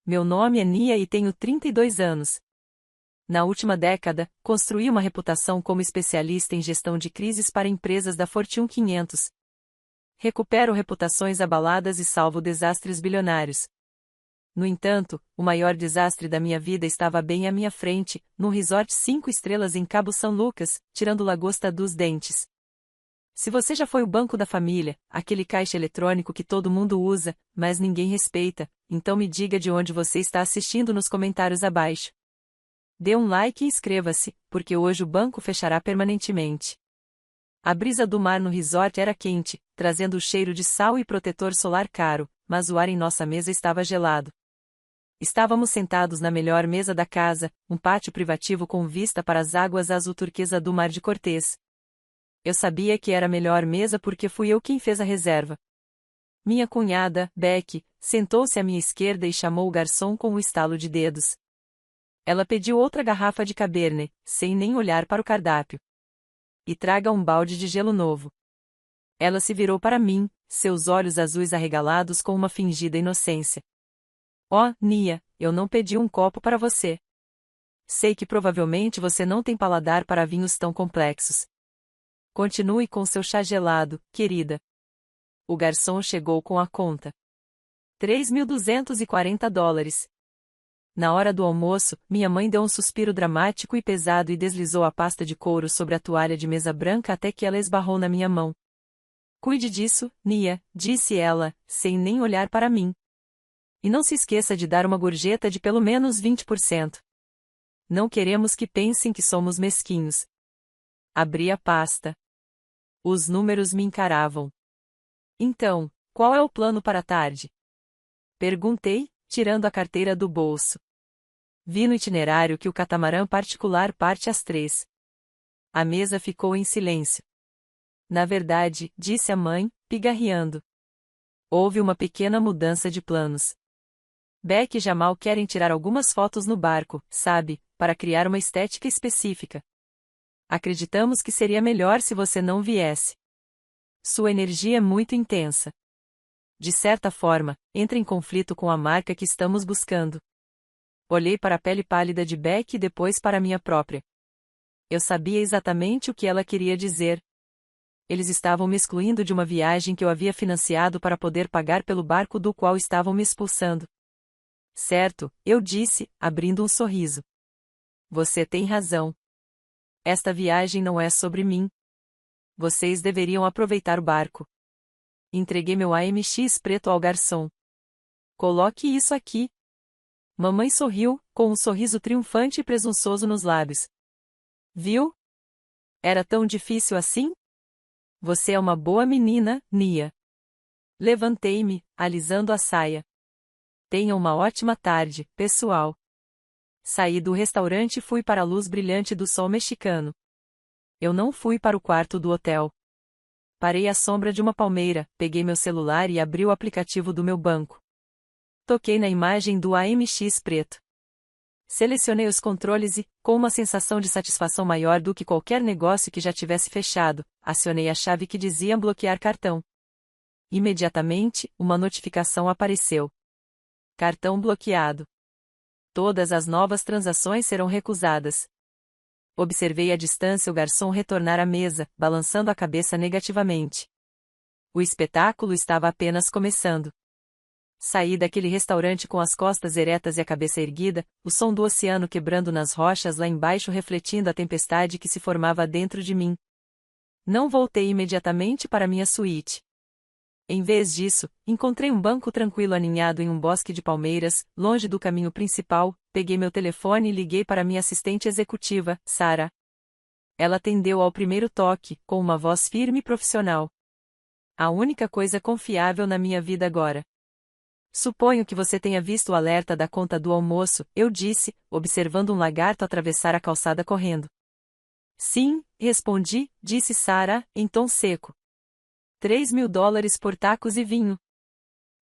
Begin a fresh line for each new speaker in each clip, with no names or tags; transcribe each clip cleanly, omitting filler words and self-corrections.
Meu nome é Nia e tenho 32 anos. Na última década, construí uma reputação como especialista em gestão de crises para empresas da Fortune 500. Recupero reputações abaladas e salvo desastres bilionários. No entanto, o maior desastre da minha vida estava bem à minha frente, num resort 5 estrelas em Cabo São Lucas, tirando lagosta dos dentes. Se você já foi o banco da família, aquele caixa eletrônico que todo mundo usa, mas ninguém respeita, então me diga de onde você está assistindo nos comentários abaixo. Dê um like e inscreva-se, porque hoje o banco fechará permanentemente. A brisa do mar no resort era quente, trazendo o cheiro de sal e protetor solar caro, mas o ar em nossa mesa estava gelado. Estávamos sentados na melhor mesa da casa, um pátio privativo com vista para as águas azul turquesa do Mar de Cortez. Eu sabia que era a melhor mesa porque fui eu quem fez a reserva. Minha cunhada, Becky, sentou-se à minha esquerda e chamou o garçom com um estalo de dedos. Ela pediu outra garrafa de Cabernet, sem nem olhar para o cardápio. E traga um balde de gelo novo. Ela se virou para mim, seus olhos azuis arregalados com uma fingida inocência. Oh, Nia, eu não pedi um copo para você. Sei que provavelmente você não tem paladar para vinhos tão complexos. Continue com seu chá gelado, querida. O garçom chegou com a conta. $3.240. Na hora do almoço, minha mãe deu um suspiro dramático e pesado e deslizou a pasta de couro sobre a toalha de mesa branca até que ela esbarrou na minha mão. Cuide disso, Nia, disse ela, sem nem olhar para mim. E não se esqueça de dar uma gorjeta de pelo menos 20%. Não queremos que pensem que somos mesquinhos. Abri a pasta. Os números me encaravam. Então, qual é o plano para a tarde? Perguntei, tirando a carteira do bolso. Vi no itinerário que o catamarã particular parte às 3. A mesa ficou em silêncio. Na verdade, disse a mãe, pigarreando. Houve uma pequena mudança de planos. Beck e Jamal querem tirar algumas fotos no barco, sabe, para criar uma estética específica. Acreditamos que seria melhor se você não viesse. Sua energia é muito intensa. De certa forma, entra em conflito com a marca que estamos buscando. Olhei para a pele pálida de Beck e depois para a minha própria. Eu sabia exatamente o que ela queria dizer. Eles estavam me excluindo de uma viagem que eu havia financiado para poder pagar pelo barco do qual estavam me expulsando. Certo, eu disse, abrindo um sorriso. Você tem razão. Esta viagem não é sobre mim. Vocês deveriam aproveitar o barco. Entreguei meu AMX preto ao garçom. Coloque isso aqui. Mamãe sorriu, com um sorriso triunfante e presunçoso nos lábios. Viu? Era tão difícil assim? Você é uma boa menina, Nia. Levantei-me, alisando a saia. Tenha uma ótima tarde, pessoal. Saí do restaurante e fui para a luz brilhante do sol mexicano. Eu não fui para o quarto do hotel. Parei à sombra de uma palmeira, peguei meu celular e abri o aplicativo do meu banco. Toquei na imagem do AMX preto. Selecionei os controles e, com uma sensação de satisfação maior do que qualquer negócio que já tivesse fechado, acionei a chave que dizia bloquear cartão. Imediatamente, uma notificação apareceu. Cartão bloqueado. Todas as novas transações serão recusadas. Observei à distância o garçom retornar à mesa, balançando a cabeça negativamente. O espetáculo estava apenas começando. Saí daquele restaurante com as costas eretas e a cabeça erguida, o som do oceano quebrando nas rochas lá embaixo refletindo a tempestade que se formava dentro de mim. Não voltei imediatamente para minha suíte. Em vez disso, encontrei um banco tranquilo aninhado em um bosque de palmeiras, longe do caminho principal, peguei meu telefone e liguei para minha assistente executiva, Sarah. Ela atendeu ao primeiro toque, com uma voz firme e profissional. A única coisa confiável na minha vida agora. Suponho que você tenha visto o alerta da conta do almoço, eu disse, observando um lagarto atravessar a calçada correndo. Sim, respondi, disse Sarah, em tom seco. $3.000 por tacos e vinho.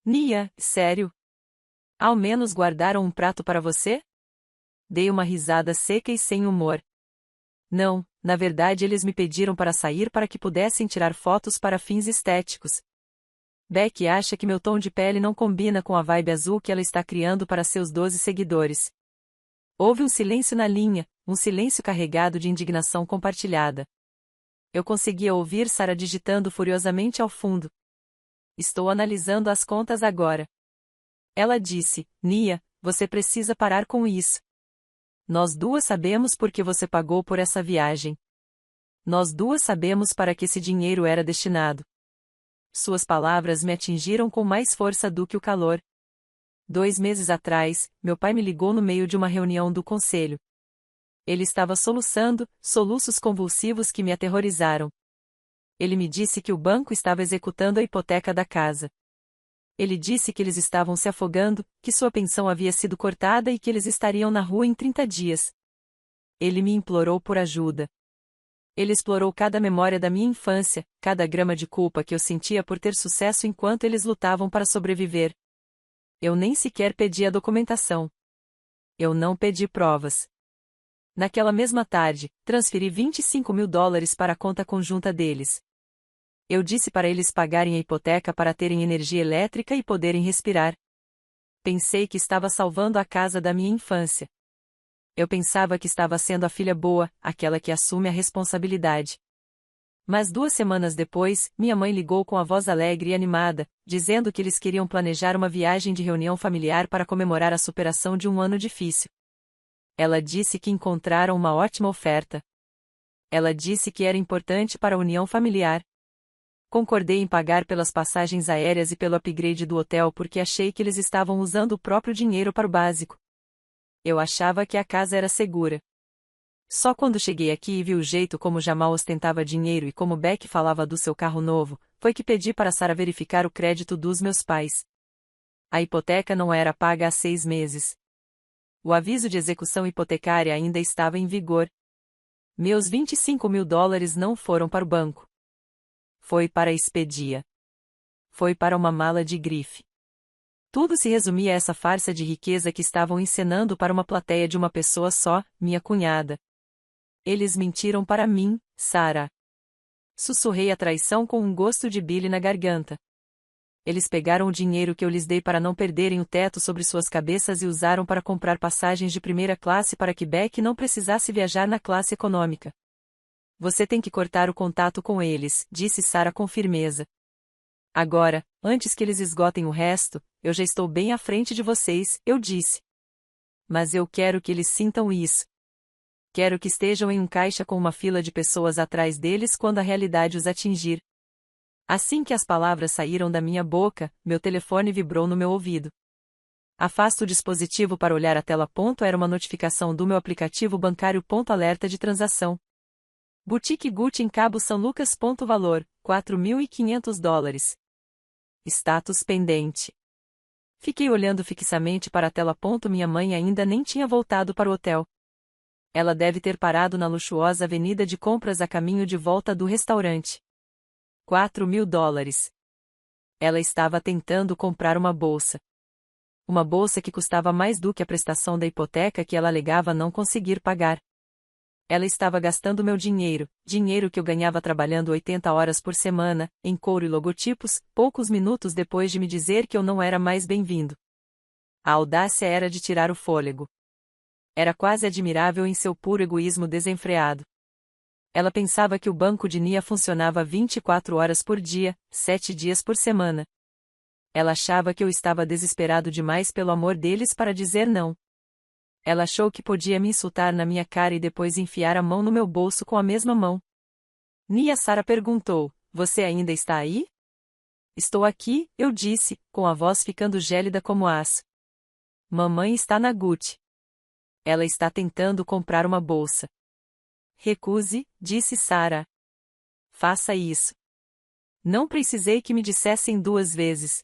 Nia, sério? Ao menos guardaram um prato para você? Dei uma risada seca e sem humor. Não, na verdade eles me pediram para sair para que pudessem tirar fotos para fins estéticos. Becky acha que meu tom de pele não combina com a vibe azul que ela está criando para seus 12 seguidores. Houve um silêncio na linha, um silêncio carregado de indignação compartilhada. Eu conseguia ouvir Sarah digitando furiosamente ao fundo. Estou analisando as contas agora. Ela disse, Nia, você precisa parar com isso. Nós duas sabemos por que você pagou por essa viagem. Nós duas sabemos para que esse dinheiro era destinado. Suas palavras me atingiram com mais força do que o calor. 2 meses atrás, meu pai me ligou no meio de uma reunião do conselho. Ele estava soluçando, soluços convulsivos que me aterrorizaram. Ele me disse que o banco estava executando a hipoteca da casa. Ele disse que eles estavam se afogando, que sua pensão havia sido cortada e que eles estariam na rua em 30 dias. Ele me implorou por ajuda. Ele explorou cada memória da minha infância, cada grama de culpa que eu sentia por ter sucesso enquanto eles lutavam para sobreviver. Eu nem sequer pedi a documentação. Eu não pedi provas. Naquela mesma tarde, transferi $25.000 para a conta conjunta deles. Eu disse para eles pagarem a hipoteca para terem energia elétrica e poderem respirar. Pensei que estava salvando a casa da minha infância. Eu pensava que estava sendo a filha boa, aquela que assume a responsabilidade. Mas 2 semanas depois, minha mãe ligou com a voz alegre e animada, dizendo que eles queriam planejar uma viagem de reunião familiar para comemorar a superação de um ano difícil. Ela disse que encontraram uma ótima oferta. Ela disse que era importante para a união familiar. Concordei em pagar pelas passagens aéreas e pelo upgrade do hotel porque achei que eles estavam usando o próprio dinheiro para o básico. Eu achava que a casa era segura. Só quando cheguei aqui e vi o jeito como Jamal ostentava dinheiro e como Beck falava do seu carro novo, foi que pedi para Sarah verificar o crédito dos meus pais. A hipoteca não era paga há 6 meses. O aviso de execução hipotecária ainda estava em vigor. Meus $25.000 não foram para o banco. Foi para a Expedia. Foi para uma mala de grife. Tudo se resumia a essa farsa de riqueza que estavam encenando para uma plateia de uma pessoa só, minha cunhada. Eles mentiram para mim, Sarah. Sussurrei a traição com um gosto de bile na garganta. Eles pegaram o dinheiro que eu lhes dei para não perderem o teto sobre suas cabeças e usaram para comprar passagens de primeira classe para que Beck não precisasse viajar na classe econômica. Você tem que cortar o contato com eles, disse Sarah com firmeza. Agora, antes que eles esgotem o resto, eu já estou bem à frente de vocês, eu disse. Mas eu quero que eles sintam isso. Quero que estejam em um caixa com uma fila de pessoas atrás deles quando a realidade os atingir. Assim que as palavras saíram da minha boca, meu telefone vibrou no meu ouvido. Afasta o dispositivo para olhar a tela. Era uma notificação do meu aplicativo bancário. Alerta de transação. Boutique Gucci em Cabo São Lucas. Valor, $4.500. Status pendente. Fiquei olhando fixamente para a tela. Minha mãe ainda nem tinha voltado para o hotel. Ela deve ter parado na luxuosa avenida de compras a caminho de volta do restaurante. $4.000. Ela estava tentando comprar uma bolsa. Uma bolsa que custava mais do que a prestação da hipoteca que ela alegava não conseguir pagar. Ela estava gastando meu dinheiro, dinheiro que eu ganhava trabalhando 80 horas por semana, em couro e logotipos, poucos minutos depois de me dizer que eu não era mais bem-vindo. A audácia era de tirar o fôlego. Era quase admirável em seu puro egoísmo desenfreado. Ela pensava que o banco de Nia funcionava 24 horas por dia, 7 dias por semana. Ela achava que eu estava desesperado demais pelo amor deles para dizer não. Ela achou que podia me insultar na minha cara e depois enfiar a mão no meu bolso com a mesma mão. Nia. Sarah perguntou, você ainda está aí? Estou aqui, eu disse, com a voz ficando gélida como aço. Mamãe está na Gucci. Ela está tentando comprar uma bolsa. Recuse, disse Sarah. Faça isso. Não precisei que me dissessem 2 vezes.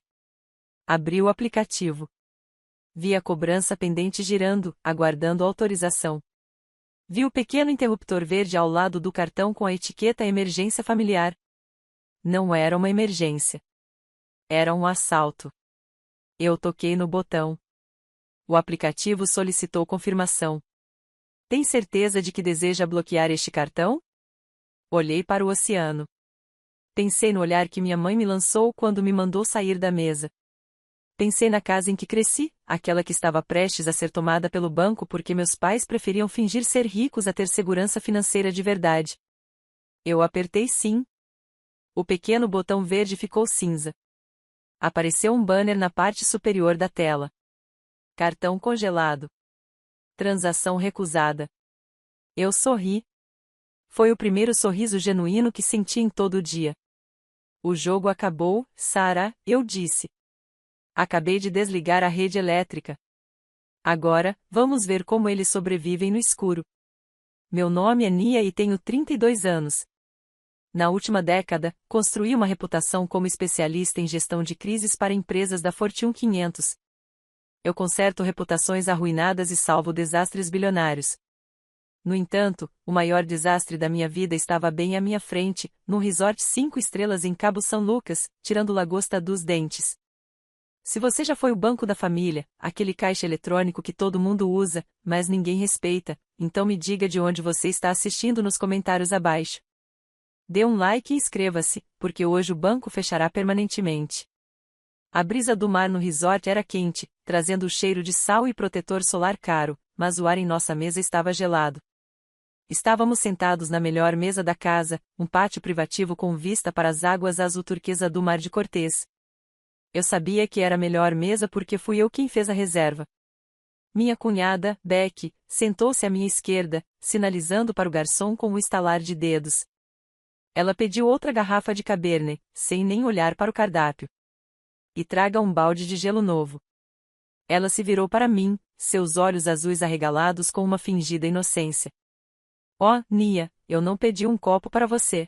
Abri o aplicativo. Vi a cobrança pendente girando, aguardando autorização. Vi o pequeno interruptor verde ao lado do cartão com a etiqueta emergência familiar. Não era uma emergência. Era um assalto. Eu toquei no botão. O aplicativo solicitou confirmação. Tem certeza de que deseja bloquear este cartão? Olhei para o oceano. Pensei no olhar que minha mãe me lançou quando me mandou sair da mesa. Pensei na casa em que cresci, aquela que estava prestes a ser tomada pelo banco porque meus pais preferiam fingir ser ricos a ter segurança financeira de verdade. Eu apertei sim. O pequeno botão verde ficou cinza. Apareceu um banner na parte superior da tela. Cartão congelado. Transação recusada. Eu sorri. Foi o primeiro sorriso genuíno que senti em todo o dia. O jogo acabou, Sarah, eu disse. Acabei de desligar a rede elétrica. Agora, vamos ver como eles sobrevivem no escuro. Meu nome é Nia e tenho 32 anos. Na última década, construí uma reputação como especialista em gestão de crises para empresas da Fortune 500. Eu conserto reputações arruinadas e salvo desastres bilionários. No entanto, o maior desastre da minha vida estava bem à minha frente, num resort 5 estrelas em Cabo São Lucas, tirando lagosta dos dentes. Se você já foi o banco da família, aquele caixa eletrônico que todo mundo usa, mas ninguém respeita, então me diga de onde você está assistindo nos comentários abaixo. Dê um like e inscreva-se, porque hoje o banco fechará permanentemente. A brisa do mar no resort era quente, trazendo o cheiro de sal e protetor solar caro, mas o ar em nossa mesa estava gelado. Estávamos sentados na melhor mesa da casa, um pátio privativo com vista para as águas azul turquesa do Mar de Cortez. Eu sabia que era a melhor mesa porque fui eu quem fez a reserva. Minha cunhada, Becky, sentou-se à minha esquerda, sinalizando para o garçom com um estalar de dedos. Ela pediu outra garrafa de Cabernet, sem nem olhar para o cardápio. E traga um balde de gelo novo. Ela se virou para mim, seus olhos azuis arregalados com uma fingida inocência. Oh, Nia, eu não pedi um copo para você.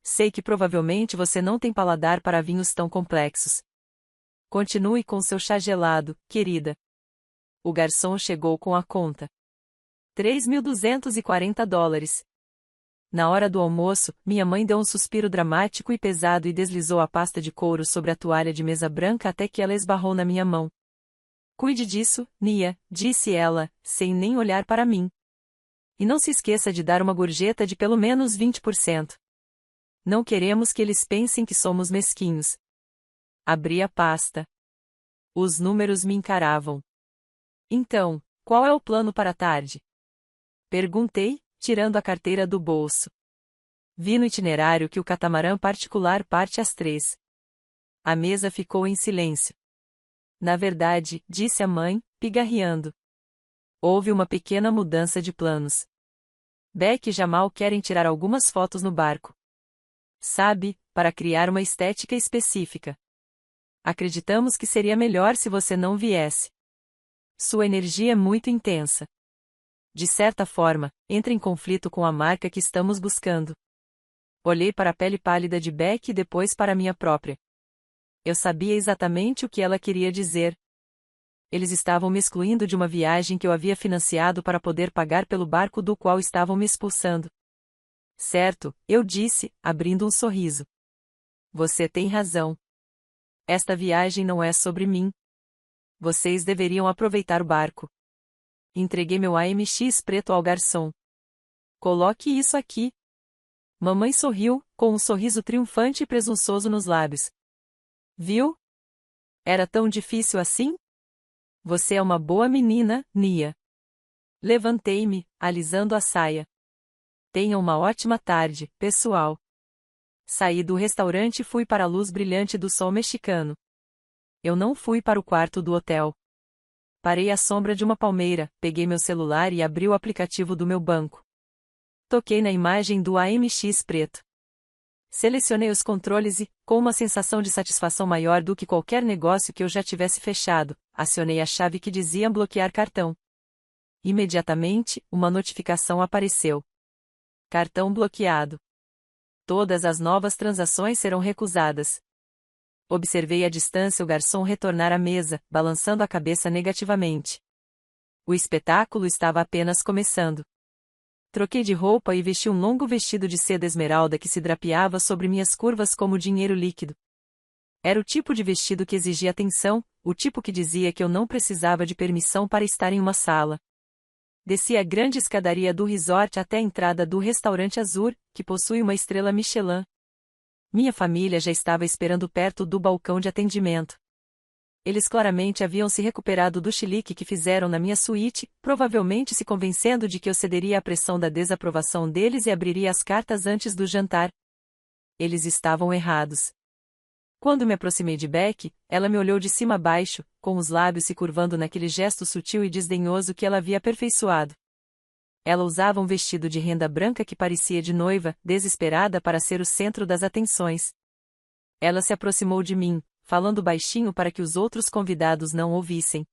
Sei que provavelmente você não tem paladar para vinhos tão complexos. Continue com seu chá gelado, querida. O garçom chegou com a conta. $3.240. Na hora do almoço, minha mãe deu um suspiro dramático e pesado e deslizou a pasta de couro sobre a toalha de mesa branca até que ela esbarrou na minha mão. Cuide disso, Nia, disse ela, sem nem olhar para mim. E não se esqueça de dar uma gorjeta de pelo menos 20%. Não queremos que eles pensem que somos mesquinhos. Abri a pasta. Os números me encaravam. Então, qual é o plano para a tarde? Perguntei, tirando a carteira do bolso. Vi no itinerário que o catamarã particular parte às 3. A mesa ficou em silêncio. Na verdade, disse a mãe, pigarreando. Houve uma pequena mudança de planos. Beck e Jamal querem tirar algumas fotos no barco. Sabe, para criar uma estética específica. Acreditamos que seria melhor se você não viesse. Sua energia é muito intensa. De certa forma, entra em conflito com a marca que estamos buscando. Olhei para a pele pálida de Beck e depois para a minha própria. Eu sabia exatamente o que ela queria dizer. Eles estavam me excluindo de uma viagem que eu havia financiado para poder pagar pelo barco do qual estavam me expulsando. Certo, eu disse, abrindo um sorriso. Você tem razão. Esta viagem não é sobre mim. Vocês deveriam aproveitar o barco. Entreguei meu AMX preto ao garçom. Coloque isso aqui. Mamãe sorriu, com um sorriso triunfante e presunçoso nos lábios. Viu? Era tão difícil assim? Você é uma boa menina, Nia. Levantei-me, alisando a saia. Tenha uma ótima tarde, pessoal. Saí do restaurante e fui para a luz brilhante do sol mexicano. Eu não fui para o quarto do hotel. Parei à sombra de uma palmeira, peguei meu celular e abri o aplicativo do meu banco. Toquei na imagem do AMX preto. Selecionei os controles e, com uma sensação de satisfação maior do que qualquer negócio que eu já tivesse fechado, acionei a chave que dizia bloquear cartão. Imediatamente, uma notificação apareceu. Cartão bloqueado. Todas as novas transações serão recusadas. Observei à distância o garçom retornar à mesa, balançando a cabeça negativamente. O espetáculo estava apenas começando. Troquei de roupa e vesti um longo vestido de seda esmeralda que se drapeava sobre minhas curvas como dinheiro líquido. Era o tipo de vestido que exigia atenção, o tipo que dizia que eu não precisava de permissão para estar em uma sala. Desci a grande escadaria do resort até a entrada do restaurante Azur, que possui uma estrela Michelin. Minha família já estava esperando perto do balcão de atendimento. Eles claramente haviam se recuperado do chilique que fizeram na minha suíte, provavelmente se convencendo de que eu cederia à pressão da desaprovação deles e abriria as cartas antes do jantar. Eles estavam errados. Quando me aproximei de Beck, ela me olhou de cima a baixo, com os lábios se curvando naquele gesto sutil e desdenhoso que ela havia aperfeiçoado. Ela usava um vestido de renda branca que parecia de noiva, desesperada para ser o centro das atenções. Ela se aproximou de mim, falando baixinho para que os outros convidados não ouvissem.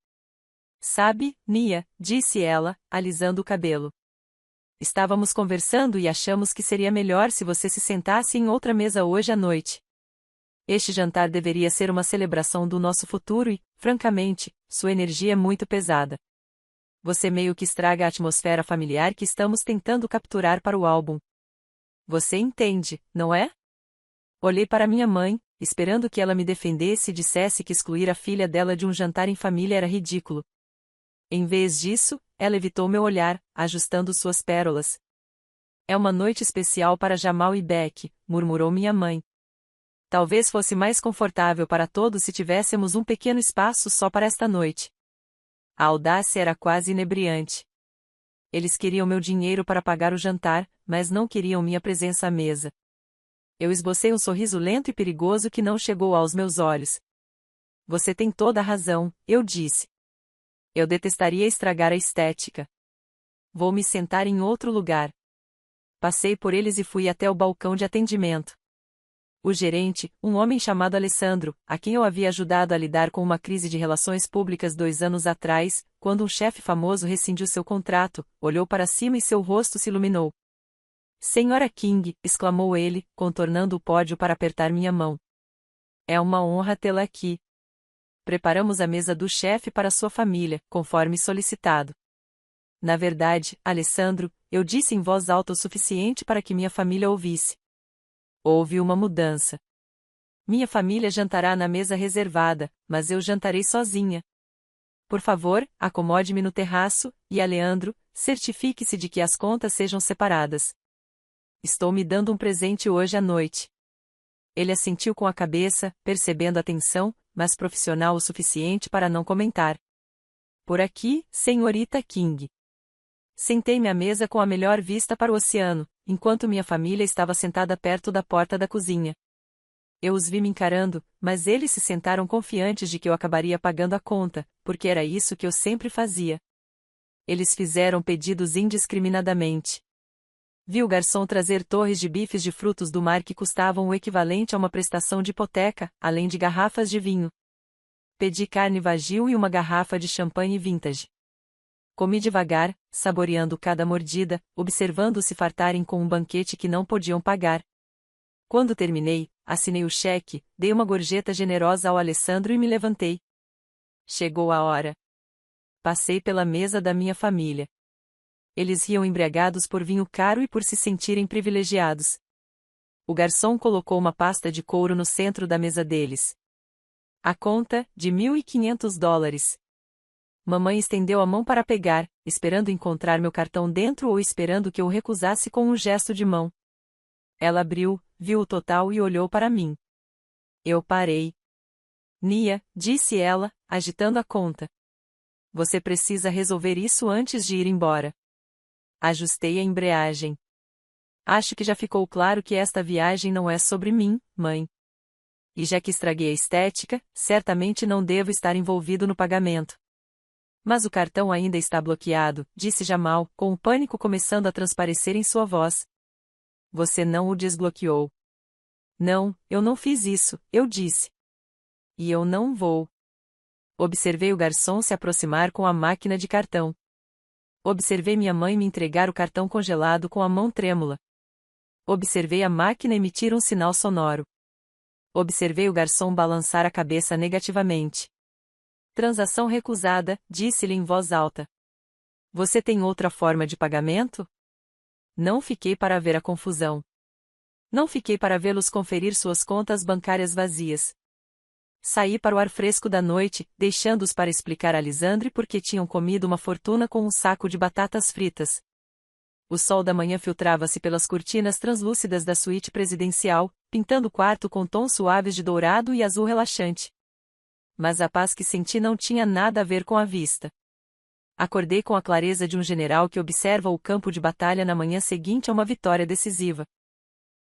Sabe, Nia, disse ela, alisando o cabelo. Estávamos conversando e achamos que seria melhor se você se sentasse em outra mesa hoje à noite. Este jantar deveria ser uma celebração do nosso futuro e, francamente, sua energia é muito pesada. Você meio que estraga a atmosfera familiar que estamos tentando capturar para o álbum. Você entende, não é? Olhei para minha mãe, esperando que ela me defendesse e dissesse que excluir a filha dela de um jantar em família era ridículo. Em vez disso, ela evitou meu olhar, ajustando suas pérolas. É uma noite especial para Jamal e Beck, murmurou minha mãe. Talvez fosse mais confortável para todos se tivéssemos um pequeno espaço só para esta noite. A audácia era quase inebriante. Eles queriam meu dinheiro para pagar o jantar, mas não queriam minha presença à mesa. Eu esbocei um sorriso lento e perigoso que não chegou aos meus olhos. Você tem toda a razão, eu disse. Eu detestaria estragar a estética. Vou me sentar em outro lugar. Passei por eles e fui até o balcão de atendimento. O gerente, um homem chamado Alessandro, a quem eu havia ajudado a lidar com uma crise de relações públicas 2 anos atrás, quando um chefe famoso rescindiu seu contrato, olhou para cima e seu rosto se iluminou. Senhora King, exclamou ele, contornando o pódio para apertar minha mão. É uma honra tê-la aqui. Preparamos a mesa do chefe para sua família, conforme solicitado. Na verdade, Alessandro, eu disse em voz alta o suficiente para que minha família ouvisse. Houve uma mudança. Minha família jantará na mesa reservada, mas eu jantarei sozinha. Por favor, acomode-me no terraço, e Aleandro, certifique-se de que as contas sejam separadas. Estou me dando um presente hoje à noite. Ele assentiu com a cabeça, percebendo a tensão, mas profissional o suficiente para não comentar. Por aqui, senhorita King. Sentei-me à mesa com a melhor vista para o oceano, enquanto minha família estava sentada perto da porta da cozinha. Eu os vi me encarando, mas eles se sentaram confiantes de que eu acabaria pagando a conta, porque era isso que eu sempre fazia. Eles fizeram pedidos indiscriminadamente. Vi o garçom trazer torres de bifes de frutos do mar que custavam o equivalente a uma prestação de hipoteca, além de garrafas de vinho. Pedi carne vagil e uma garrafa de champanhe vintage. Comi devagar, saboreando cada mordida, observando-os se fartarem com um banquete que não podiam pagar. Quando terminei, assinei o cheque, dei uma gorjeta generosa ao Alessandro e me levantei. Chegou a hora. Passei pela mesa da minha família. Eles riam embriagados por vinho caro e por se sentirem privilegiados. O garçom colocou uma pasta de couro no centro da mesa deles. A conta, de $1.500. Mamãe estendeu a mão para pegar, esperando encontrar meu cartão dentro ou esperando que eu o recusasse com um gesto de mão. Ela abriu, viu o total e olhou para mim. Eu parei. Nia, disse ela, agitando a conta. Você precisa resolver isso antes de ir embora. Ajustei a embreagem. Acho que já ficou claro que esta viagem não é sobre mim, mãe. E já que estraguei a estética, certamente não devo estar envolvido no pagamento. Mas o cartão ainda está bloqueado, disse Jamal, com o pânico começando a transparecer em sua voz. Você não o desbloqueou. Não, eu não fiz isso, eu disse. E eu não vou. Observei o garçom se aproximar com a máquina de cartão. Observei minha mãe me entregar o cartão congelado com a mão trêmula. Observei a máquina emitir um sinal sonoro. Observei o garçom balançar a cabeça negativamente. Transação recusada, disse-lhe em voz alta. Você tem outra forma de pagamento? Não fiquei para ver a confusão. Não fiquei para vê-los conferir suas contas bancárias vazias. Saí para o ar fresco da noite, deixando-os para explicar a Lisandre por que tinham comido uma fortuna com um saco de batatas fritas. O sol da manhã filtrava-se pelas cortinas translúcidas da suíte presidencial, pintando o quarto com tons suaves de dourado e azul relaxante. Mas a paz que senti não tinha nada a ver com a vista. Acordei com a clareza de um general que observa o campo de batalha na manhã seguinte a uma vitória decisiva.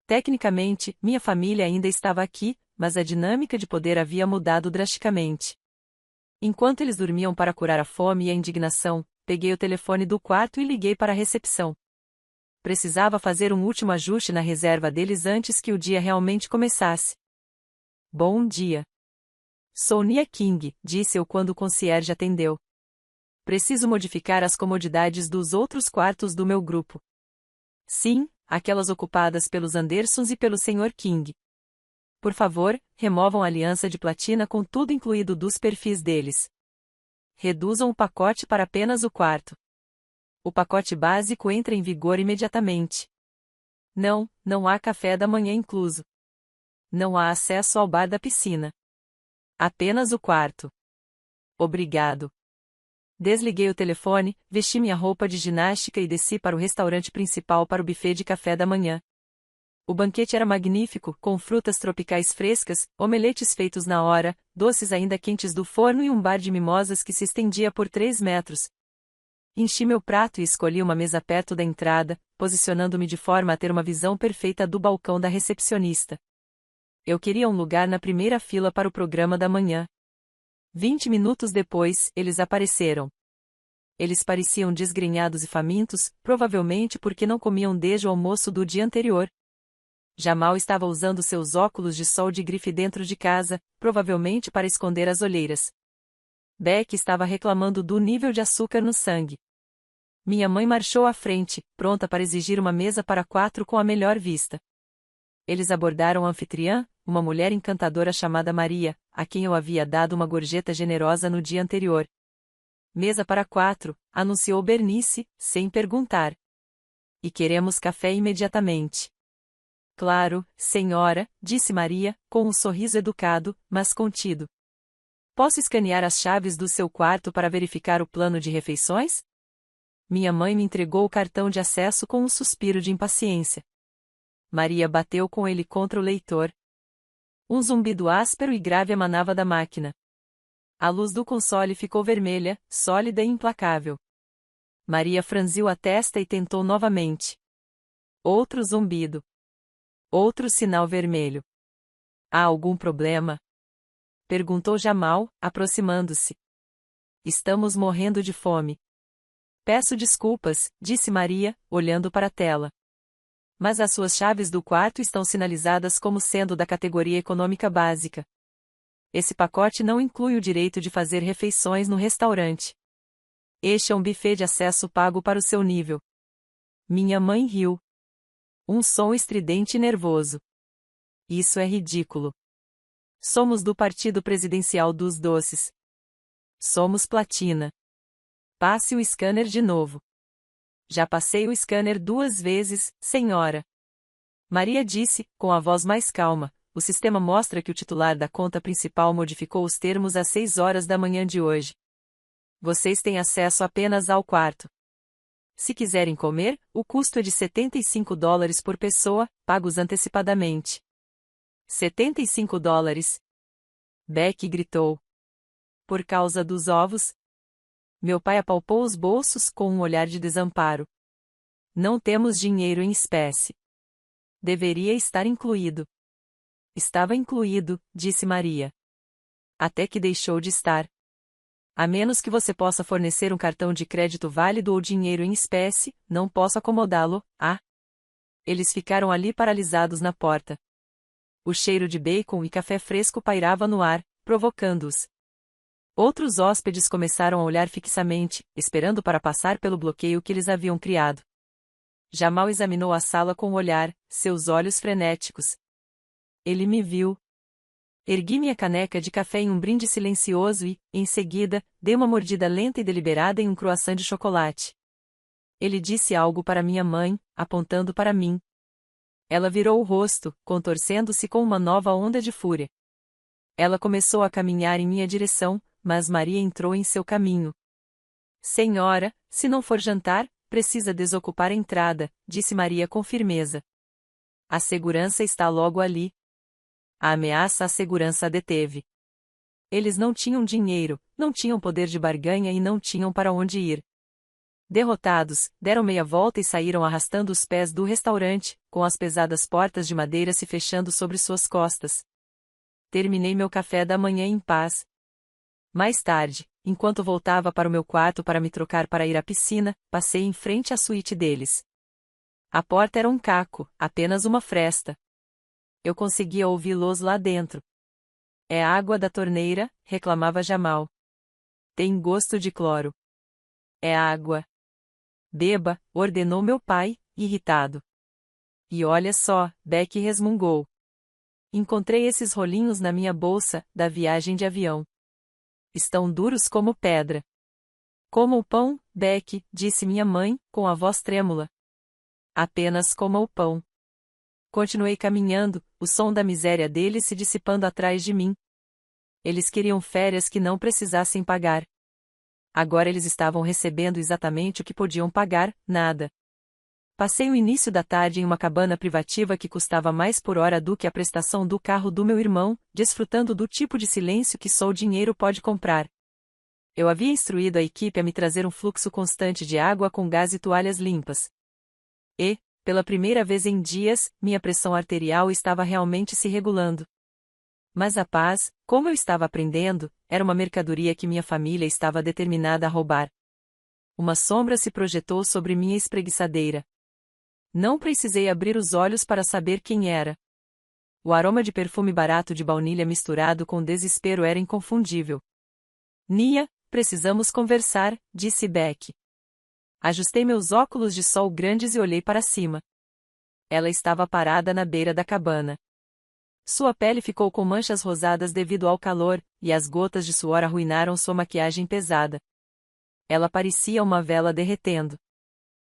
Tecnicamente, minha família ainda estava aqui, mas a dinâmica de poder havia mudado drasticamente. Enquanto eles dormiam para curar a fome e a indignação, peguei o telefone do quarto e liguei para a recepção. Precisava fazer um último ajuste na reserva deles antes que o dia realmente começasse. Bom dia. Sou Nia King, disse eu quando o concierge atendeu. Preciso modificar as comodidades dos outros quartos do meu grupo. Sim, aquelas ocupadas pelos Andersons e pelo Sr. King. Por favor, removam a aliança de platina com tudo incluído dos perfis deles. Reduzam o pacote para apenas o quarto. O pacote básico entra em vigor imediatamente. Não há café da manhã incluso. Não há acesso ao bar da piscina. Apenas o quarto. Obrigado. Desliguei o telefone, vesti minha roupa de ginástica e desci para o restaurante principal para o buffet de café da manhã. O banquete era magnífico, com frutas tropicais frescas, omeletes feitos na hora, doces ainda quentes do forno e um bar de mimosas que se estendia por 3 metros. Enchi meu prato e escolhi uma mesa perto da entrada, posicionando-me de forma a ter uma visão perfeita do balcão da recepcionista. Eu queria um lugar na primeira fila para o programa da manhã. 20 minutos depois, eles apareceram. Eles pareciam desgrenhados e famintos, provavelmente porque não comiam desde o almoço do dia anterior. Jamal estava usando seus óculos de sol de grife dentro de casa, provavelmente para esconder as olheiras. Beck estava reclamando do nível de açúcar no sangue. Minha mãe marchou à frente, pronta para exigir uma mesa para 4 com a melhor vista. Eles abordaram a anfitriã, uma mulher encantadora chamada Maria, a quem eu havia dado uma gorjeta generosa no dia anterior. Mesa para 4, anunciou Bernice, sem perguntar. E queremos café imediatamente. Claro, senhora, disse Maria, com um sorriso educado, mas contido. Posso escanear as chaves do seu quarto para verificar o plano de refeições? Minha mãe me entregou o cartão de acesso com um suspiro de impaciência. Maria bateu com ele contra o leitor. Um zumbido áspero e grave emanava da máquina. A luz do console ficou vermelha, sólida e implacável. Maria franziu a testa e tentou novamente. Outro zumbido. Outro sinal vermelho. Há algum problema? Perguntou Jamal, aproximando-se. Estamos morrendo de fome. Peço desculpas, disse Maria, olhando para a tela. Mas as suas chaves do quarto estão sinalizadas como sendo da categoria econômica básica. Esse pacote não inclui o direito de fazer refeições no restaurante. Este é um buffet de acesso pago para o seu nível. Minha mãe riu. Um som estridente e nervoso. Isso é ridículo. Somos do Partido Presidencial dos Doces. Somos platina. Passe o scanner de novo. Já passei o scanner 2 vezes, senhora. Maria disse, com a voz mais calma, o sistema mostra que o titular da conta principal modificou os termos às 6 horas da manhã de hoje. Vocês têm acesso apenas ao quarto. Se quiserem comer, o custo é de $75 por pessoa, pagos antecipadamente. $75. Beck gritou. Por causa dos ovos? Meu pai apalpou os bolsos com um olhar de desamparo. Não temos dinheiro em espécie. Deveria estar incluído. Estava incluído, disse Maria. Até que deixou de estar. A menos que você possa fornecer um cartão de crédito válido ou dinheiro em espécie, não posso acomodá-lo, ah? Eles ficaram ali paralisados na porta. O cheiro de bacon e café fresco pairava no ar, provocando-os. Outros hóspedes começaram a olhar fixamente, esperando para passar pelo bloqueio que eles haviam criado. Jamal examinou a sala com o olhar, seus olhos frenéticos. Ele me viu. Ergui minha caneca de café em um brinde silencioso e, em seguida, dei uma mordida lenta e deliberada em um croissant de chocolate. Ele disse algo para minha mãe, apontando para mim. Ela virou o rosto, contorcendo-se com uma nova onda de fúria. Ela começou a caminhar em minha direção, mas Maria entrou em seu caminho. Senhora, se não for jantar, Precisa desocupar a entrada, disse Maria com firmeza. A segurança está logo ali. A ameaça à segurança a deteve. Eles não tinham dinheiro, não tinham poder de barganha e não tinham para onde ir. Derrotados, deram meia volta e saíram arrastando os pés do restaurante, com as pesadas portas de madeira se fechando sobre suas costas. Terminei meu café da manhã em paz. Mais tarde, enquanto voltava para o meu quarto para me trocar para ir à piscina, passei em frente à suíte deles. A porta era um caco, apenas uma fresta. Eu conseguia ouvi-los lá dentro. É água da torneira, reclamava Jamal. Tem gosto de cloro. É água. Beba, ordenou meu pai, irritado. E olha só, Beck resmungou. Encontrei esses rolinhos na minha bolsa, da viagem de avião. Estão duros como pedra. Coma o pão, Beck, disse minha mãe, com a voz trêmula. Apenas coma o pão. Continuei caminhando, o som da miséria deles se dissipando atrás de mim. Eles queriam férias que não precisassem pagar. Agora eles estavam recebendo exatamente o que podiam pagar, nada. Passei o início da tarde em uma cabana privativa que custava mais por hora do que a prestação do carro do meu irmão, desfrutando do tipo de silêncio que só o dinheiro pode comprar. Eu havia instruído a equipe a me trazer um fluxo constante de água com gás e toalhas limpas. E, pela primeira vez em dias, minha pressão arterial estava realmente se regulando. Mas a paz, como eu estava aprendendo, era uma mercadoria que minha família estava determinada a roubar. Uma sombra se projetou sobre minha espreguiçadeira. Não precisei abrir os olhos para saber quem era. O aroma de perfume barato de baunilha misturado com desespero era inconfundível. Nia, precisamos conversar, disse Beck. Ajustei meus óculos de sol grandes e olhei para cima. Ela estava parada na beira da cabana. Sua pele ficou com manchas rosadas devido ao calor, e as gotas de suor arruinaram sua maquiagem pesada. Ela parecia uma vela derretendo.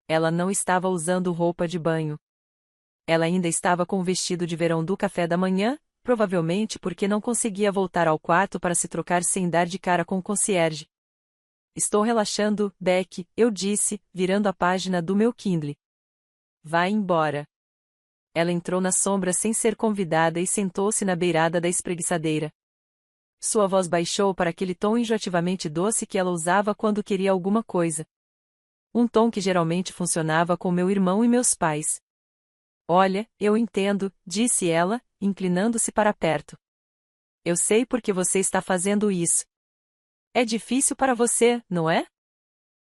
Ela não estava usando roupa de banho. Ela ainda estava com o vestido de verão do café da manhã, provavelmente porque não conseguia voltar ao quarto para se trocar sem dar de cara com o concierge. Estou relaxando, Beck, eu disse, virando a página do meu Kindle. Vá embora. Ela entrou na sombra sem ser convidada e sentou-se na beirada da espreguiçadeira. Sua voz baixou para aquele tom enjoativamente doce que ela usava quando queria alguma coisa. Um tom que geralmente funcionava com meu irmão e meus pais. Olha, eu entendo, disse ela, inclinando-se para perto. Eu sei por que você está fazendo isso. É difícil para você, não é?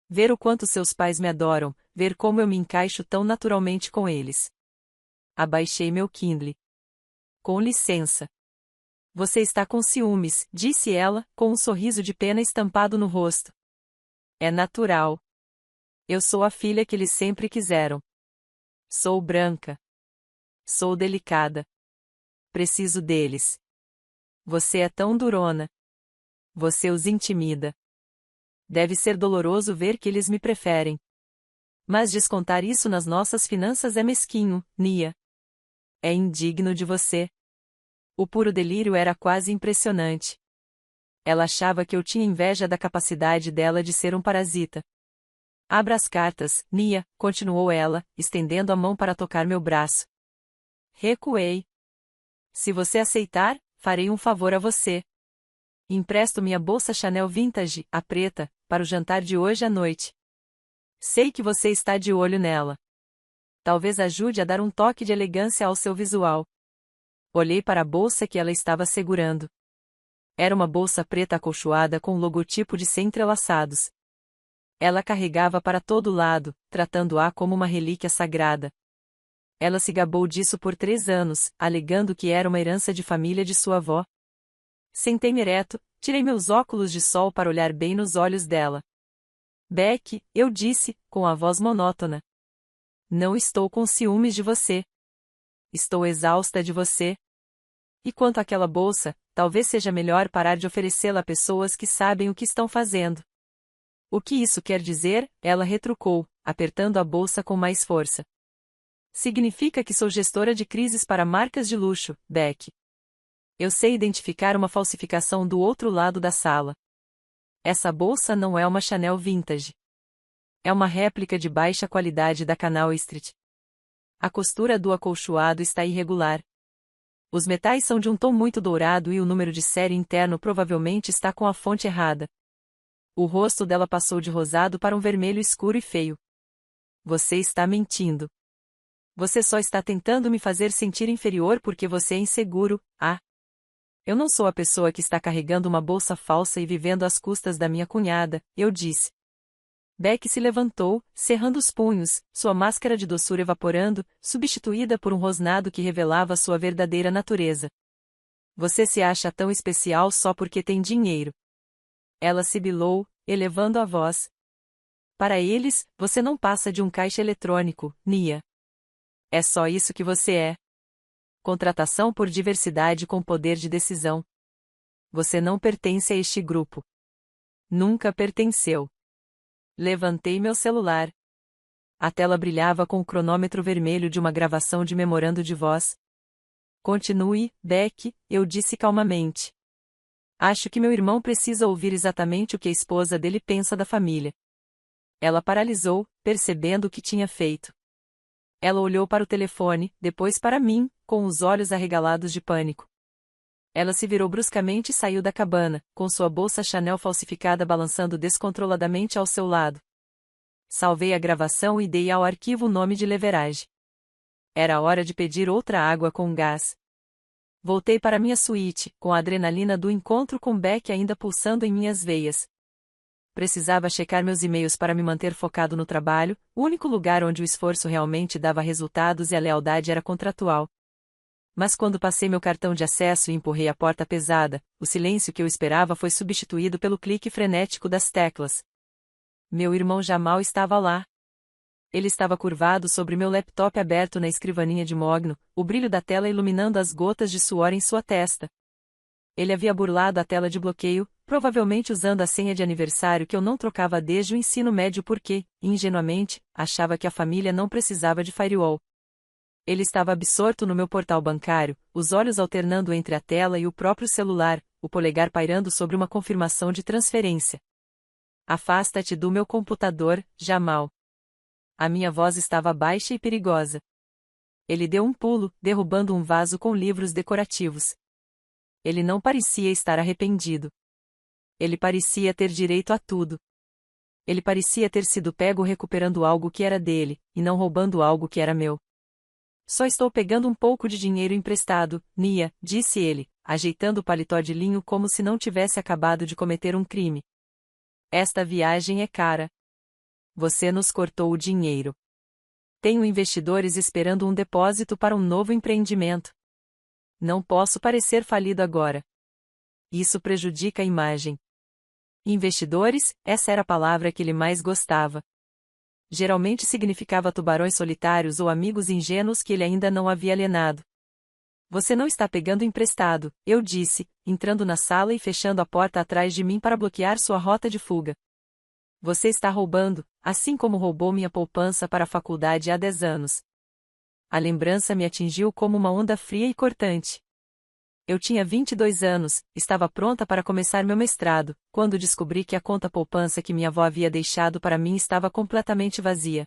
Ver o quanto seus pais me adoram, ver como eu me encaixo tão naturalmente com eles. Abaixei meu Kindle. Com licença. Você está com ciúmes, disse ela, com um sorriso de pena estampado no rosto. É natural. Eu sou a filha que eles sempre quiseram. Sou branca. Sou delicada. Preciso deles. Você é tão durona. Você os intimida. Deve ser doloroso ver que eles me preferem. Mas descontar isso nas nossas finanças é mesquinho, Nia. É indigno de você. O puro delírio era quase impressionante. Ela achava que eu tinha inveja da capacidade dela de ser um parasita. Abra as cartas, Nia, continuou ela, estendendo a mão para tocar meu braço. Recuei. Se você aceitar, farei um favor a você. Empresto minha bolsa Chanel Vintage, a preta, para o jantar de hoje à noite. Sei que você está de olho nela. Talvez ajude a dar um toque de elegância ao seu visual. Olhei para a bolsa que ela estava segurando. Era uma bolsa preta acolchoada com o logotipo de C entrelaçados. Ela carregava para todo lado, tratando-a como uma relíquia sagrada. Ela se gabou disso por 3 anos, alegando que era uma herança de família de sua avó. Sentei-me ereto, tirei meus óculos de sol para olhar bem nos olhos dela. Beck, eu disse, com a voz monótona. Não estou com ciúmes de você. Estou exausta de você. E quanto àquela bolsa, talvez seja melhor parar de oferecê-la a pessoas que sabem o que estão fazendo. O que isso quer dizer? Ela retrucou, apertando a bolsa com mais força. Significa que sou gestora de crises para marcas de luxo, Beck. Eu sei identificar uma falsificação do outro lado da sala. Essa bolsa não é uma Chanel Vintage. É uma réplica de baixa qualidade da Canal Street. A costura do acolchoado está irregular. Os metais são de um tom muito dourado e o número de série interno provavelmente está com a fonte errada. O rosto dela passou de rosado para um vermelho escuro e feio. Você está mentindo. Você só está tentando me fazer sentir inferior porque você é inseguro, ah? Eu não sou a pessoa que está carregando uma bolsa falsa e vivendo às custas da minha cunhada, eu disse. Beck se levantou, cerrando os punhos, sua máscara de doçura evaporando, substituída por um rosnado que revelava sua verdadeira natureza. Você se acha tão especial só porque tem dinheiro. Ela sibilou, elevando a voz. Para eles, você não passa de um caixa eletrônico, Nia. É só isso que você é. Contratação por diversidade com poder de decisão. Você não pertence a este grupo. Nunca pertenceu. Levantei meu celular. A tela brilhava com o cronômetro vermelho de uma gravação de memorando de voz. Continue, Beck, eu disse calmamente. Acho que meu irmão precisa ouvir exatamente o que a esposa dele pensa da família. Ela paralisou, percebendo o que tinha feito. Ela olhou para o telefone, depois para mim, com os olhos arregalados de pânico. Ela se virou bruscamente e saiu da cabana, com sua bolsa Chanel falsificada balançando descontroladamente ao seu lado. Salvei a gravação e dei ao arquivo o nome de Leverage. Era hora de pedir outra água com gás. Voltei para minha suíte, com a adrenalina do encontro com Beck ainda pulsando em minhas veias. Precisava checar meus e-mails para me manter focado no trabalho, o único lugar onde o esforço realmente dava resultados e a lealdade era contratual. Mas quando passei meu cartão de acesso e empurrei a porta pesada, o silêncio que eu esperava foi substituído pelo clique frenético das teclas. Meu irmão Jamal estava lá. Ele estava curvado sobre meu laptop aberto na escrivaninha de mogno, o brilho da tela iluminando as gotas de suor em sua testa. Ele havia burlado a tela de bloqueio, provavelmente usando a senha de aniversário que eu não trocava desde o ensino médio porque, ingenuamente, achava que a família não precisava de firewall. Ele estava absorto no meu portal bancário, os olhos alternando entre a tela e o próprio celular, o polegar pairando sobre uma confirmação de transferência. Afasta-te do meu computador, Jamal. A minha voz estava baixa e perigosa. Ele deu um pulo, derrubando um vaso com livros decorativos. Ele não parecia estar arrependido. Ele parecia ter direito a tudo. Ele parecia ter sido pego recuperando algo que era dele, e não roubando algo que era meu. Só estou pegando um pouco de dinheiro emprestado, Nia, disse ele, ajeitando o paletó de linho como se não tivesse acabado de cometer um crime. Esta viagem é cara. Você nos cortou o dinheiro. Tenho investidores esperando um depósito para um novo empreendimento. Não posso parecer falido agora. Isso prejudica a imagem. Investidores, essa era a palavra que ele mais gostava. Geralmente significava tubarões solitários ou amigos ingênuos que ele ainda não havia alienado. Você não está pegando emprestado, eu disse, entrando na sala e fechando a porta atrás de mim para bloquear sua rota de fuga. Você está roubando, assim como roubou minha poupança para a faculdade há 10 anos. A lembrança me atingiu como uma onda fria e cortante. Eu tinha 22 anos, estava pronta para começar meu mestrado, quando descobri que a conta poupança que minha avó havia deixado para mim estava completamente vazia.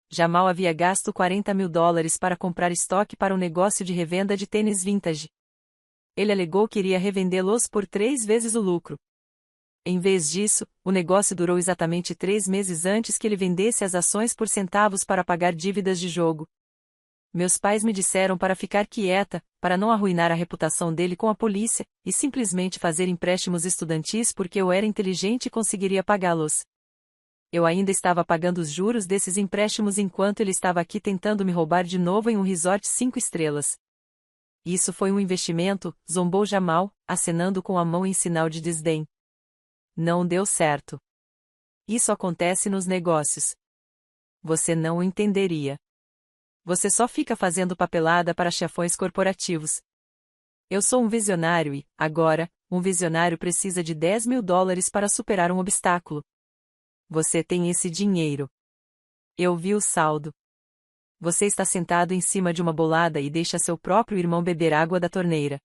Jamal havia gasto $40.000 para comprar estoque para um negócio de revenda de tênis vintage. Ele alegou que iria revendê-los por 3 vezes o lucro. Em vez disso, o negócio durou exatamente 3 meses antes que ele vendesse as ações por centavos para pagar dívidas de jogo. Meus pais me disseram para ficar quieta, para não arruinar a reputação dele com a polícia, e simplesmente fazer empréstimos estudantis porque eu era inteligente e conseguiria pagá-los. Eu ainda estava pagando os juros desses empréstimos enquanto ele estava aqui tentando me roubar de novo em um resort 5 estrelas. Isso foi um investimento, zombou Jamal, acenando com a mão em sinal de desdém. Não deu certo. Isso acontece nos negócios. Você não o entenderia. Você só fica fazendo papelada para chefões corporativos. Eu sou um visionário e, agora, um visionário precisa de $10.000 para superar um obstáculo. Você tem esse dinheiro. Eu vi o saldo. Você está sentado em cima de uma bolada e deixa seu próprio irmão beber água da torneira.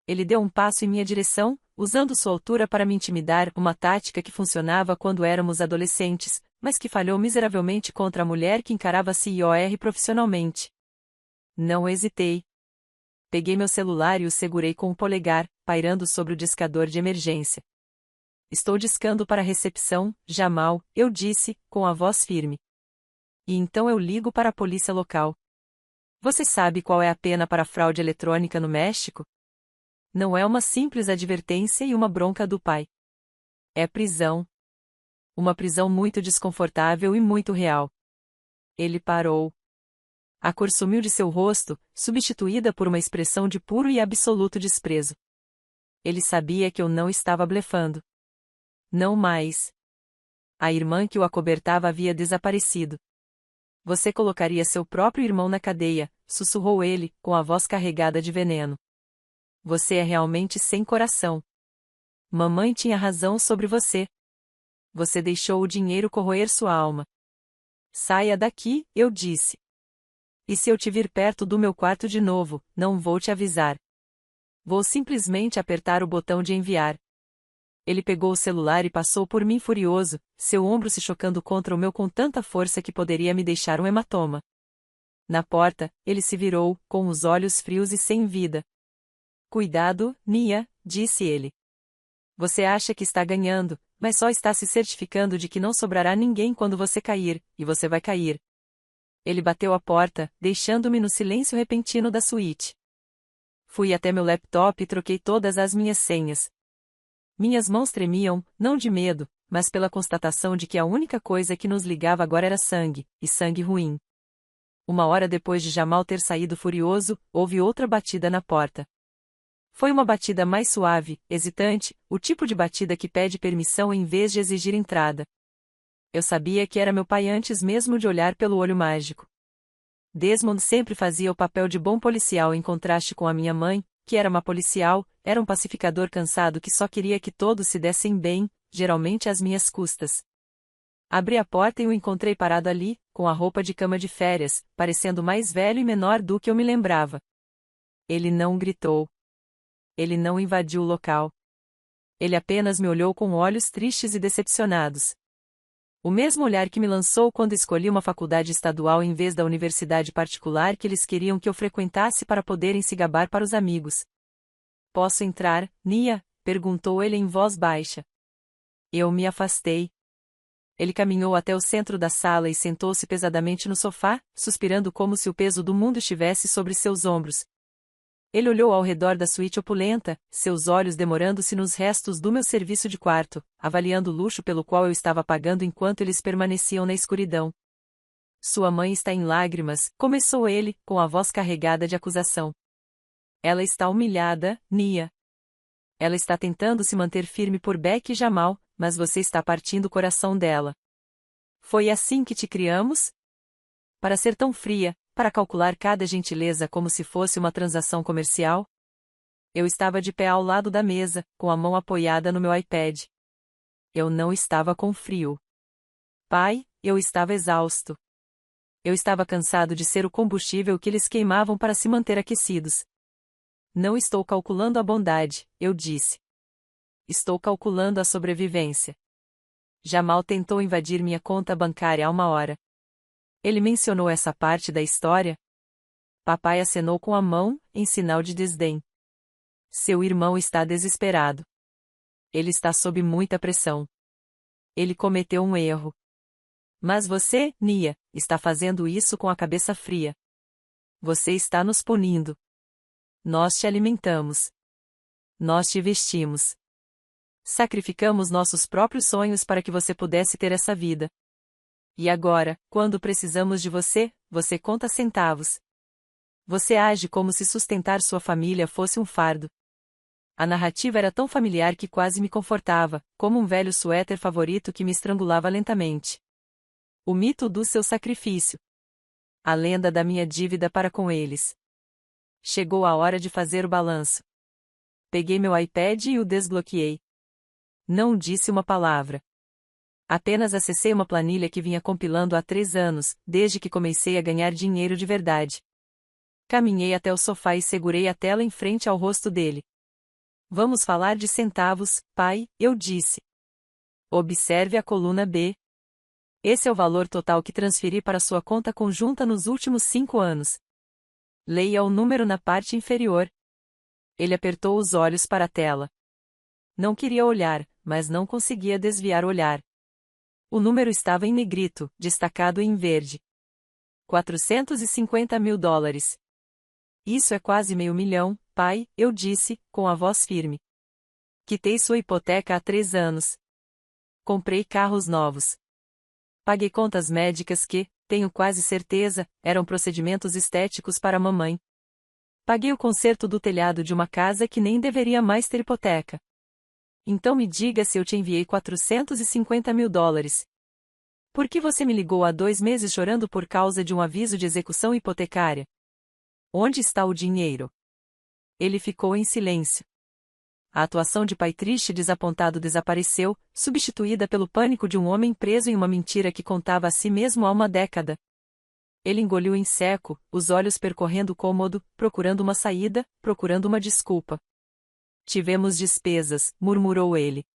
Ele deu um passo em minha direção, usando sua altura para me intimidar, uma tática que funcionava quando éramos adolescentes, mas que falhou miseravelmente contra a mulher que encarava a CIOR profissionalmente. Não hesitei. Peguei meu celular e o segurei com o polegar, pairando sobre o discador de emergência. Estou discando para a recepção, Jamal, eu disse, com a voz firme. E então eu ligo para a polícia local. Você sabe qual é a pena para fraude eletrônica no México? Não é uma simples advertência e uma bronca do pai. É prisão. Uma prisão muito desconfortável e muito real. Ele parou. A cor sumiu de seu rosto, substituída por uma expressão de puro e absoluto desprezo. Ele sabia que eu não estava blefando. Não mais. A irmã que o acobertava havia desaparecido. Você colocaria seu próprio irmão na cadeia, sussurrou ele, com a voz carregada de veneno. Você é realmente sem coração. Mamãe tinha razão sobre você. Você deixou o dinheiro corroer sua alma. Saia daqui, eu disse. E se eu te vir perto do meu quarto de novo, não vou te avisar. Vou simplesmente apertar o botão de enviar. Ele pegou o celular e passou por mim furioso, seu ombro se chocando contra o meu com tanta força que poderia me deixar um hematoma. Na porta, ele se virou, com os olhos frios e sem vida. Cuidado, Nia, disse ele. Você acha que está ganhando, mas só está se certificando de que não sobrará ninguém quando você cair, e você vai cair. Ele bateu a porta, deixando-me no silêncio repentino da suíte. Fui até meu laptop e troquei todas as minhas senhas. Minhas mãos tremiam, não de medo, mas pela constatação de que a única coisa que nos ligava agora era sangue, e sangue ruim. Uma hora depois de Jamal ter saído furioso, houve outra batida na porta. Foi uma batida mais suave, hesitante, o tipo de batida que pede permissão em vez de exigir entrada. Eu sabia que era meu pai antes mesmo de olhar pelo olho mágico. Desmond sempre fazia o papel de bom policial em contraste com a minha mãe, que era uma policial, era um pacificador cansado que só queria que todos se dessem bem, geralmente às minhas custas. Abri a porta e o encontrei parado ali, com a roupa de cama de férias, parecendo mais velho e menor do que eu me lembrava. Ele não gritou. Ele não invadiu o local. Ele apenas me olhou com olhos tristes e decepcionados. O mesmo olhar que me lançou quando escolhi uma faculdade estadual em vez da universidade particular que eles queriam que eu frequentasse para poderem se gabar para os amigos. Posso entrar, Nia? Perguntou ele em voz baixa. Eu me afastei. Ele caminhou até o centro da sala e sentou-se pesadamente no sofá, suspirando como se o peso do mundo estivesse sobre seus ombros. Ele olhou ao redor da suíte opulenta, seus olhos demorando-se nos restos do meu serviço de quarto, avaliando o luxo pelo qual eu estava pagando enquanto eles permaneciam na escuridão. Sua mãe está em lágrimas, começou ele, com a voz carregada de acusação. Ela está humilhada, Nia. Ela está tentando se manter firme por Beck e Jamal, mas você está partindo o coração dela. Foi assim que te criamos? Para ser tão fria, para calcular cada gentileza como se fosse uma transação comercial? Eu estava de pé ao lado da mesa, com a mão apoiada no meu iPad. Eu não estava com frio. Pai, eu estava exausto. Eu estava cansado de ser o combustível que eles queimavam para se manter aquecidos. Não estou calculando a bondade, eu disse. Estou calculando a sobrevivência. Jamal tentou invadir minha conta bancária há uma hora. Ele mencionou essa parte da história? Papai acenou com a mão, em sinal de desdém. Seu irmão está desesperado. Ele está sob muita pressão. Ele cometeu um erro. Mas você, Nia, está fazendo isso com a cabeça fria. Você está nos punindo. Nós te alimentamos. Nós te vestimos. Sacrificamos nossos próprios sonhos para que você pudesse ter essa vida. E agora, quando precisamos de você, você conta centavos. Você age como se sustentar sua família fosse um fardo. A narrativa era tão familiar que quase me confortava, como um velho suéter favorito que me estrangulava lentamente. O mito do seu sacrifício. A lenda da minha dívida para com eles. Chegou a hora de fazer o balanço. Peguei meu iPad e o desbloqueei. Não disse uma palavra. Apenas acessei uma planilha que vinha compilando há 3 anos, desde que comecei a ganhar dinheiro de verdade. Caminhei até o sofá e segurei a tela em frente ao rosto dele. Vamos falar de centavos, pai, eu disse. Observe a coluna B. Esse é o valor total que transferi para sua conta conjunta nos últimos 5 anos. Leia o número na parte inferior. Ele apertou os olhos para a tela. Não queria olhar, mas não conseguia desviar o olhar. O número estava em negrito, destacado em verde. 450 mil dólares. Isso é quase meio milhão, pai, eu disse, com a voz firme. Quitei sua hipoteca há 3 anos. Comprei carros novos. Paguei contas médicas que, tenho quase certeza, eram procedimentos estéticos para a mamãe. Paguei o conserto do telhado de uma casa que nem deveria mais ter hipoteca. Então me diga se eu te enviei 450 mil dólares. Por que você me ligou há 2 meses chorando por causa de um aviso de execução hipotecária? Onde está o dinheiro? Ele ficou em silêncio. A atuação de pai triste e desapontado desapareceu, substituída pelo pânico de um homem preso em uma mentira que contava a si mesmo há uma década. Ele engoliu em seco, os olhos percorrendo o cômodo, procurando uma saída, procurando uma desculpa. Tivemos despesas, murmurou ele.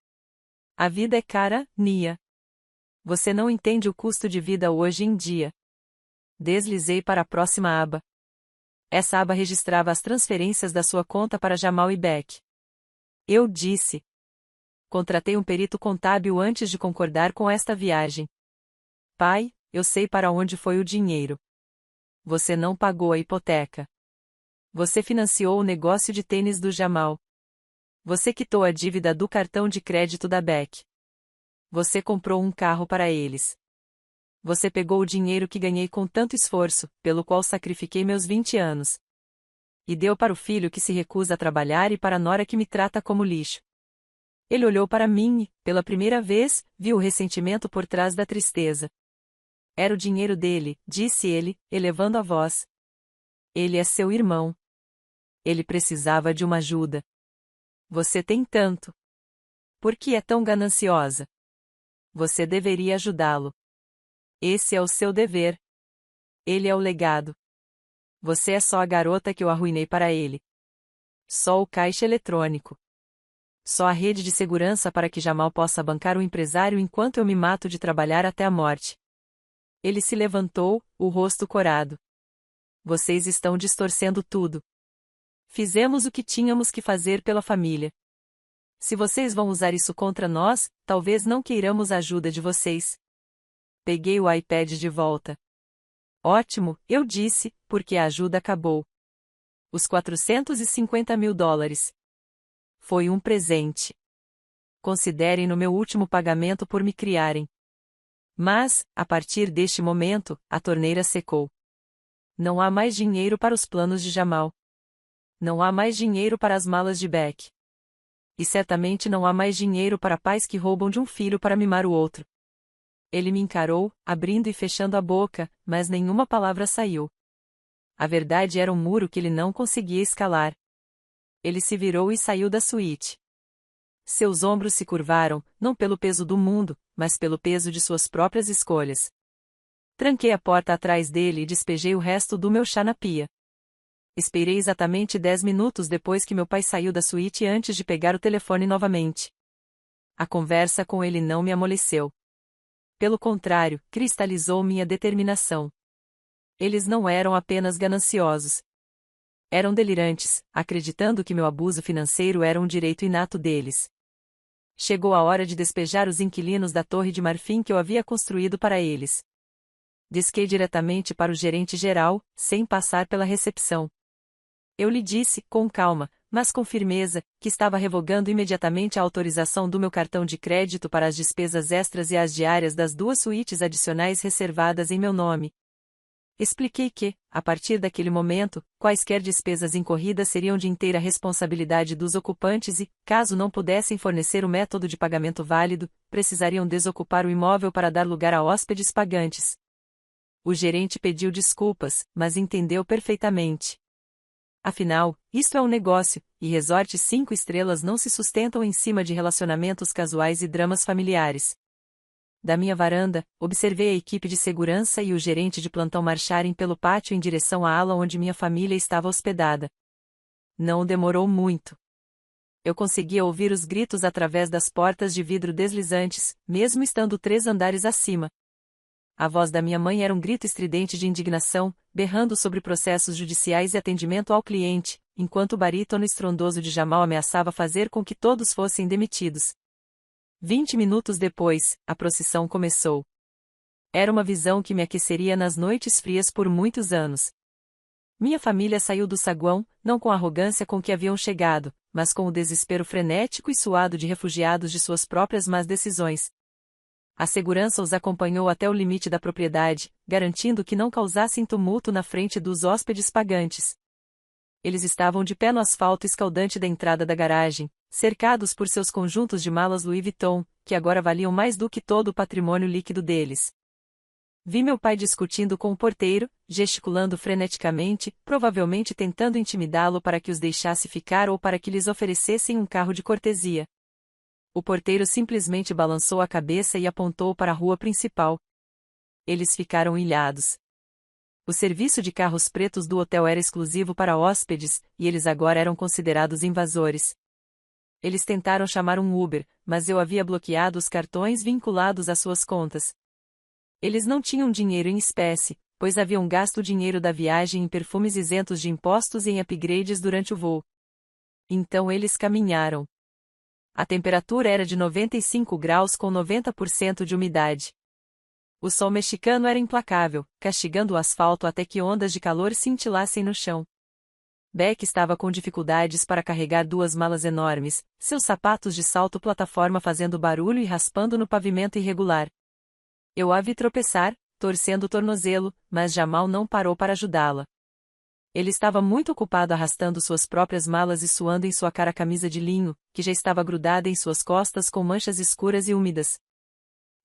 A vida é cara, Nia. Você não entende o custo de vida hoje em dia. Deslizei para a próxima aba. Essa aba registrava as transferências da sua conta para Jamal e Beck. Eu disse. Contratei um perito contábil antes de concordar com esta viagem. Pai, eu sei para onde foi o dinheiro. Você não pagou a hipoteca. Você financiou o negócio de tênis do Jamal. Você quitou a dívida do cartão de crédito da Beck. Você comprou um carro para eles. Você pegou o dinheiro que ganhei com tanto esforço, pelo qual sacrifiquei meus 20 anos. E deu para o filho que se recusa a trabalhar e para a nora que me trata como lixo. Ele olhou para mim e, pela primeira vez, viu o ressentimento por trás da tristeza. Era o dinheiro dele, disse ele, elevando a voz. Ele é seu irmão. Ele precisava de uma ajuda. Você tem tanto. Por que é tão gananciosa? Você deveria ajudá-lo. Esse é o seu dever. Ele é o legado. Você é só a garota que eu arruinei para ele. Só o caixa eletrônico. Só a rede de segurança para que Jamal possa bancar o empresário enquanto eu me mato de trabalhar até a morte. Ele se levantou, o rosto corado. Vocês estão distorcendo tudo. Fizemos o que tínhamos que fazer pela família. Se vocês vão usar isso contra nós, talvez não queiramos a ajuda de vocês. Peguei o iPad de volta. Ótimo, eu disse, porque a ajuda acabou. Os 450 mil dólares. Foi um presente. Considerem no meu último pagamento por me criarem. Mas, a partir deste momento, a torneira secou. Não há mais dinheiro para os planos de Jamal. Não há mais dinheiro para as malas de Beck. E certamente não há mais dinheiro para pais que roubam de um filho para mimar o outro. Ele me encarou, abrindo e fechando a boca, mas nenhuma palavra saiu. A verdade era um muro que ele não conseguia escalar. Ele se virou e saiu da suíte. Seus ombros se curvaram, não pelo peso do mundo, mas pelo peso de suas próprias escolhas. Tranquei a porta atrás dele e despejei o resto do meu chá na pia. Esperei exatamente 10 minutos depois que meu pai saiu da suíte antes de pegar o telefone novamente. A conversa com ele não me amoleceu. Pelo contrário, cristalizou minha determinação. Eles não eram apenas gananciosos. Eram delirantes, acreditando que meu abuso financeiro era um direito inato deles. Chegou a hora de despejar os inquilinos da torre de marfim que eu havia construído para eles. Disquei diretamente para o gerente geral, sem passar pela recepção. Eu lhe disse, com calma, mas com firmeza, que estava revogando imediatamente a autorização do meu cartão de crédito para as despesas extras e as diárias das 2 suítes adicionais reservadas em meu nome. Expliquei que, a partir daquele momento, quaisquer despesas incorridas seriam de inteira responsabilidade dos ocupantes e, caso não pudessem fornecer o método de pagamento válido, precisariam desocupar o imóvel para dar lugar a hóspedes pagantes. O gerente pediu desculpas, mas entendeu perfeitamente. Afinal, isto é um negócio, e resorts 5 estrelas não se sustentam em cima de relacionamentos casuais e dramas familiares. Da minha varanda, observei a equipe de segurança e o gerente de plantão marcharem pelo pátio em direção à ala onde minha família estava hospedada. Não demorou muito. Eu conseguia ouvir os gritos através das portas de vidro deslizantes, mesmo estando 3 andares acima. A voz da minha mãe era um grito estridente de indignação, berrando sobre processos judiciais e atendimento ao cliente, enquanto o barítono estrondoso de Jamal ameaçava fazer com que todos fossem demitidos. 20 minutos depois, a procissão começou. Era uma visão que me aqueceria nas noites frias por muitos anos. Minha família saiu do saguão, não com a arrogância com que haviam chegado, mas com o desespero frenético e suado de refugiados de suas próprias más decisões. A segurança os acompanhou até o limite da propriedade, garantindo que não causassem tumulto na frente dos hóspedes pagantes. Eles estavam de pé no asfalto escaldante da entrada da garagem, cercados por seus conjuntos de malas Louis Vuitton, que agora valiam mais do que todo o patrimônio líquido deles. Vi meu pai discutindo com o porteiro, gesticulando freneticamente, provavelmente tentando intimidá-lo para que os deixasse ficar ou para que lhes oferecessem um carro de cortesia. O porteiro simplesmente balançou a cabeça e apontou para a rua principal. Eles ficaram ilhados. O serviço de carros pretos do hotel era exclusivo para hóspedes, e eles agora eram considerados invasores. Eles tentaram chamar um Uber, mas eu havia bloqueado os cartões vinculados às suas contas. Eles não tinham dinheiro em espécie, pois haviam gasto o dinheiro da viagem em perfumes isentos de impostos e em upgrades durante o voo. Então eles caminharam. A temperatura era de 95 graus com 90% de umidade. O sol mexicano era implacável, castigando o asfalto até que ondas de calor cintilassem no chão. Beck estava com dificuldades para carregar duas malas enormes, seus sapatos de salto plataforma fazendo barulho e raspando no pavimento irregular. Eu a vi tropeçar, torcendo o tornozelo, mas Jamal não parou para ajudá-la. Ele estava muito ocupado arrastando suas próprias malas e suando em sua cara a camisa de linho, que já estava grudada em suas costas com manchas escuras e úmidas.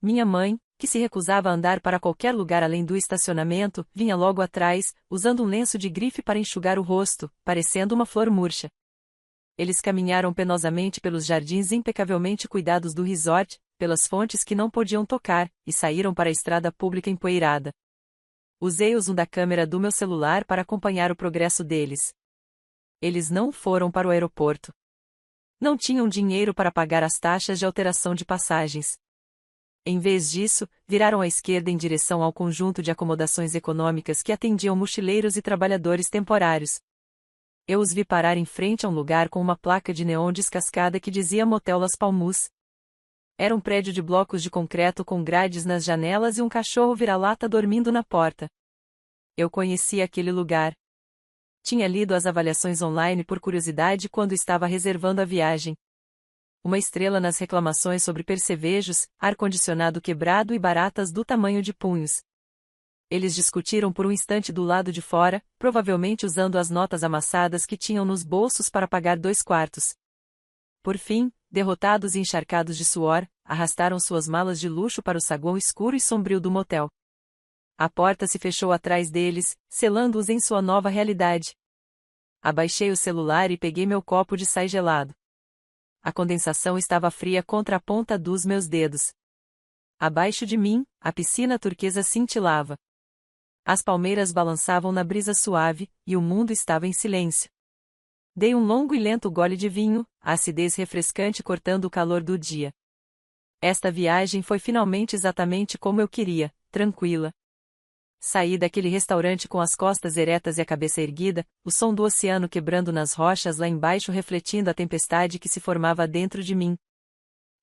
Minha mãe, que se recusava a andar para qualquer lugar além do estacionamento, vinha logo atrás, usando um lenço de grife para enxugar o rosto, parecendo uma flor murcha. Eles caminharam penosamente pelos jardins impecavelmente cuidados do resort, pelas fontes que não podiam tocar, e saíram para a estrada pública empoeirada. Usei o zoom da câmera do meu celular para acompanhar o progresso deles. Eles não foram para o aeroporto. Não tinham dinheiro para pagar as taxas de alteração de passagens. Em vez disso, viraram à esquerda em direção ao conjunto de acomodações econômicas que atendiam mochileiros e trabalhadores temporários. Eu os vi parar em frente a um lugar com uma placa de neon descascada que dizia Motel Las Palmus. Era um prédio de blocos de concreto com grades nas janelas e um cachorro vira-lata dormindo na porta. Eu conhecia aquele lugar. Tinha lido as avaliações online por curiosidade quando estava reservando a viagem. Uma estrela nas reclamações sobre percevejos, ar-condicionado quebrado e baratas do tamanho de punhos. Eles discutiram por um instante do lado de fora, provavelmente usando as notas amassadas que tinham nos bolsos para pagar 2 quartos. Por fim, derrotados e encharcados de suor, arrastaram suas malas de luxo para o saguão escuro e sombrio do motel. A porta se fechou atrás deles, selando-os em sua nova realidade. Abaixei o celular e peguei meu copo de chá gelado. A condensação estava fria contra a ponta dos meus dedos. Abaixo de mim, a piscina turquesa cintilava. As palmeiras balançavam na brisa suave, e o mundo estava em silêncio. Dei um longo e lento gole de vinho, a acidez refrescante cortando o calor do dia. Esta viagem foi finalmente exatamente como eu queria, tranquila. Saí daquele restaurante com as costas eretas e a cabeça erguida, o som do oceano quebrando nas rochas lá embaixo refletindo a tempestade que se formava dentro de mim.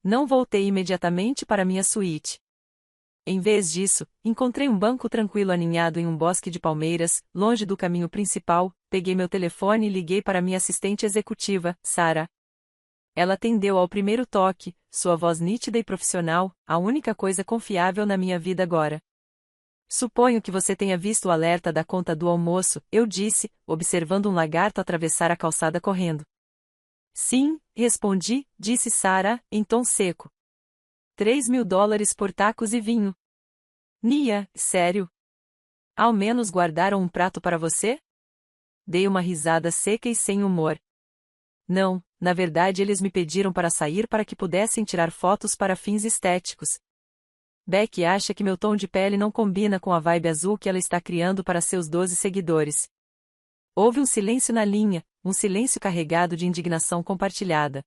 Não voltei imediatamente para minha suíte. Em vez disso, encontrei um banco tranquilo aninhado em um bosque de palmeiras, longe do caminho principal, peguei meu telefone e liguei para minha assistente executiva, Sarah. Ela atendeu ao primeiro toque, sua voz nítida e profissional, a única coisa confiável na minha vida agora. Suponho que você tenha visto o alerta da conta do almoço, eu disse, observando um lagarto atravessar a calçada correndo. Sim, respondi, disse Sarah, em tom seco. $3.000 por tacos e vinho. Nia, sério? Ao menos guardaram um prato para você? Dei uma risada seca e sem humor. Não, na verdade eles me pediram para sair para que pudessem tirar fotos para fins estéticos. Beck acha que meu tom de pele não combina com a vibe azul que ela está criando para seus 12 seguidores. Houve um silêncio na linha, um silêncio carregado de indignação compartilhada.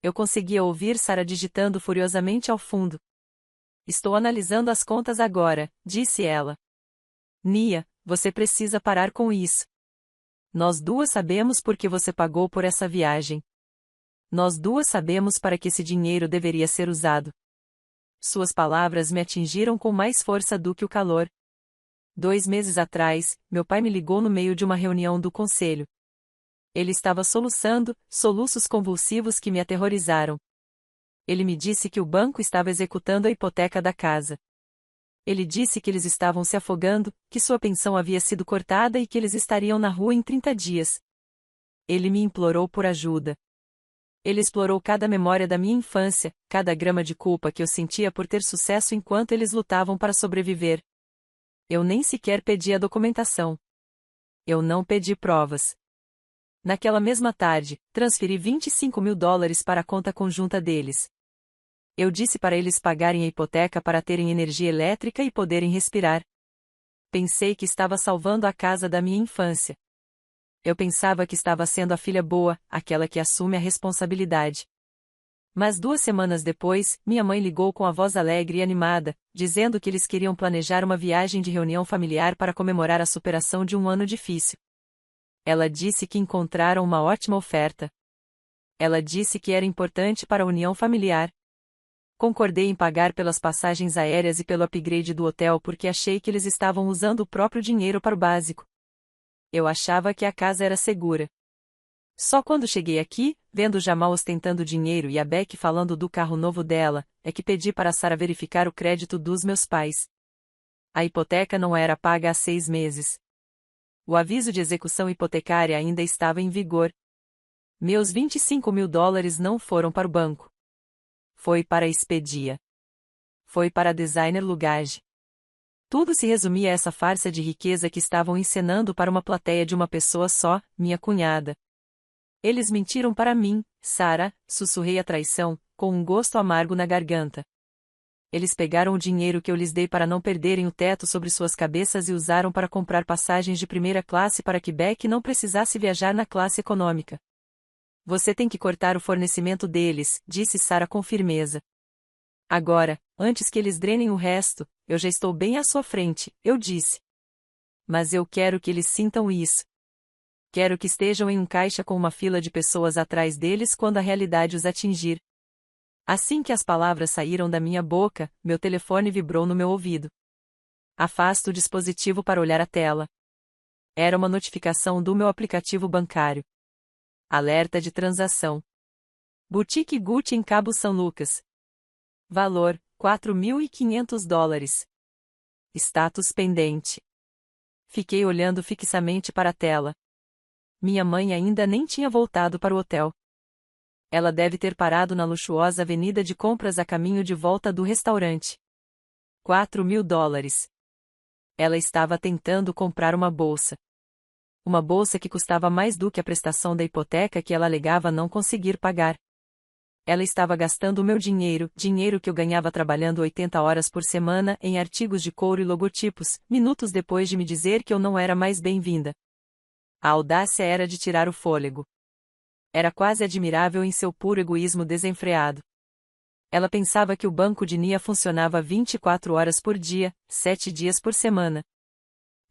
Eu conseguia ouvir Sarah digitando furiosamente ao fundo. Estou analisando as contas agora, disse ela. Nia, você precisa parar com isso. Nós duas sabemos por que você pagou por essa viagem. Nós duas sabemos para que esse dinheiro deveria ser usado. Suas palavras me atingiram com mais força do que o calor. 2 meses atrás, meu pai me ligou no meio de uma reunião do conselho. Ele estava soluçando, soluços convulsivos que me aterrorizaram. Ele me disse que o banco estava executando a hipoteca da casa. Ele disse que eles estavam se afogando, que sua pensão havia sido cortada e que eles estariam na rua em 30 dias. Ele me implorou por ajuda. Ele explorou cada memória da minha infância, cada grama de culpa que eu sentia por ter sucesso enquanto eles lutavam para sobreviver. Eu nem sequer pedi a documentação. Eu não pedi provas. Naquela mesma tarde, transferi $25.000 para a conta conjunta deles. Eu disse para eles pagarem a hipoteca para terem energia elétrica e poderem respirar. Pensei que estava salvando a casa da minha infância. Eu pensava que estava sendo a filha boa, aquela que assume a responsabilidade. Mas 2 semanas depois, minha mãe ligou com a voz alegre e animada, dizendo que eles queriam planejar uma viagem de reunião familiar para comemorar a superação de um ano difícil. Ela disse que encontraram uma ótima oferta. Ela disse que era importante para a união familiar. Concordei em pagar pelas passagens aéreas e pelo upgrade do hotel porque achei que eles estavam usando o próprio dinheiro para o básico. Eu achava que a casa era segura. Só quando cheguei aqui, vendo Jamal ostentando dinheiro e a Beck falando do carro novo dela, é que pedi para Sarah verificar o crédito dos meus pais. A hipoteca não era paga há 6 meses. O aviso de execução hipotecária ainda estava em vigor. Meus $25.000 não foram para o banco. Foi para a Expedia. Foi para a designer Lugage. Tudo se resumia a essa farsa de riqueza que estavam encenando para uma plateia de uma pessoa só, minha cunhada. Eles mentiram para mim, Sarah, sussurrei a traição, com um gosto amargo na garganta. Eles pegaram o dinheiro que eu lhes dei para não perderem o teto sobre suas cabeças e usaram para comprar passagens de primeira classe para que Beck não precisasse viajar na classe econômica. Você tem que cortar o fornecimento deles, disse Sarah com firmeza. Agora, antes que eles drenem o resto, eu já estou bem à sua frente, eu disse. Mas eu quero que eles sintam isso. Quero que estejam em um caixa com uma fila de pessoas atrás deles quando a realidade os atingir. Assim que as palavras saíram da minha boca, meu telefone vibrou no meu ouvido. Afasto o dispositivo para olhar a tela. Era uma notificação do meu aplicativo bancário. Alerta de transação. Boutique Gucci em Cabo São Lucas. Valor: $4.500. Status pendente. Fiquei olhando fixamente para a tela. Minha mãe ainda nem tinha voltado para o hotel. Ela deve ter parado na luxuosa avenida de compras a caminho de volta do restaurante. $4.000. Ela estava tentando comprar uma bolsa. Uma bolsa que custava mais do que a prestação da hipoteca que ela alegava não conseguir pagar. Ela estava gastando o meu dinheiro que eu ganhava trabalhando 80 horas por semana em artigos de couro e logotipos, minutos depois de me dizer que eu não era mais bem-vinda. A audácia era de tirar o fôlego. Era quase admirável em seu puro egoísmo desenfreado. Ela pensava que o banco de Nia funcionava 24 horas por dia, 7 dias por semana.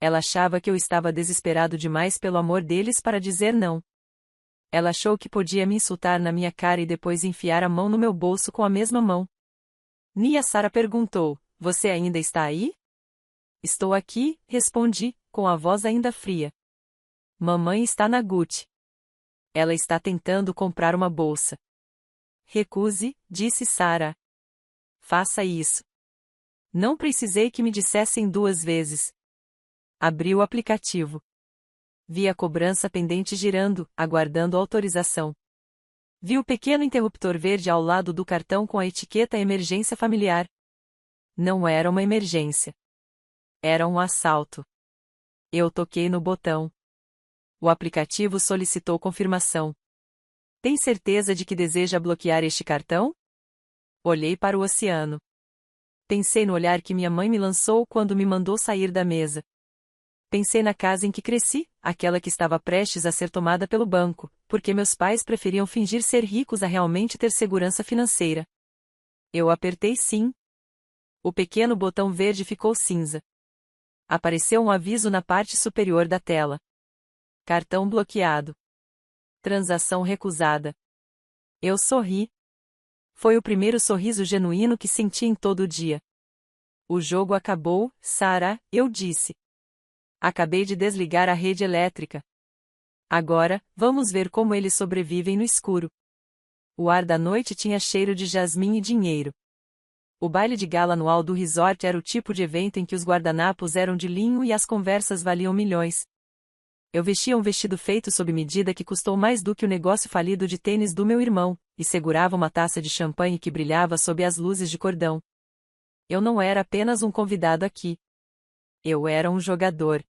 Ela achava que eu estava desesperado demais pelo amor deles para dizer não. Ela achou que podia me insultar na minha cara e depois enfiar a mão no meu bolso com a mesma mão. Nia. Sarah perguntou, você ainda está aí? Estou aqui, respondi, com a voz ainda fria. Mamãe está na Gucci. Ela está tentando comprar uma bolsa. Recuse, disse Sarah. Faça isso. Não precisei que me dissessem 2 vezes. Abri o aplicativo. Vi a cobrança pendente girando, aguardando autorização. Vi o pequeno interruptor verde ao lado do cartão com a etiqueta Emergência Familiar. Não era uma emergência. Era um assalto. Eu toquei no botão. O aplicativo solicitou confirmação. Tem certeza de que deseja bloquear este cartão? Olhei para o oceano. Pensei no olhar que minha mãe me lançou quando me mandou sair da mesa. Pensei na casa em que cresci, aquela que estava prestes a ser tomada pelo banco, porque meus pais preferiam fingir ser ricos a realmente ter segurança financeira. Eu apertei sim. O pequeno botão verde ficou cinza. Apareceu um aviso na parte superior da tela. Cartão bloqueado. Transação recusada. Eu sorri. Foi o primeiro sorriso genuíno que senti em todo o dia. O jogo acabou, Sarah, eu disse. Acabei de desligar a rede elétrica. Agora, vamos ver como eles sobrevivem no escuro. O ar da noite tinha cheiro de jasmim e dinheiro. O baile de gala anual do resort era o tipo de evento em que os guardanapos eram de linho e as conversas valiam milhões. Eu vestia um vestido feito sob medida que custou mais do que o negócio falido de tênis do meu irmão, e segurava uma taça de champanhe que brilhava sob as luzes de cordão. Eu não era apenas um convidado aqui. Eu era um jogador.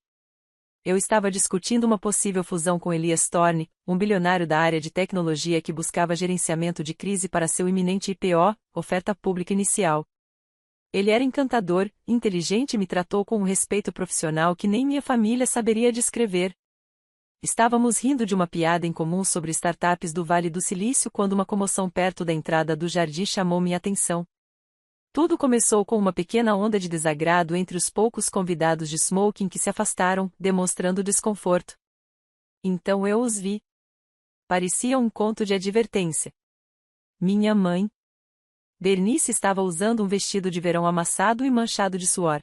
Eu estava discutindo uma possível fusão com Elias Thorne, um bilionário da área de tecnologia que buscava gerenciamento de crise para seu iminente IPO, oferta pública inicial. Ele era encantador, inteligente e me tratou com um respeito profissional que nem minha família saberia descrever. Estávamos rindo de uma piada em comum sobre startups do Vale do Silício quando uma comoção perto da entrada do jardim chamou minha atenção. Tudo começou com uma pequena onda de desagrado entre os poucos convidados de smoking que se afastaram, demonstrando desconforto. Então eu os vi. Parecia um conto de advertência. Minha mãe. Bernice estava usando um vestido de verão amassado e manchado de suor.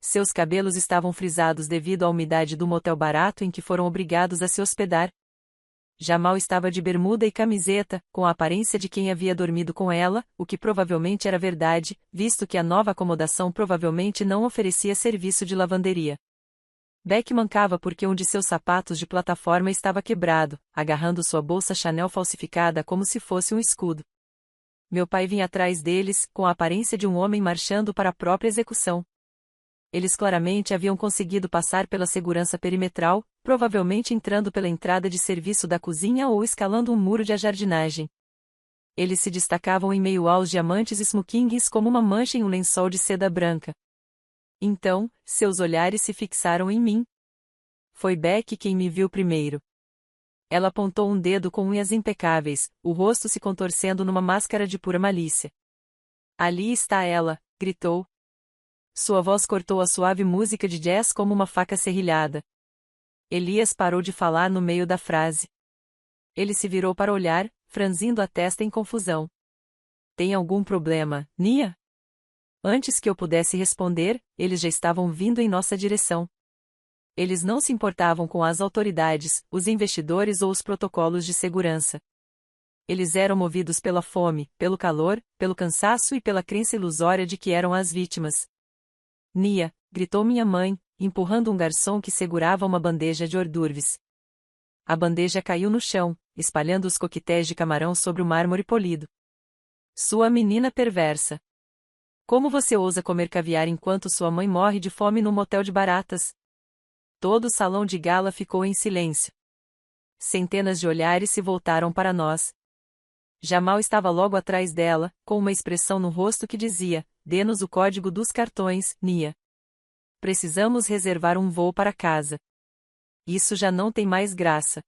Seus cabelos estavam frisados devido à umidade do motel barato em que foram obrigados a se hospedar. Jamal estava de bermuda e camiseta, com a aparência de quem havia dormido com ela, o que provavelmente era verdade, visto que a nova acomodação provavelmente não oferecia serviço de lavanderia. Beck mancava porque um de seus sapatos de plataforma estava quebrado, agarrando sua bolsa Chanel falsificada como se fosse um escudo. Meu pai vinha atrás deles, com a aparência de um homem marchando para a própria execução. Eles claramente haviam conseguido passar pela segurança perimetral, provavelmente entrando pela entrada de serviço da cozinha ou escalando um muro de jardinagem. Eles se destacavam em meio aos diamantes e smokings como uma mancha em um lençol de seda branca. Então, seus olhares se fixaram em mim. Foi Beck quem me viu primeiro. Ela apontou um dedo com unhas impecáveis, o rosto se contorcendo numa máscara de pura malícia. Ali está ela, gritou. Sua voz cortou a suave música de jazz como uma faca serrilhada. Elias parou de falar no meio da frase. Ele se virou para olhar, franzindo a testa em confusão. Tem algum problema, Nia? Antes que eu pudesse responder, eles já estavam vindo em nossa direção. Eles não se importavam com as autoridades, os investidores ou os protocolos de segurança. Eles eram movidos pela fome, pelo calor, pelo cansaço e pela crença ilusória de que eram as vítimas. Nia, gritou minha mãe, empurrando um garçom que segurava uma bandeja de hors d'oeuvres. A bandeja caiu no chão, espalhando os coquetéis de camarão sobre o mármore polido. Sua menina perversa. Como você ousa comer caviar enquanto sua mãe morre de fome num motel de baratas? Todo o salão de gala ficou em silêncio. Centenas de olhares se voltaram para nós. Jamal estava logo atrás dela, com uma expressão no rosto que dizia: dê-nos o código dos cartões, Nia. Precisamos reservar um voo para casa. Isso já não tem mais graça.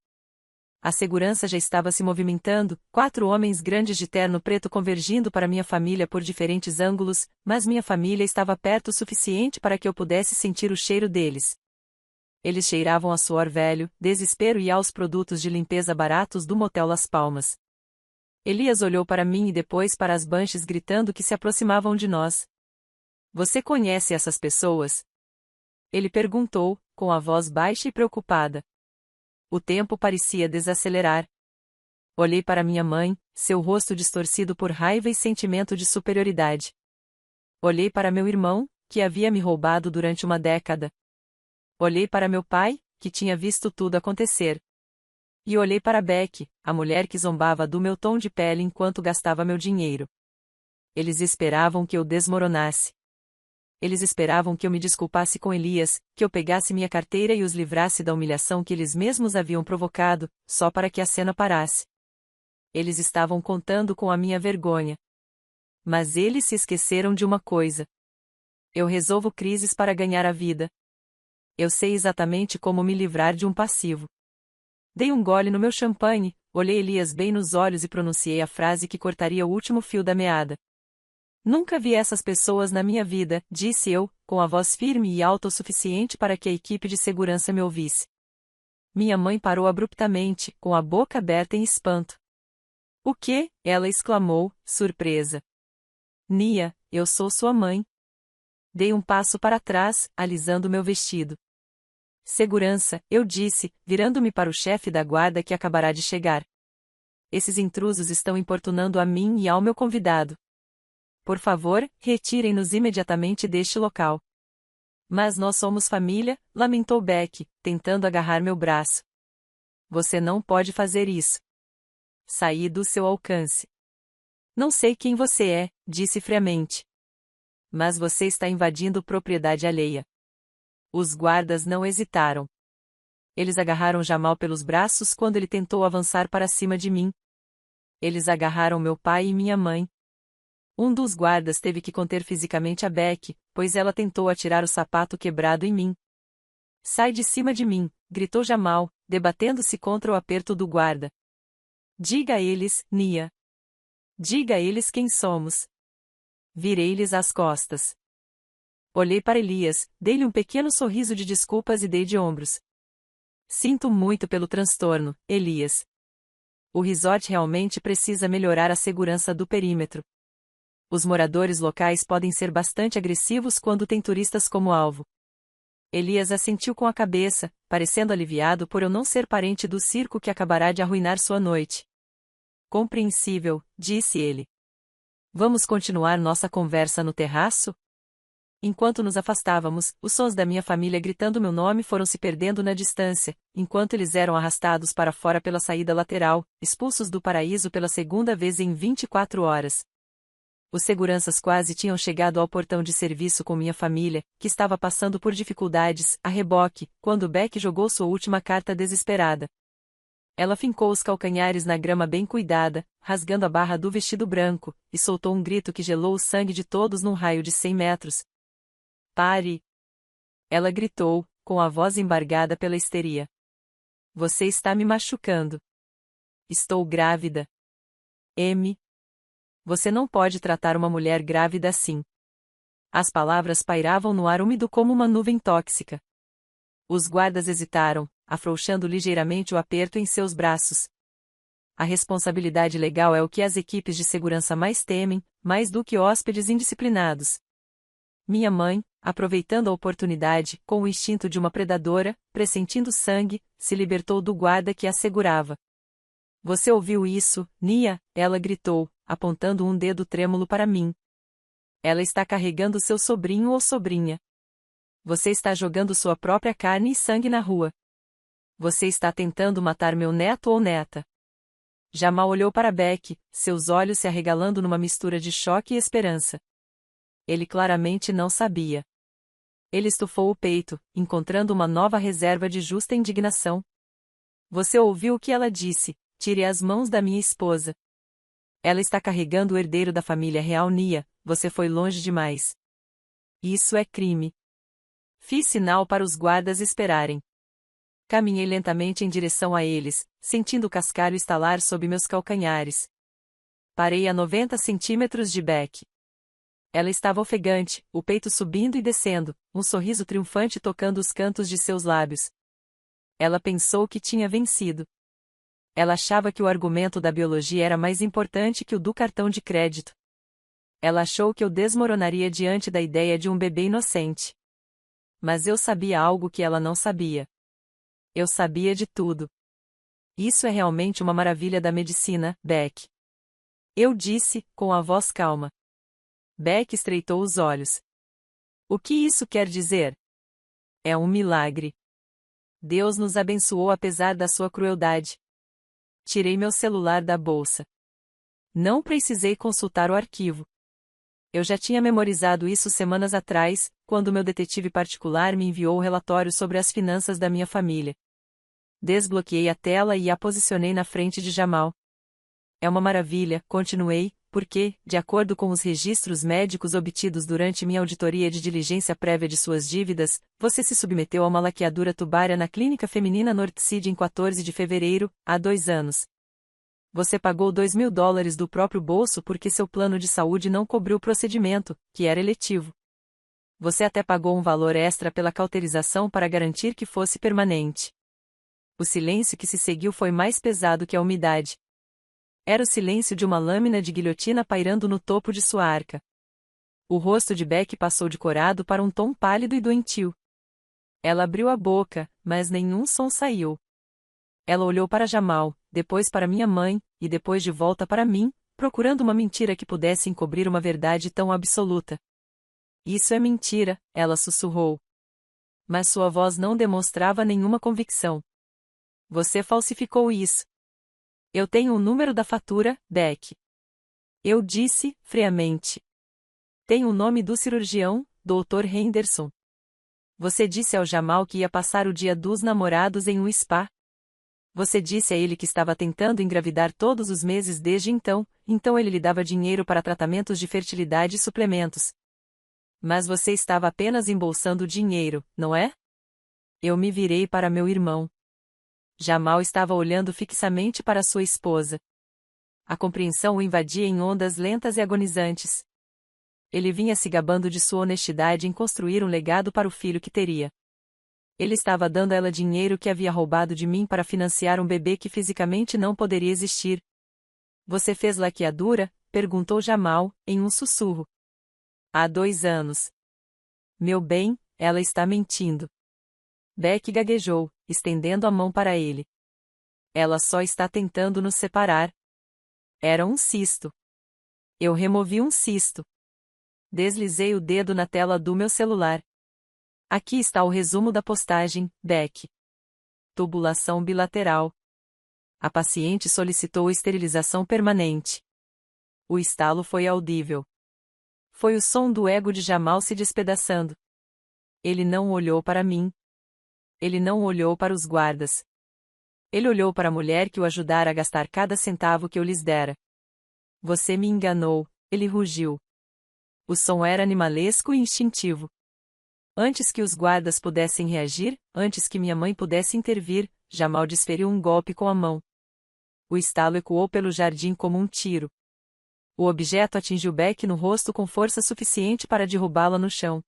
A segurança já estava se movimentando, 4 homens grandes de terno preto convergindo para minha família por diferentes ângulos, mas minha família estava perto o suficiente para que eu pudesse sentir o cheiro deles. Eles cheiravam a suor velho, desespero e aos produtos de limpeza baratos do motel Las Palmas. Elias olhou para mim e depois para as Banshees gritando que se aproximavam de nós. Você conhece essas pessoas? Ele perguntou, com a voz baixa e preocupada. O tempo parecia desacelerar. Olhei para minha mãe, seu rosto distorcido por raiva e sentimento de superioridade. Olhei para meu irmão, que havia me roubado durante uma década. Olhei para meu pai, que tinha visto tudo acontecer. E olhei para Beck, a mulher que zombava do meu tom de pele enquanto gastava meu dinheiro. Eles esperavam que eu desmoronasse. Eles esperavam que eu me desculpasse com Elias, que eu pegasse minha carteira e os livrasse da humilhação que eles mesmos haviam provocado, só para que a cena parasse. Eles estavam contando com a minha vergonha. Mas eles se esqueceram de uma coisa. Eu resolvo crises para ganhar a vida. Eu sei exatamente como me livrar de um passivo. Dei um gole no meu champanhe, olhei Elias bem nos olhos e pronunciei a frase que cortaria o último fio da meada. Nunca vi essas pessoas na minha vida, disse eu, com a voz firme e alta o suficiente para que a equipe de segurança me ouvisse. Minha mãe parou abruptamente, com a boca aberta em espanto. O quê? Ela exclamou, surpresa. Nia, eu sou sua mãe. Dei um passo para trás, alisando meu vestido. Segurança, eu disse, virando-me para o chefe da guarda que acabará de chegar. Esses intrusos estão importunando a mim e ao meu convidado. Por favor, retirem-nos imediatamente deste local. Mas nós somos família, lamentou Beck, tentando agarrar meu braço. Você não pode fazer isso. Saí do seu alcance. Não sei quem você é, disse friamente. Mas você está invadindo propriedade alheia. Os guardas não hesitaram. Eles agarraram Jamal pelos braços quando ele tentou avançar para cima de mim. Eles agarraram meu pai e minha mãe. Um dos guardas teve que conter fisicamente a Beck, pois ela tentou atirar o sapato quebrado em mim. Sai de cima de mim, gritou Jamal, debatendo-se contra o aperto do guarda. Diga a eles, Nia. Diga a eles quem somos. Virei-lhes as costas. Olhei para Elias, dei-lhe um pequeno sorriso de desculpas e dei de ombros. Sinto muito pelo transtorno, Elias. O resort realmente precisa melhorar a segurança do perímetro. Os moradores locais podem ser bastante agressivos quando têm turistas como alvo. Elias assentiu com a cabeça, parecendo aliviado por eu não ser parente do circo que acabará de arruinar sua noite. Compreensível, disse ele. Vamos continuar nossa conversa no terraço? Enquanto nos afastávamos, os sons da minha família gritando meu nome foram se perdendo na distância, enquanto eles eram arrastados para fora pela saída lateral, expulsos do paraíso pela segunda vez em 24 horas. Os seguranças quase tinham chegado ao portão de serviço com minha família, que estava passando por dificuldades, a reboque, quando Beck jogou sua última carta desesperada. Ela fincou os calcanhares na grama bem cuidada, rasgando a barra do vestido branco, e soltou um grito que gelou o sangue de todos num raio de 100 metros. Pare! Ela gritou, com a voz embargada pela histeria. Você está me machucando. Estou grávida. M. Você não pode tratar uma mulher grávida assim. As palavras pairavam no ar úmido como uma nuvem tóxica. Os guardas hesitaram, afrouxando ligeiramente o aperto em seus braços. A responsabilidade legal é o que as equipes de segurança mais temem, mais do que hóspedes indisciplinados. Minha mãe, aproveitando a oportunidade, com o instinto de uma predadora, pressentindo sangue, se libertou do guarda que a segurava. Você ouviu isso, Nia? Ela gritou, apontando um dedo trêmulo para mim. Ela está carregando seu sobrinho ou sobrinha. Você está jogando sua própria carne e sangue na rua. Você está tentando matar meu neto ou neta. Jamal olhou para Beck, seus olhos se arregalando numa mistura de choque e esperança. Ele claramente não sabia. Ele estufou o peito, encontrando uma nova reserva de justa indignação. Você ouviu o que ela disse? Tire as mãos da minha esposa. Ela está carregando o herdeiro da família real Nia, você foi longe demais. Isso é crime. Fiz sinal para os guardas esperarem. Caminhei lentamente em direção a eles, sentindo o cascalho estalar sob meus calcanhares. Parei a 90 centímetros de Beck. Ela estava ofegante, o peito subindo e descendo, um sorriso triunfante tocando os cantos de seus lábios. Ela pensou que tinha vencido. Ela achava que o argumento da biologia era mais importante que o do cartão de crédito. Ela achou que eu desmoronaria diante da ideia de um bebê inocente. Mas eu sabia algo que ela não sabia. Eu sabia de tudo. Isso é realmente uma maravilha da medicina, Beck. Eu disse, com a voz calma. Beck estreitou os olhos. O que isso quer dizer? É um milagre. Deus nos abençoou apesar da sua crueldade. Tirei meu celular da bolsa. Não precisei consultar o arquivo. Eu já tinha memorizado isso semanas atrás, quando meu detetive particular me enviou o relatório sobre as finanças da minha família. Desbloqueei a tela e a posicionei na frente de Jamal. É uma maravilha, continuei, porque, de acordo com os registros médicos obtidos durante minha auditoria de diligência prévia de suas dívidas, você se submeteu a uma laqueadura tubária na clínica feminina Northside em 14 de fevereiro, há 2 anos. Você pagou $2.000 do próprio bolso porque seu plano de saúde não cobriu o procedimento, que era eletivo. Você até pagou um valor extra pela cauterização para garantir que fosse permanente. O silêncio que se seguiu foi mais pesado que a umidade. Era o silêncio de uma lâmina de guilhotina pairando no topo de sua arca. O rosto de Beck passou de corado para um tom pálido e doentio. Ela abriu a boca, mas nenhum som saiu. Ela olhou para Jamal, depois para minha mãe, e depois de volta para mim, procurando uma mentira que pudesse encobrir uma verdade tão absoluta. Isso é mentira, ela sussurrou. Mas sua voz não demonstrava nenhuma convicção. Você falsificou isso. Eu tenho o número da fatura, Beck. Eu disse, friamente. Tenho o nome do cirurgião, Dr. Henderson. Você disse ao Jamal que ia passar o dia dos namorados em um spa. Você disse a ele que estava tentando engravidar todos os meses desde então ele lhe dava dinheiro para tratamentos de fertilidade e suplementos. Mas você estava apenas embolsando dinheiro, não é? Eu me virei para meu irmão. Jamal estava olhando fixamente para sua esposa. A compreensão o invadia em ondas lentas e agonizantes. Ele vinha se gabando de sua honestidade em construir um legado para o filho que teria. Ele estava dando a ela dinheiro que havia roubado de mim para financiar um bebê que fisicamente não poderia existir. Você fez laqueadura? Perguntou Jamal, em um sussurro. Há 2 anos. Meu bem, ela está mentindo. Beck gaguejou, estendendo a mão para ele. Ela só está tentando nos separar. Era um cisto. Eu removi um cisto. Deslizei o dedo na tela do meu celular. Aqui está o resumo da postagem, Beck. Tubulação bilateral. A paciente solicitou esterilização permanente. O estalo foi audível. Foi o som do ego de Jamal se despedaçando. Ele não olhou para mim. Ele não olhou para os guardas. Ele olhou para a mulher que o ajudara a gastar cada centavo que eu lhes dera. Você me enganou, ele rugiu. O som era animalesco e instintivo. Antes que os guardas pudessem reagir, antes que minha mãe pudesse intervir, Jamal desferiu um golpe com a mão. O estalo ecoou pelo jardim como um tiro. O objeto atingiu Beck no rosto com força suficiente para derrubá-la no chão.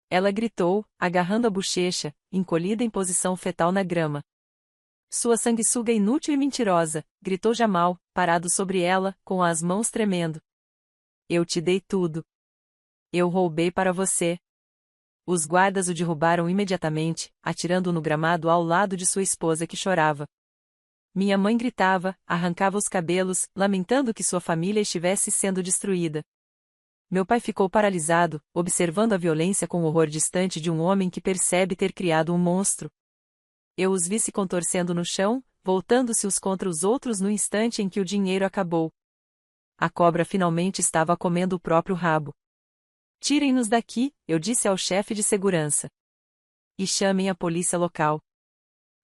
Ela gritou, agarrando a bochecha, encolhida em posição fetal na grama. Sua sanguessuga inútil e mentirosa, gritou Jamal, parado sobre ela, com as mãos tremendo. Eu te dei tudo. Eu roubei para você. Os guardas o derrubaram imediatamente, atirando-o no gramado ao lado de sua esposa que chorava. Minha mãe gritava, arrancava os cabelos, lamentando que sua família estivesse sendo destruída. Meu pai ficou paralisado, observando a violência com horror distante de um homem que percebe ter criado um monstro. Eu os vi se contorcendo no chão, voltando-se uns contra os outros no instante em que o dinheiro acabou. A cobra finalmente estava comendo o próprio rabo. Tirem-nos daqui, eu disse ao chefe de segurança. E chamem a polícia local.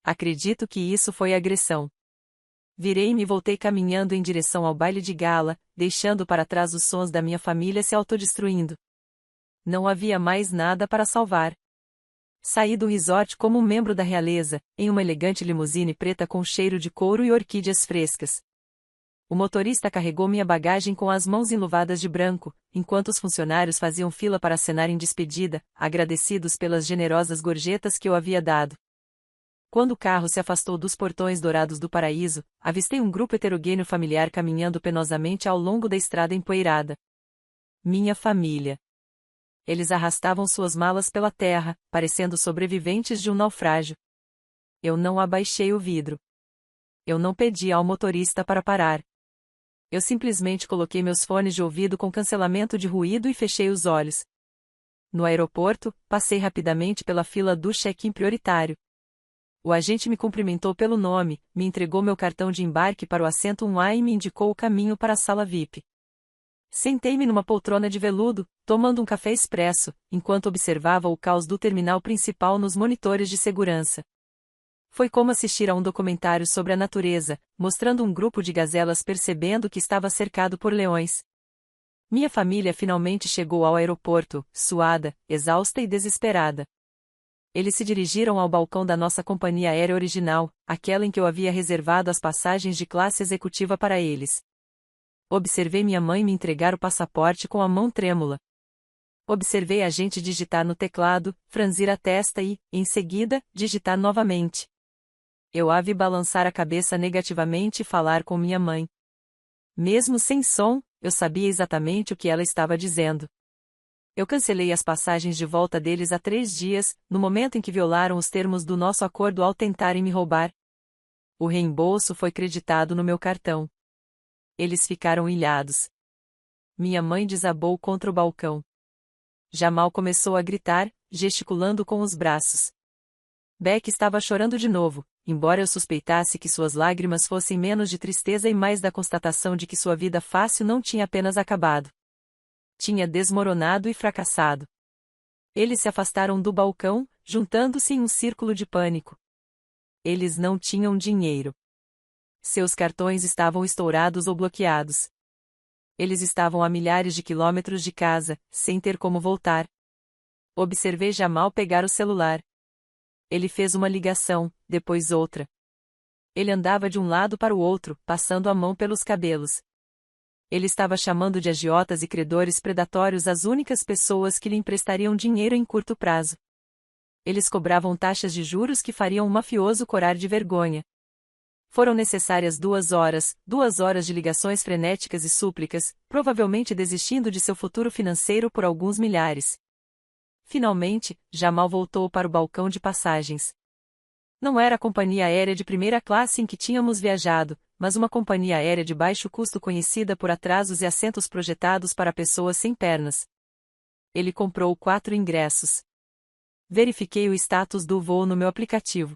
Acredito que isso foi agressão. Virei-me e voltei caminhando em direção ao baile de gala, deixando para trás os sons da minha família se autodestruindo. Não havia mais nada para salvar. Saí do resort como um membro da realeza, em uma elegante limusine preta com cheiro de couro e orquídeas frescas. O motorista carregou minha bagagem com as mãos enluvadas de branco, enquanto os funcionários faziam fila para acenar em despedida, agradecidos pelas generosas gorjetas que eu havia dado. Quando o carro se afastou dos portões dourados do paraíso, avistei um grupo heterogêneo familiar caminhando penosamente ao longo da estrada empoeirada. Minha família. Eles arrastavam suas malas pela terra, parecendo sobreviventes de um naufrágio. Eu não abaixei o vidro. Eu não pedi ao motorista para parar. Eu simplesmente coloquei meus fones de ouvido com cancelamento de ruído e fechei os olhos. No aeroporto, passei rapidamente pela fila do check-in prioritário. O agente me cumprimentou pelo nome, me entregou meu cartão de embarque para o assento 1A e me indicou o caminho para a sala VIP. Sentei-me numa poltrona de veludo, tomando um café expresso, enquanto observava o caos do terminal principal nos monitores de segurança. Foi como assistir a um documentário sobre a natureza, mostrando um grupo de gazelas percebendo que estava cercado por leões. Minha família finalmente chegou ao aeroporto, suada, exausta e desesperada. Eles se dirigiram ao balcão da nossa companhia aérea original, aquela em que eu havia reservado as passagens de classe executiva para eles. Observei minha mãe me entregar o passaporte com a mão trêmula. Observei a gente digitar no teclado, franzir a testa e, em seguida, digitar novamente. Eu a vi balançar a cabeça negativamente e falar com minha mãe. Mesmo sem som, eu sabia exatamente o que ela estava dizendo. Eu cancelei as passagens de volta deles há 3 dias, no momento em que violaram os termos do nosso acordo ao tentarem me roubar. O reembolso foi creditado no meu cartão. Eles ficaram ilhados. Minha mãe desabou contra o balcão. Jamal começou a gritar, gesticulando com os braços. Beck estava chorando de novo, embora eu suspeitasse que suas lágrimas fossem menos de tristeza e mais da constatação de que sua vida fácil não tinha apenas acabado. Tinha desmoronado e fracassado. Eles se afastaram do balcão, juntando-se em um círculo de pânico. Eles não tinham dinheiro. Seus cartões estavam estourados ou bloqueados. Eles estavam a milhares de quilômetros de casa, sem ter como voltar. Observei Jamal pegar o celular. Ele fez uma ligação, depois outra. Ele andava de um lado para o outro, passando a mão pelos cabelos. Ele estava chamando de agiotas e credores predatórios as únicas pessoas que lhe emprestariam dinheiro em curto prazo. Eles cobravam taxas de juros que fariam um mafioso corar de vergonha. Foram necessárias 2 horas de ligações frenéticas e súplicas, provavelmente desistindo de seu futuro financeiro por alguns milhares. Finalmente, Jamal voltou para o balcão de passagens. Não era a companhia aérea de primeira classe em que tínhamos viajado, mas uma companhia aérea de baixo custo conhecida por atrasos e assentos projetados para pessoas sem pernas. Ele comprou 4 ingressos. Verifiquei o status do voo no meu aplicativo.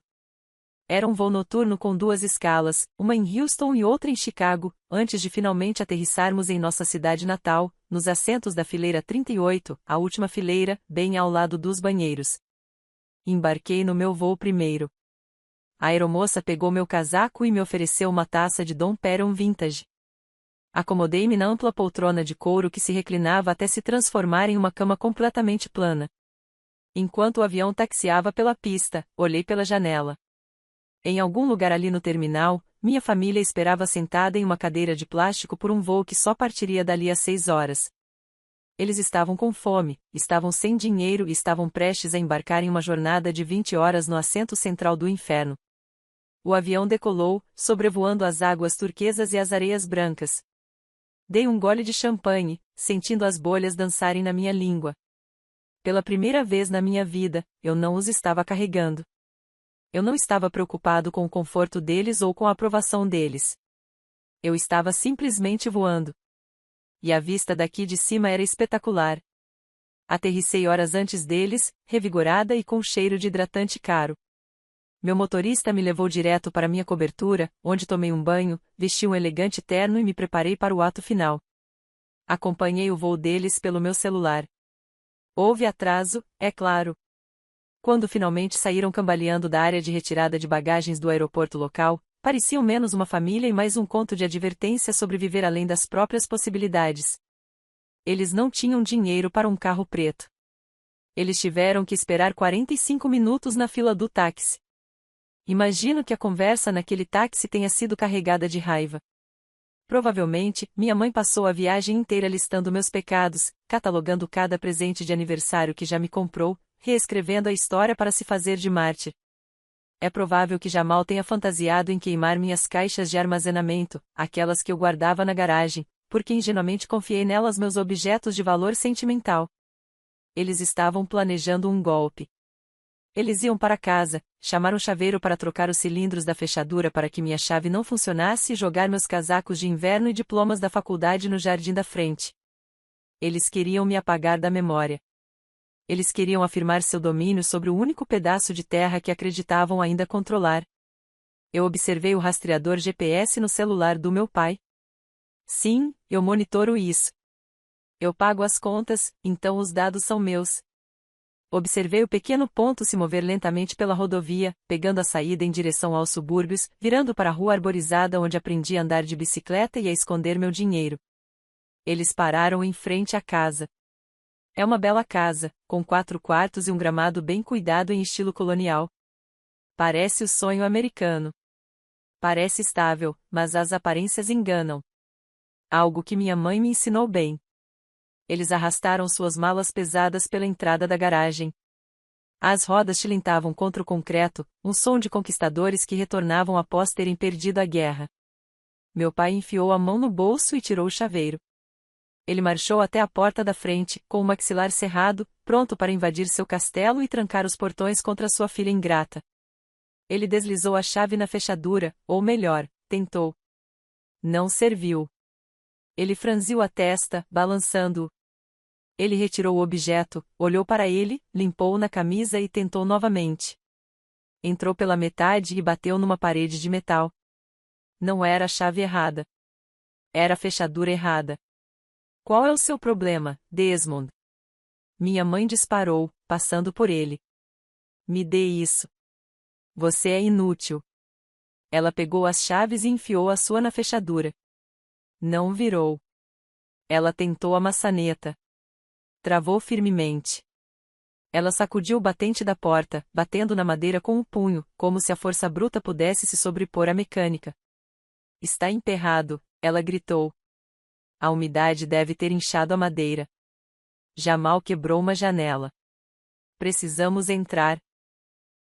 Era um voo noturno com 2 escalas, uma em Houston e outra em Chicago, antes de finalmente aterrissarmos em nossa cidade natal, nos assentos da fileira 38, a última fileira, bem ao lado dos banheiros. Embarquei no meu voo primeiro. A aeromoça pegou meu casaco e me ofereceu uma taça de Dom Perignon Vintage. Acomodei-me na ampla poltrona de couro que se reclinava até se transformar em uma cama completamente plana. Enquanto o avião taxiava pela pista, olhei pela janela. Em algum lugar ali no terminal, minha família esperava sentada em uma cadeira de plástico por um voo que só partiria dali a 6 horas. Eles estavam com fome, estavam sem dinheiro e estavam prestes a embarcar em uma jornada de 20 horas no assento central do inferno. O avião decolou, sobrevoando as águas turquesas e as areias brancas. Dei um gole de champanhe, sentindo as bolhas dançarem na minha língua. Pela primeira vez na minha vida, eu não os estava carregando. Eu não estava preocupado com o conforto deles ou com a aprovação deles. Eu estava simplesmente voando. E a vista daqui de cima era espetacular. Aterrissei horas antes deles, revigorada e com cheiro de hidratante caro. Meu motorista me levou direto para minha cobertura, onde tomei um banho, vesti um elegante terno e me preparei para o ato final. Acompanhei o voo deles pelo meu celular. Houve atraso, é claro. Quando finalmente saíram cambaleando da área de retirada de bagagens do aeroporto local, pareciam menos uma família e mais um conto de advertência sobre viver além das próprias possibilidades. Eles não tinham dinheiro para um carro preto. Eles tiveram que esperar 45 minutos na fila do táxi. Imagino que a conversa naquele táxi tenha sido carregada de raiva. Provavelmente, minha mãe passou a viagem inteira listando meus pecados, catalogando cada presente de aniversário que já me comprou, reescrevendo a história para se fazer de mártir. É provável que Jamal tenha fantasiado em queimar minhas caixas de armazenamento, aquelas que eu guardava na garagem, porque ingenuamente confiei nelas meus objetos de valor sentimental. Eles estavam planejando um golpe. Eles iam para casa, chamar um chaveiro para trocar os cilindros da fechadura para que minha chave não funcionasse e jogar meus casacos de inverno e diplomas da faculdade no jardim da frente. Eles queriam me apagar da memória. Eles queriam afirmar seu domínio sobre o único pedaço de terra que acreditavam ainda controlar. Eu observei o rastreador GPS no celular do meu pai. Sim, eu monitoro isso. Eu pago as contas, então os dados são meus. Observei o pequeno ponto se mover lentamente pela rodovia, pegando a saída em direção aos subúrbios, virando para a rua arborizada onde aprendi a andar de bicicleta e a esconder meu dinheiro. Eles pararam em frente à casa. É uma bela casa, com 4 quartos e um gramado bem cuidado em estilo colonial. Parece o sonho americano. Parece estável, mas as aparências enganam. Algo que minha mãe me ensinou bem. Eles arrastaram suas malas pesadas pela entrada da garagem. As rodas tilintavam contra o concreto, um som de conquistadores que retornavam após terem perdido a guerra. Meu pai enfiou a mão no bolso e tirou o chaveiro. Ele marchou até a porta da frente, com o maxilar cerrado, pronto para invadir seu castelo e trancar os portões contra sua filha ingrata. Ele deslizou a chave na fechadura, ou melhor, tentou. Não serviu. Ele franziu a testa, balançando-o. Ele retirou o objeto, olhou para ele, limpou-o na camisa e tentou novamente. Entrou pela metade e bateu numa parede de metal. Não era a chave errada. Era a fechadura errada. Qual é o seu problema, Desmond? Minha mãe disparou, passando por ele. Me dê isso. Você é inútil. Ela pegou as chaves e enfiou a sua na fechadura. Não virou. Ela tentou a maçaneta. Travou firmemente. Ela sacudiu o batente da porta, batendo na madeira com o punho, como se a força bruta pudesse se sobrepor à mecânica. Está emperrado, ela gritou. A umidade deve ter inchado a madeira. Jamal quebrou uma janela. Precisamos entrar.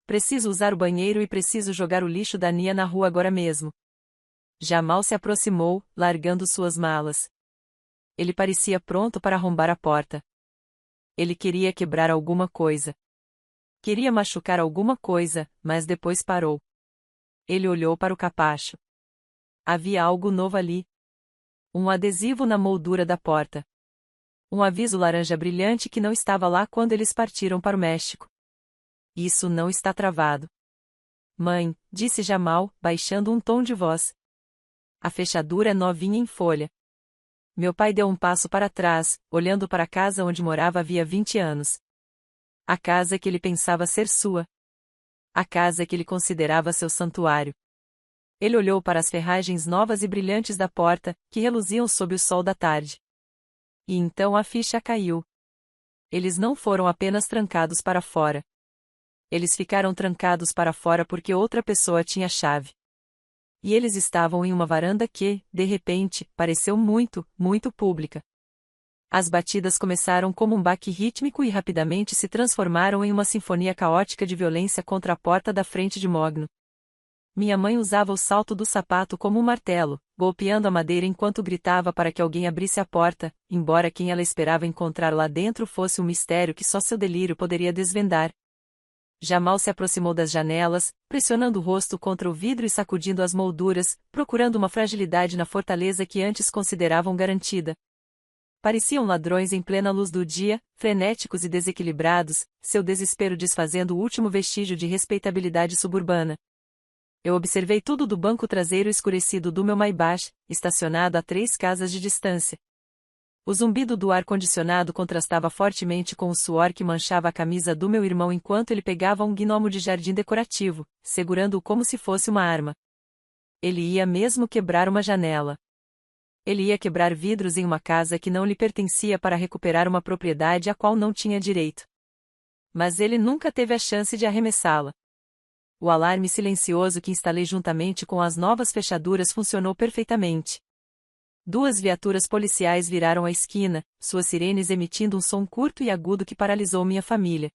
Preciso usar o banheiro e preciso jogar o lixo da Nia na rua agora mesmo. Jamal se aproximou, largando suas malas. Ele parecia pronto para arrombar a porta. Ele queria quebrar alguma coisa. Queria machucar alguma coisa, mas depois parou. Ele olhou para o capacho. Havia algo novo ali. Um adesivo na moldura da porta. Um aviso laranja brilhante que não estava lá quando eles partiram para o México. Isso não está travado. Mãe, disse Jamal, baixando um tom de voz. A fechadura é novinha em folha. Meu pai deu um passo para trás, olhando para a casa onde morava havia 20 anos. A casa que ele pensava ser sua. A casa que ele considerava seu santuário. Ele olhou para as ferragens novas e brilhantes da porta, que reluziam sob o sol da tarde. E então a ficha caiu. Eles não foram apenas trancados para fora. Eles ficaram trancados para fora porque outra pessoa tinha a chave. E eles estavam em uma varanda que, de repente, pareceu muito, muito pública. As batidas começaram como um baque rítmico e rapidamente se transformaram em uma sinfonia caótica de violência contra a porta da frente de Mogno. Minha mãe usava o salto do sapato como um martelo, golpeando a madeira enquanto gritava para que alguém abrisse a porta, embora quem ela esperava encontrar lá dentro fosse um mistério que só seu delírio poderia desvendar. Jamal se aproximou das janelas, pressionando o rosto contra o vidro e sacudindo as molduras, procurando uma fragilidade na fortaleza que antes consideravam garantida. Pareciam ladrões em plena luz do dia, frenéticos e desequilibrados, seu desespero desfazendo o último vestígio de respeitabilidade suburbana. Eu observei tudo do banco traseiro escurecido do meu Maybach, estacionado a 3 casas de distância. O zumbido do ar-condicionado contrastava fortemente com o suor que manchava a camisa do meu irmão enquanto ele pegava um gnomo de jardim decorativo, segurando-o como se fosse uma arma. Ele ia mesmo quebrar uma janela. Ele ia quebrar vidros em uma casa que não lhe pertencia para recuperar uma propriedade a qual não tinha direito. Mas ele nunca teve a chance de arremessá-la. O alarme silencioso que instalei juntamente com as novas fechaduras funcionou perfeitamente. 2 viaturas policiais viraram a esquina, suas sirenes emitindo um som curto e agudo que paralisou minha família.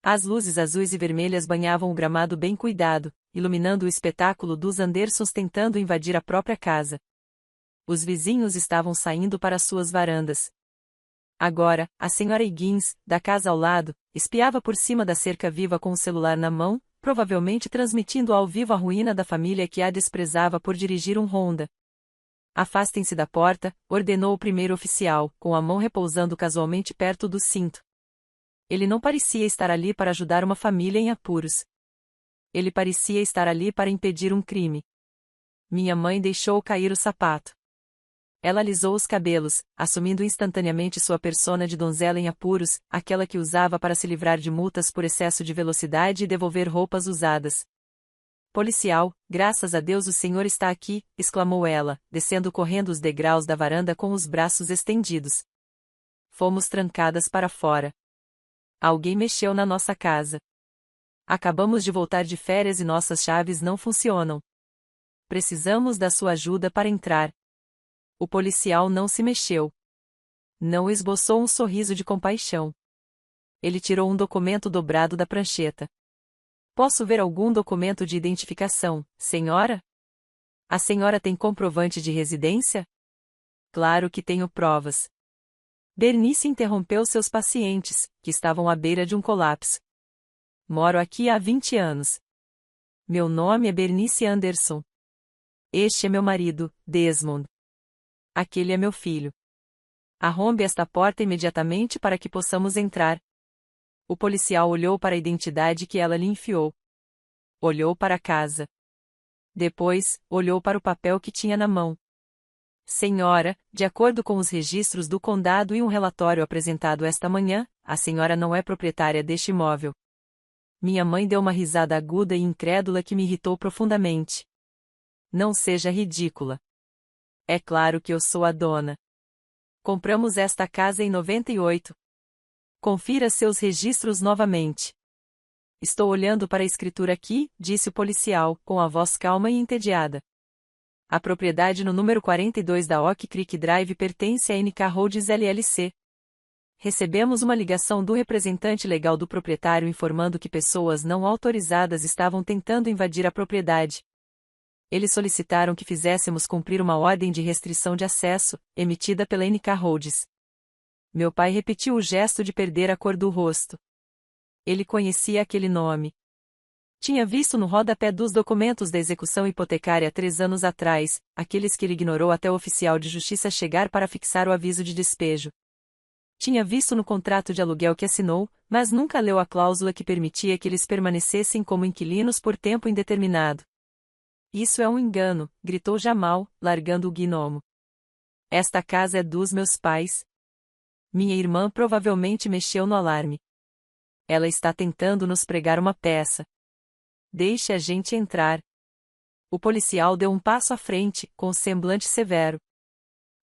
As luzes azuis e vermelhas banhavam o gramado bem cuidado, iluminando o espetáculo dos Andersons tentando invadir a própria casa. Os vizinhos estavam saindo para suas varandas. Agora, a senhora Higgins, da casa ao lado, espiava por cima da cerca viva com o celular na mão, provavelmente transmitindo ao vivo a ruína da família que a desprezava por dirigir um Honda. Afastem-se da porta, ordenou o primeiro oficial, com a mão repousando casualmente perto do cinto. Ele não parecia estar ali para ajudar uma família em apuros. Ele parecia estar ali para impedir um crime. Minha mãe deixou cair o sapato. Ela alisou os cabelos, assumindo instantaneamente sua persona de donzela em apuros, aquela que usava para se livrar de multas por excesso de velocidade e devolver roupas usadas. Policial, graças a Deus o senhor está aqui, exclamou ela, descendo correndo os degraus da varanda com os braços estendidos. Fomos trancadas para fora. Alguém mexeu na nossa casa. Acabamos de voltar de férias e nossas chaves não funcionam. Precisamos da sua ajuda para entrar. O policial não se mexeu. Não esboçou um sorriso de compaixão. Ele tirou um documento dobrado da prancheta. Posso ver algum documento de identificação, senhora? A senhora tem comprovante de residência? Claro que tenho provas. Bernice interrompeu seus pacientes, que estavam à beira de um colapso. Moro aqui há 20 anos. Meu nome é Bernice Anderson. Este é meu marido, Desmond. Aquele é meu filho. Arrombe esta porta imediatamente para que possamos entrar. O policial olhou para a identidade que ela lhe enfiou. Olhou para a casa. Depois, olhou para o papel que tinha na mão. Senhora, de acordo com os registros do condado e um relatório apresentado esta manhã, a senhora não é proprietária deste imóvel. Minha mãe deu uma risada aguda e incrédula que me irritou profundamente. Não seja ridícula. É claro que eu sou a dona. Compramos esta casa em 98. Confira seus registros novamente. Estou olhando para a escritura aqui, disse o policial, com a voz calma e entediada. A propriedade no número 42 da Oak Creek Drive pertence à NK Holdings LLC. Recebemos uma ligação do representante legal do proprietário informando que pessoas não autorizadas estavam tentando invadir a propriedade. Eles solicitaram que fizéssemos cumprir uma ordem de restrição de acesso, emitida pela NK Holdings. Meu pai repetiu o gesto de perder a cor do rosto. Ele conhecia aquele nome. Tinha visto no rodapé dos documentos da execução hipotecária 3 anos atrás, aqueles que ele ignorou até o oficial de justiça chegar para fixar o aviso de despejo. Tinha visto no contrato de aluguel que assinou, mas nunca leu a cláusula que permitia que eles permanecessem como inquilinos por tempo indeterminado. Isso é um engano, gritou Jamal, largando o gnomo. Esta casa é dos meus pais. Minha irmã provavelmente mexeu no alarme. Ela está tentando nos pregar uma peça. Deixe a gente entrar. O policial deu um passo à frente, com semblante severo.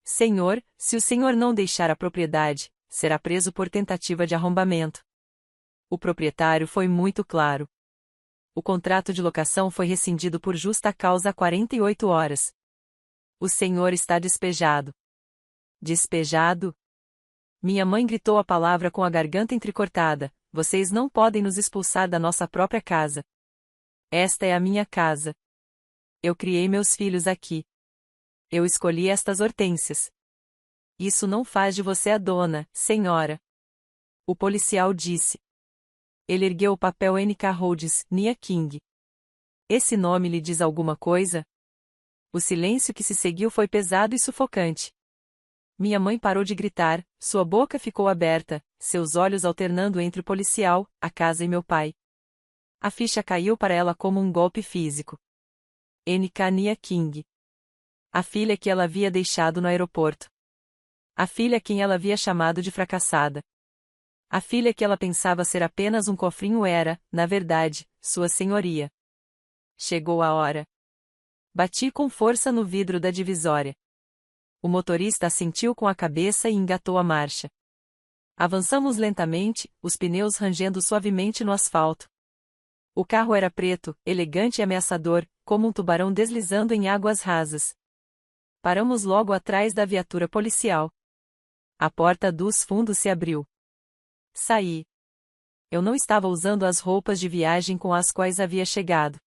Senhor, se o senhor não deixar a propriedade, será preso por tentativa de arrombamento. O proprietário foi muito claro. O contrato de locação foi rescindido por justa causa há 48 horas. O senhor está despejado. Despejado? Minha mãe gritou a palavra com a garganta entrecortada. Vocês não podem nos expulsar da nossa própria casa. Esta é a minha casa. Eu criei meus filhos aqui. Eu escolhi estas hortênsias. Isso não faz de você a dona, senhora. O policial disse. Ele ergueu o papel NK Holdings, Nia King. Esse nome lhe diz alguma coisa? O silêncio que se seguiu foi pesado e sufocante. Minha mãe parou de gritar, sua boca ficou aberta, seus olhos alternando entre o policial, a casa e meu pai. A ficha caiu para ela como um golpe físico. NK Nia King. A filha que ela havia deixado no aeroporto. A filha quem ela havia chamado de fracassada. A filha que ela pensava ser apenas um cofrinho era, na verdade, sua senhoria. Chegou a hora. Bati com força no vidro da divisória. O motorista assentiu com a cabeça e engatou a marcha. Avançamos lentamente, os pneus rangendo suavemente no asfalto. O carro era preto, elegante e ameaçador, como um tubarão deslizando em águas rasas. Paramos logo atrás da viatura policial. A porta dos fundos se abriu. Saí. Eu não estava usando as roupas de viagem com as quais havia chegado.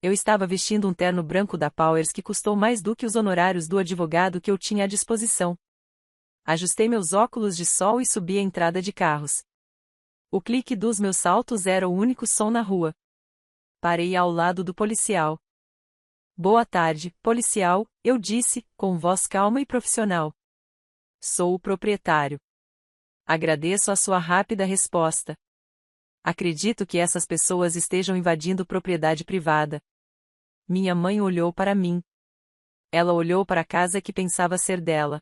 Eu estava vestindo um terno branco da Powers que custou mais do que os honorários do advogado que eu tinha à disposição. Ajustei meus óculos de sol e subi a entrada de carros. O clique dos meus saltos era o único som na rua. Parei ao lado do policial. Boa tarde, policial, eu disse, com voz calma e profissional. Sou o proprietário. Agradeço a sua rápida resposta. Acredito que essas pessoas estejam invadindo propriedade privada. Minha mãe olhou para mim. Ela olhou para a casa que pensava ser dela.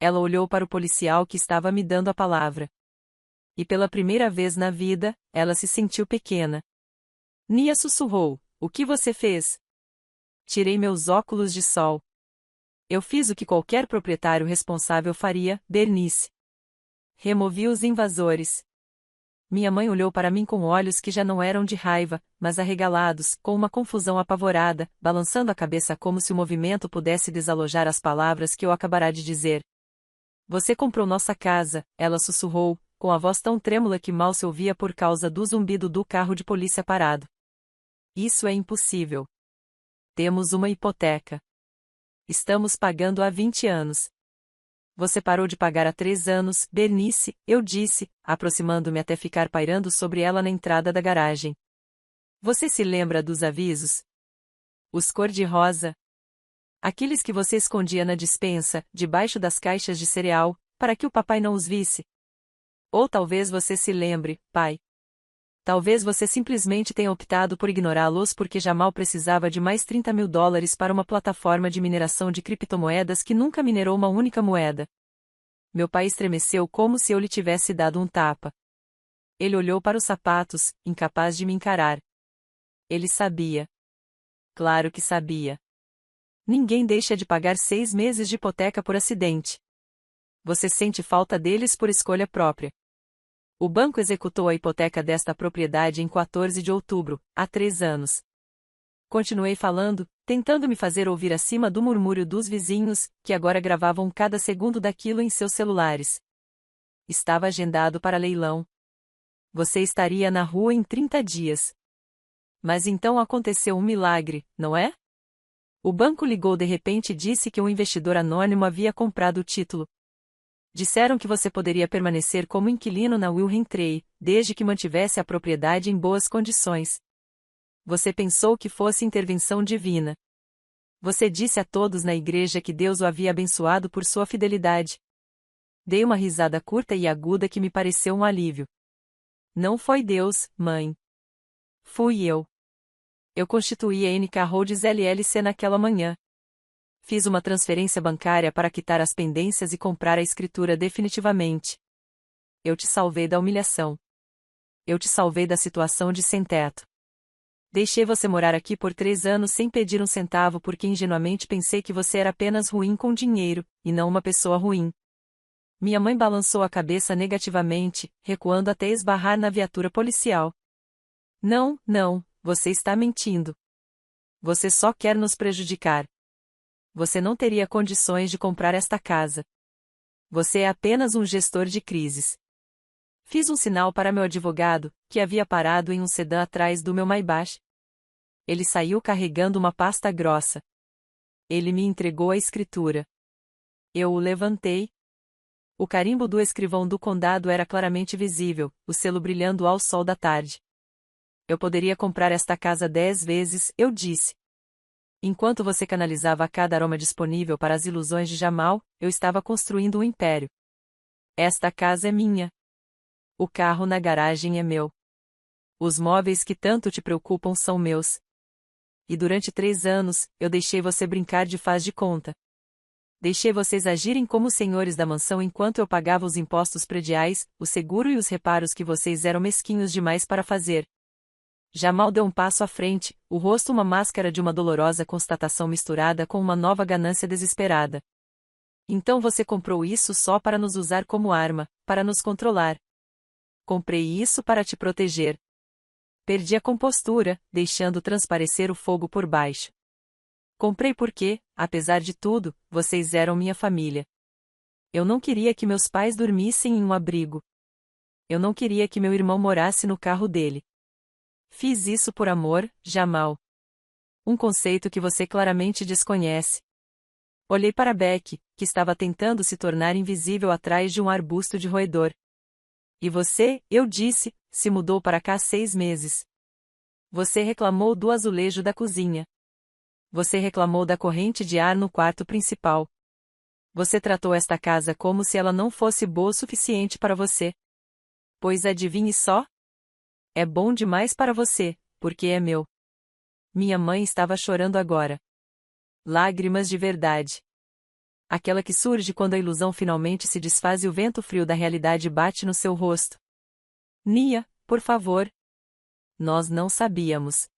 Ela olhou para o policial que estava me dando a palavra. E pela primeira vez na vida, ela se sentiu pequena. Nia sussurrou, o que você fez? Tirei meus óculos de sol. Eu fiz o que qualquer proprietário responsável faria, Bernice. Removi os invasores. Minha mãe olhou para mim com olhos que já não eram de raiva, mas arregalados, com uma confusão apavorada, balançando a cabeça como se o movimento pudesse desalojar as palavras que eu acabara de dizer. Você comprou nossa casa, ela sussurrou, com a voz tão trêmula que mal se ouvia por causa do zumbido do carro de polícia parado. Isso é impossível. Temos uma hipoteca. Estamos pagando há 20 anos. Você parou de pagar há 3 anos, Bernice, eu disse, aproximando-me até ficar pairando sobre ela na entrada da garagem. Você se lembra dos avisos? Os cor-de-rosa? Aqueles que você escondia na despensa, debaixo das caixas de cereal, para que o papai não os visse. Ou talvez você se lembre, pai. Talvez você simplesmente tenha optado por ignorá-los porque Jamal precisava de mais $30.000 para uma plataforma de mineração de criptomoedas que nunca minerou uma única moeda. Meu pai estremeceu como se eu lhe tivesse dado um tapa. Ele olhou para os sapatos, incapaz de me encarar. Ele sabia. Claro que sabia. Ninguém deixa de pagar 6 meses de hipoteca por acidente. Você sente falta deles por escolha própria. O banco executou a hipoteca desta propriedade em 14 de outubro, há 3 anos. Continuei falando, tentando me fazer ouvir acima do murmúrio dos vizinhos, que agora gravavam cada segundo daquilo em seus celulares. Estava agendado para leilão. Você estaria na rua em 30 dias. Mas então aconteceu um milagre, não é? O banco ligou de repente e disse que um investidor anônimo havia comprado o título. Disseram que você poderia permanecer como inquilino na Wilhelm Trey, desde que mantivesse a propriedade em boas condições. Você pensou que fosse intervenção divina. Você disse a todos na igreja que Deus o havia abençoado por sua fidelidade. Dei uma risada curta e aguda que me pareceu um alívio. Não foi Deus, mãe. Fui eu. Eu constituí a NK Holdings LLC naquela manhã. Fiz uma transferência bancária para quitar as pendências e comprar a escritura definitivamente. Eu te salvei da humilhação. Eu te salvei da situação de sem-teto. Deixei você morar aqui por 3 anos sem pedir um centavo porque ingenuamente pensei que você era apenas ruim com dinheiro, e não uma pessoa ruim. Minha mãe balançou a cabeça negativamente, recuando até esbarrar na viatura policial. Não, não, você está mentindo. Você só quer nos prejudicar. Você não teria condições de comprar esta casa. Você é apenas um gestor de crises. Fiz um sinal para meu advogado, que havia parado em um sedã atrás do meu Maybach. Ele saiu carregando uma pasta grossa. Ele me entregou a escritura. Eu o levantei. O carimbo do escrivão do condado era claramente visível, o selo brilhando ao sol da tarde. Eu poderia comprar esta casa 10 vezes, eu disse. Enquanto você canalizava cada aroma disponível para as ilusões de Jamal, eu estava construindo um império. Esta casa é minha. O carro na garagem é meu. Os móveis que tanto te preocupam são meus. E durante 3 anos, eu deixei você brincar de faz de conta. Deixei vocês agirem como senhores da mansão enquanto eu pagava os impostos prediais, o seguro e os reparos que vocês eram mesquinhos demais para fazer. Jamal deu um passo à frente, o rosto uma máscara de uma dolorosa constatação misturada com uma nova ganância desesperada. Então você comprou isso só para nos usar como arma, para nos controlar. Comprei isso para te proteger. Perdi a compostura, deixando transparecer o fogo por baixo. Comprei porque, apesar de tudo, vocês eram minha família. Eu não queria que meus pais dormissem em um abrigo. Eu não queria que meu irmão morasse no carro dele. Fiz isso por amor, Jamal. Um conceito que você claramente desconhece. Olhei para Beck, que estava tentando se tornar invisível atrás de um arbusto de roedor. E você, eu disse, se mudou para cá há 6 meses. Você reclamou do azulejo da cozinha. Você reclamou da corrente de ar no quarto principal. Você tratou esta casa como se ela não fosse boa o suficiente para você. Pois adivinhe só? É bom demais para você, porque é meu. Minha mãe estava chorando agora. Lágrimas de verdade. Aquela que surge quando a ilusão finalmente se desfaz e o vento frio da realidade bate no seu rosto. Nia, por favor. Nós não sabíamos.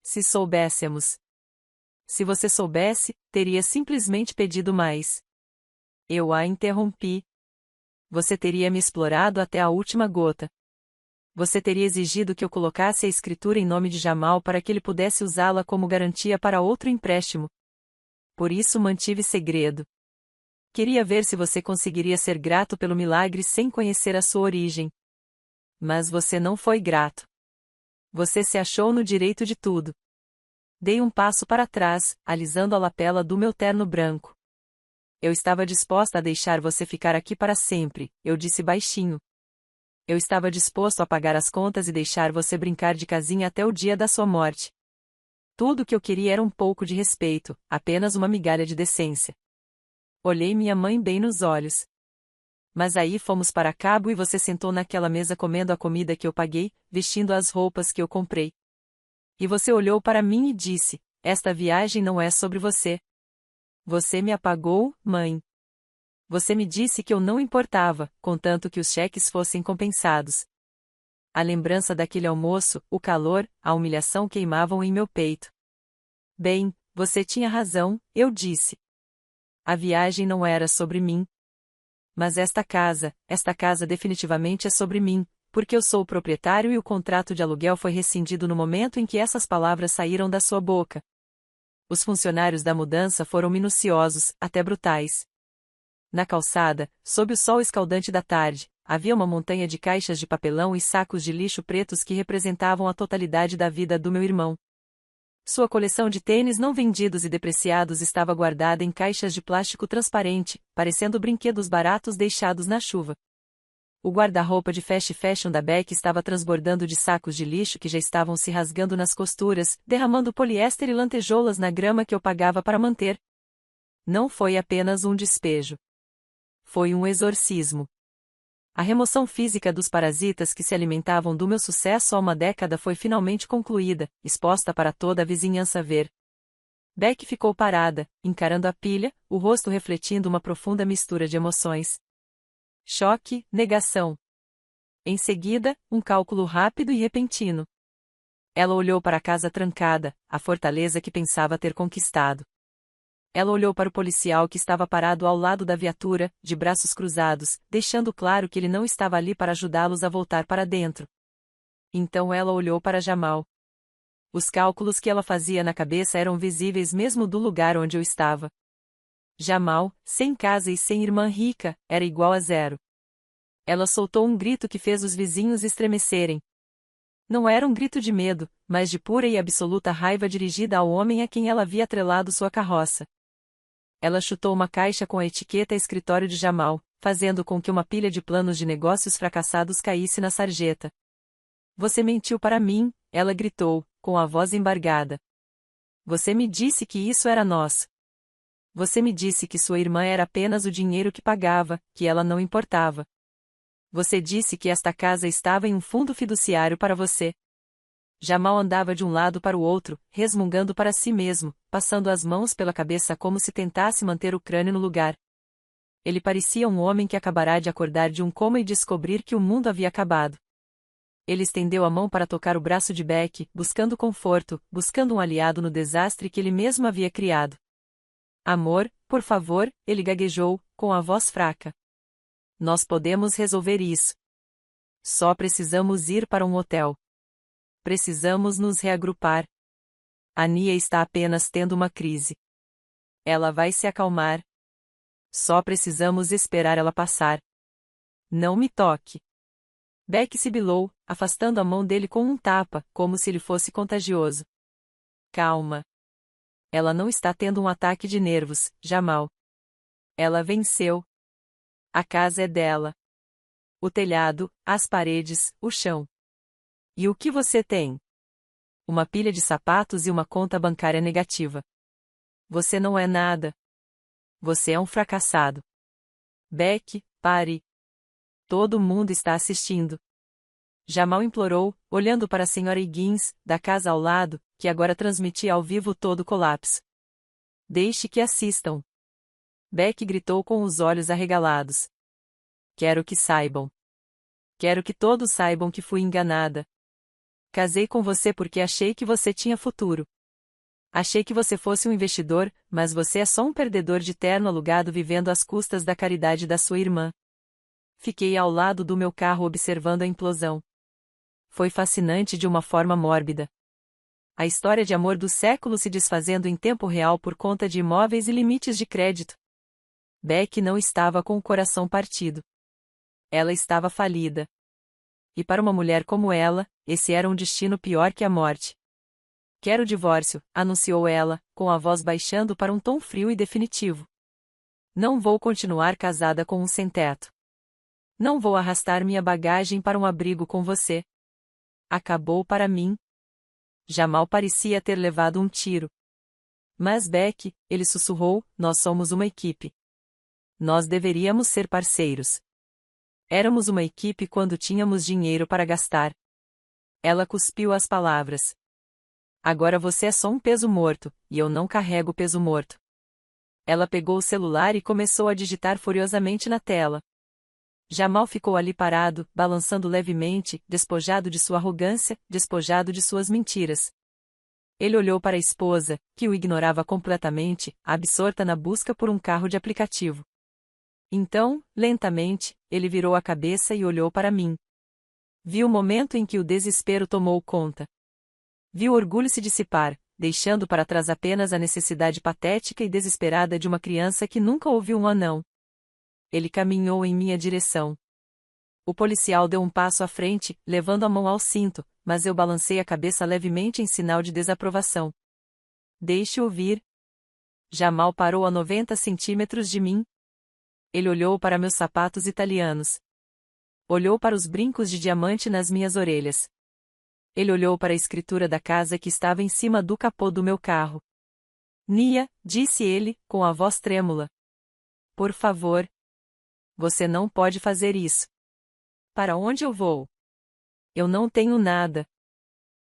Se soubéssemos. Se você soubesse, teria simplesmente pedido mais. Eu a interrompi. Você teria me explorado até a última gota. Você teria exigido que eu colocasse a escritura em nome de Jamal para que ele pudesse usá-la como garantia para outro empréstimo. Por isso mantive segredo. Queria ver se você conseguiria ser grato pelo milagre sem conhecer a sua origem. Mas você não foi grato. Você se achou no direito de tudo. Dei um passo para trás, alisando a lapela do meu terno branco. Eu estava disposta a deixar você ficar aqui para sempre, eu disse baixinho. Eu estava disposto a pagar as contas e deixar você brincar de casinha até o dia da sua morte. Tudo o que eu queria era um pouco de respeito, apenas uma migalha de decência. Olhei minha mãe bem nos olhos. Mas aí fomos para Cabo e você sentou naquela mesa comendo a comida que eu paguei, vestindo as roupas que eu comprei. E você olhou para mim e disse: esta viagem não é sobre você. Você me apagou, mãe. Você me disse que eu não importava, contanto que os cheques fossem compensados. A lembrança daquele almoço, o calor, a humilhação queimavam em meu peito. Bem, você tinha razão, eu disse. A viagem não era sobre mim. Mas esta casa definitivamente é sobre mim, porque eu sou o proprietário e o contrato de aluguel foi rescindido no momento em que essas palavras saíram da sua boca. Os funcionários da mudança foram minuciosos, até brutais. Na calçada, sob o sol escaldante da tarde, havia uma montanha de caixas de papelão e sacos de lixo pretos que representavam a totalidade da vida do meu irmão. Sua coleção de tênis não vendidos e depreciados estava guardada em caixas de plástico transparente, parecendo brinquedos baratos deixados na chuva. O guarda-roupa de fast fashion da Beck estava transbordando de sacos de lixo que já estavam se rasgando nas costuras, derramando poliéster e lantejoulas na grama que eu pagava para manter. Não foi apenas um despejo. Foi um exorcismo. A remoção física dos parasitas que se alimentavam do meu sucesso há uma década foi finalmente concluída, exposta para toda a vizinhança ver. Beck ficou parada, encarando a pilha, o rosto refletindo uma profunda mistura de emoções. Choque, negação. Em seguida, um cálculo rápido e repentino. Ela olhou para a casa trancada, a fortaleza que pensava ter conquistado. Ela olhou para o policial que estava parado ao lado da viatura, de braços cruzados, deixando claro que ele não estava ali para ajudá-los a voltar para dentro. Então ela olhou para Jamal. Os cálculos que ela fazia na cabeça eram visíveis mesmo do lugar onde eu estava. Jamal, sem casa e sem irmã rica, era igual a zero. Ela soltou um grito que fez os vizinhos estremecerem. Não era um grito de medo, mas de pura e absoluta raiva dirigida ao homem a quem ela havia atrelado sua carroça. Ela chutou uma caixa com a etiqueta escritório de Jamal, fazendo com que uma pilha de planos de negócios fracassados caísse na sarjeta. Você mentiu para mim, ela gritou, com a voz embargada. Você me disse que isso era nosso. Você me disse que sua irmã era apenas o dinheiro que pagava, que ela não importava. Você disse que esta casa estava em um fundo fiduciário para você. Jamal andava de um lado para o outro, resmungando para si mesmo, passando as mãos pela cabeça como se tentasse manter o crânio no lugar. Ele parecia um homem que acabará de acordar de um coma e descobrir que o mundo havia acabado. Ele estendeu a mão para tocar o braço de Beck, buscando conforto, buscando um aliado no desastre que ele mesmo havia criado. Amor, por favor, ele gaguejou, com a voz fraca. Nós podemos resolver isso. Só precisamos ir para um hotel. Precisamos nos reagrupar. A Nia está apenas tendo uma crise. Ela vai se acalmar. Só precisamos esperar ela passar. Não me toque. Beck sibilou, afastando a mão dele com um tapa, como se ele fosse contagioso. Calma. Ela não está tendo um ataque de nervos, Jamal. Ela venceu. A casa é dela. O telhado, as paredes, o chão. E o que você tem? Uma pilha de sapatos e uma conta bancária negativa. Você não é nada. Você é um fracassado. Beck, pare. Todo mundo está assistindo. Jamal implorou, olhando para a Sra. Higgins, da casa ao lado, que agora transmitia ao vivo todo o colapso. Deixe que assistam. Beck gritou com os olhos arregalados. Quero que saibam. Quero que todos saibam que fui enganada. Casei com você porque achei que você tinha futuro. Achei que você fosse um investidor, mas você é só um perdedor de terno alugado vivendo às custas da caridade da sua irmã. Fiquei ao lado do meu carro observando a implosão. Foi fascinante de uma forma mórbida. A história de amor do século se desfazendo em tempo real por conta de imóveis e limites de crédito. Beck não estava com o coração partido. Ela estava falida. E para uma mulher como ela, esse era um destino pior que a morte. Quero o divórcio, anunciou ela, com a voz baixando para um tom frio e definitivo. Não vou continuar casada com um sem-teto. Não vou arrastar minha bagagem para um abrigo com você. Acabou para mim. Jamal parecia ter levado um tiro. Mas Beck, ele sussurrou, nós somos uma equipe. Nós deveríamos ser parceiros. Éramos uma equipe quando tínhamos dinheiro para gastar. Ela cuspiu as palavras. Agora você é só um peso morto, e eu não carrego peso morto. Ela pegou o celular e começou a digitar furiosamente na tela. Jamal ficou ali parado, balançando levemente, despojado de sua arrogância, despojado de suas mentiras. Ele olhou para a esposa, que o ignorava completamente, absorta na busca por um carro de aplicativo. Então, lentamente, ele virou a cabeça e olhou para mim. Vi o momento em que o desespero tomou conta. Vi o orgulho se dissipar, deixando para trás apenas a necessidade patética e desesperada de uma criança que nunca ouviu um anão. Ele caminhou em minha direção. O policial deu um passo à frente, levando a mão ao cinto, mas eu balancei a cabeça levemente em sinal de desaprovação. Deixe-o vir. Jamal parou a 90 centímetros de mim. Ele olhou para meus sapatos italianos. Olhou para os brincos de diamante nas minhas orelhas. Ele olhou para a escritura da casa que estava em cima do capô do meu carro. Nia, disse ele, com a voz trêmula. Por favor. Você não pode fazer isso. Para onde eu vou? Eu não tenho nada.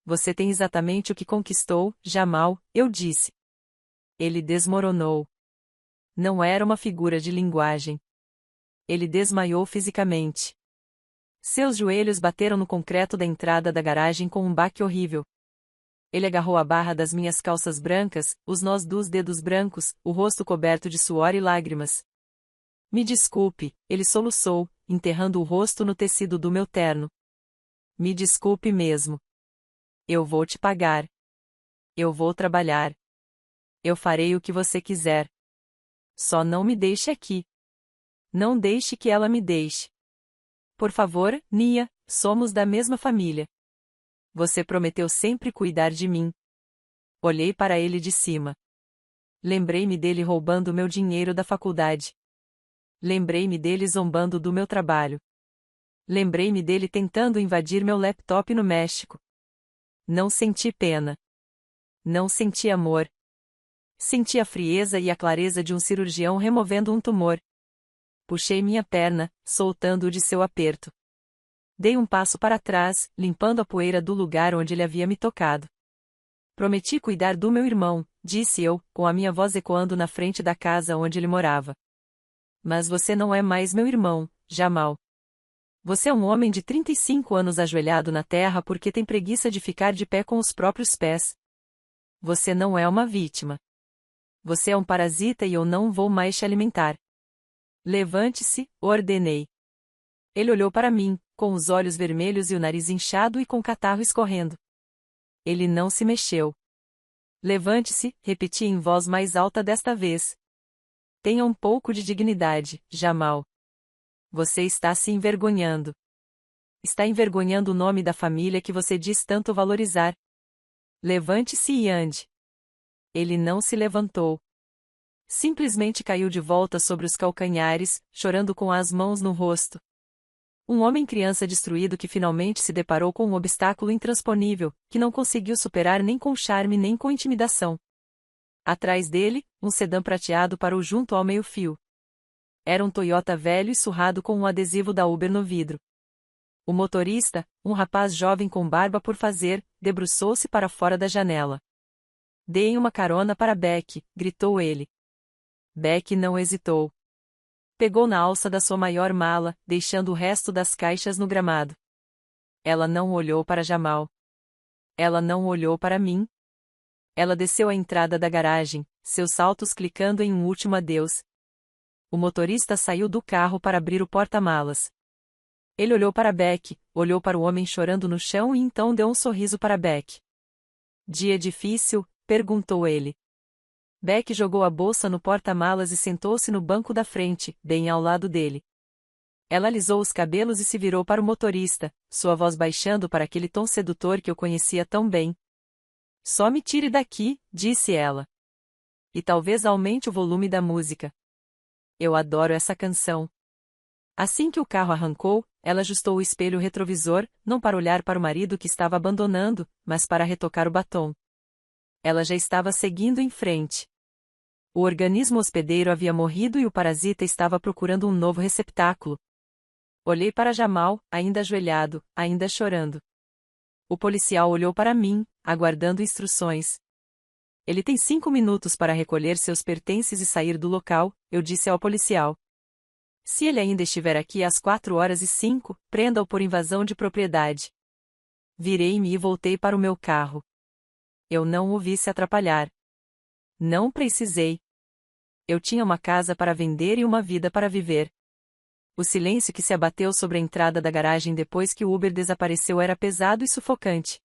Você tem exatamente o que conquistou, Jamal, eu disse. Ele desmoronou. Não era uma figura de linguagem. Ele desmaiou fisicamente. Seus joelhos bateram no concreto da entrada da garagem com um baque horrível. Ele agarrou a barra das minhas calças brancas, os nós dos dedos brancos, o rosto coberto de suor e lágrimas. Me desculpe, ele soluçou, enterrando o rosto no tecido do meu terno. Me desculpe mesmo. Eu vou te pagar. Eu vou trabalhar. Eu farei o que você quiser. Só não me deixe aqui. Não deixe que ela me deixe. Por favor, Nia, somos da mesma família. Você prometeu sempre cuidar de mim. Olhei para ele de cima. Lembrei-me dele roubando meu dinheiro da faculdade. Lembrei-me dele zombando do meu trabalho. Lembrei-me dele tentando invadir meu laptop no México. Não senti pena. Não senti amor. Senti a frieza e a clareza de um cirurgião removendo um tumor. Puxei minha perna, soltando-o de seu aperto. Dei um passo para trás, limpando a poeira do lugar onde ele havia me tocado. Prometi cuidar do meu irmão, disse eu, com a minha voz ecoando na frente da casa onde ele morava. Mas você não é mais meu irmão, Jamal. Você é um homem de 35 anos ajoelhado na terra porque tem preguiça de ficar de pé com os próprios pés. Você não é uma vítima. Você é um parasita e eu não vou mais te alimentar. Levante-se, ordenei. Ele olhou para mim, com os olhos vermelhos e o nariz inchado e com o catarro escorrendo. Ele não se mexeu. Levante-se, repeti em voz mais alta desta vez. Tenha um pouco de dignidade, Jamal. Você está se envergonhando. Está envergonhando o nome da família que você diz tanto valorizar. Levante-se e ande. Ele não se levantou. Simplesmente caiu de volta sobre os calcanhares, chorando com as mãos no rosto. Um homem-criança destruído que finalmente se deparou com um obstáculo intransponível, que não conseguiu superar nem com charme nem com intimidação. Atrás dele, um sedã prateado parou junto ao meio-fio. Era um Toyota velho e surrado com um adesivo da Uber no vidro. O motorista, um rapaz jovem com barba por fazer, debruçou-se para fora da janela. Deem uma carona para Beck, gritou ele. Beck não hesitou. Pegou na alça da sua maior mala, deixando o resto das caixas no gramado. Ela não olhou para Jamal. Ela não olhou para mim. Ela desceu a entrada da garagem, seus saltos clicando em um último adeus. O motorista saiu do carro para abrir o porta-malas. Ele olhou para Beck, olhou para o homem chorando no chão e então deu um sorriso para Beck. Dia difícil? Perguntou ele. Beck jogou a bolsa no porta-malas e sentou-se no banco da frente, bem ao lado dele. Ela alisou os cabelos e se virou para o motorista, sua voz baixando para aquele tom sedutor que eu conhecia tão bem. Só me tire daqui, disse ela. E talvez aumente o volume da música. Eu adoro essa canção. Assim que o carro arrancou, ela ajustou o espelho retrovisor, não para olhar para o marido que estava abandonando, mas para retocar o batom. Ela já estava seguindo em frente. O organismo hospedeiro havia morrido e o parasita estava procurando um novo receptáculo. Olhei para Jamal, ainda ajoelhado, ainda chorando. O policial olhou para mim, aguardando instruções. Ele tem 5 minutos para recolher seus pertences e sair do local, eu disse ao policial. Se ele ainda estiver aqui às 4h05, prenda-o por invasão de propriedade. Virei-me e voltei para o meu carro. Eu não o vi se atrapalhar. Não precisei. Eu tinha uma casa para vender e uma vida para viver. O silêncio que se abateu sobre a entrada da garagem depois que o Uber desapareceu era pesado e sufocante.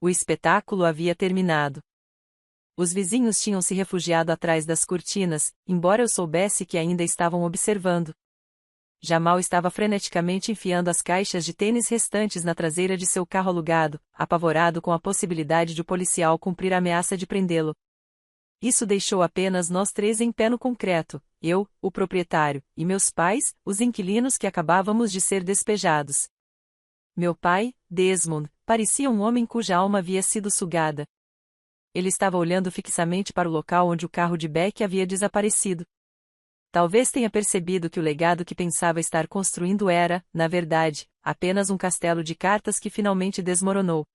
O espetáculo havia terminado. Os vizinhos tinham se refugiado atrás das cortinas, embora eu soubesse que ainda estavam observando. Jamal estava freneticamente enfiando as caixas de tênis restantes na traseira de seu carro alugado, apavorado com a possibilidade de o policial cumprir a ameaça de prendê-lo. Isso deixou apenas nós três em pé no concreto, eu, o proprietário, e meus pais, os inquilinos que acabávamos de ser despejados. Meu pai, Desmond, parecia um homem cuja alma havia sido sugada. Ele estava olhando fixamente para o local onde o carro de Beck havia desaparecido. Talvez tenha percebido que o legado que pensava estar construindo era, na verdade, apenas um castelo de cartas que finalmente desmoronou.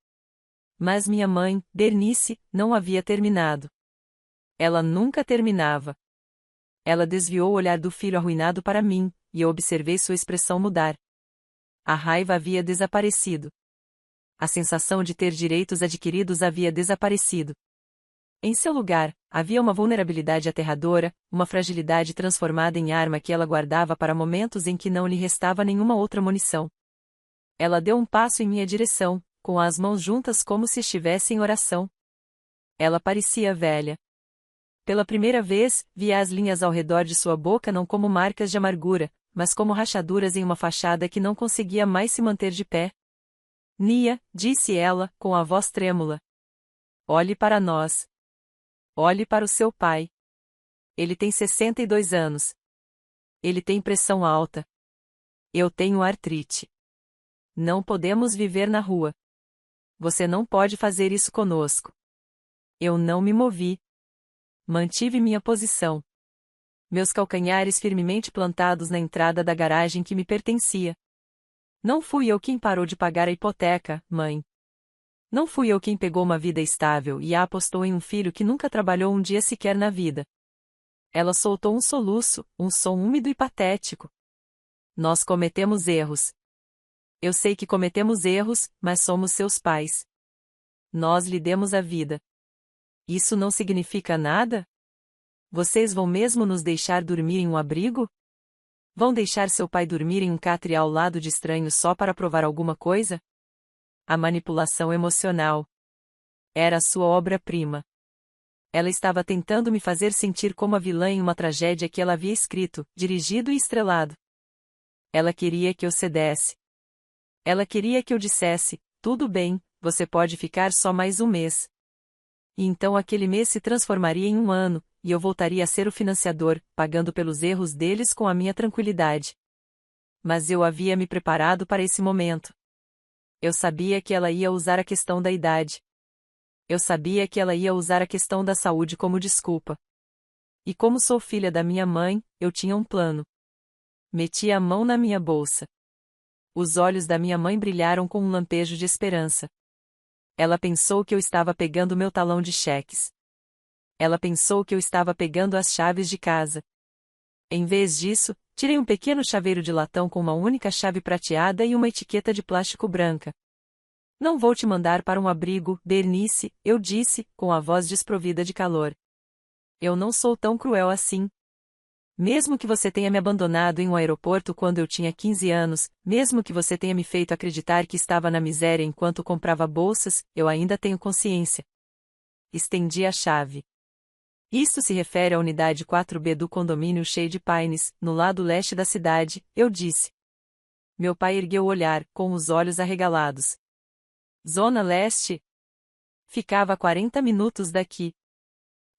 Mas minha mãe, Bernice, não havia terminado. Ela nunca terminava. Ela desviou o olhar do filho arruinado para mim, e eu observei sua expressão mudar. A raiva havia desaparecido. A sensação de ter direitos adquiridos havia desaparecido. Em seu lugar, havia uma vulnerabilidade aterradora, uma fragilidade transformada em arma que ela guardava para momentos em que não lhe restava nenhuma outra munição. Ela deu um passo em minha direção, com as mãos juntas como se estivesse em oração. Ela parecia velha. Pela primeira vez, via as linhas ao redor de sua boca não como marcas de amargura, mas como rachaduras em uma fachada que não conseguia mais se manter de pé. Nia, disse ela, com a voz trêmula. Olhe para nós. Olhe para o seu pai. Ele tem 62 anos. Ele tem pressão alta. Eu tenho artrite. Não podemos viver na rua. Você não pode fazer isso conosco. Eu não me movi. Mantive minha posição. Meus calcanhares firmemente plantados na entrada da garagem que me pertencia. Não fui eu quem parou de pagar a hipoteca, mãe. Não fui eu quem pegou uma vida estável e a apostou em um filho que nunca trabalhou um dia sequer na vida. Ela soltou um soluço, um som úmido e patético. Nós cometemos erros. Eu sei que cometemos erros, mas somos seus pais. Nós lhe demos a vida. Isso não significa nada? Vocês vão mesmo nos deixar dormir em um abrigo? Vão deixar seu pai dormir em um catre ao lado de estranhos só para provar alguma coisa? A manipulação emocional. Era a sua obra-prima. Ela estava tentando me fazer sentir como a vilã em uma tragédia que ela havia escrito, dirigido e estrelado. Ela queria que eu cedesse. Ela queria que eu dissesse, tudo bem, você pode ficar só mais um mês. E então aquele mês se transformaria em um ano, e eu voltaria a ser o financiador, pagando pelos erros deles com a minha tranquilidade. Mas eu havia me preparado para esse momento. Eu sabia que ela ia usar a questão da idade. Eu sabia que ela ia usar a questão da saúde como desculpa. E como sou filha da minha mãe, eu tinha um plano. Meti a mão na minha bolsa. Os olhos da minha mãe brilharam com um lampejo de esperança. Ela pensou que eu estava pegando meu talão de cheques. Ela pensou que eu estava pegando as chaves de casa. Em vez disso, tirei um pequeno chaveiro de latão com uma única chave prateada e uma etiqueta de plástico branca. Não vou te mandar para um abrigo, Bernice, eu disse, com a voz desprovida de calor. Eu não sou tão cruel assim. Mesmo que você tenha me abandonado em um aeroporto quando eu tinha 15 anos, mesmo que você tenha me feito acreditar que estava na miséria enquanto comprava bolsas, eu ainda tenho consciência. Estendi a chave. Isto se refere à unidade 4B do condomínio Shade Pines, no lado leste da cidade, eu disse. Meu pai ergueu o olhar, com os olhos arregalados. Zona Leste? Ficava a 40 minutos daqui.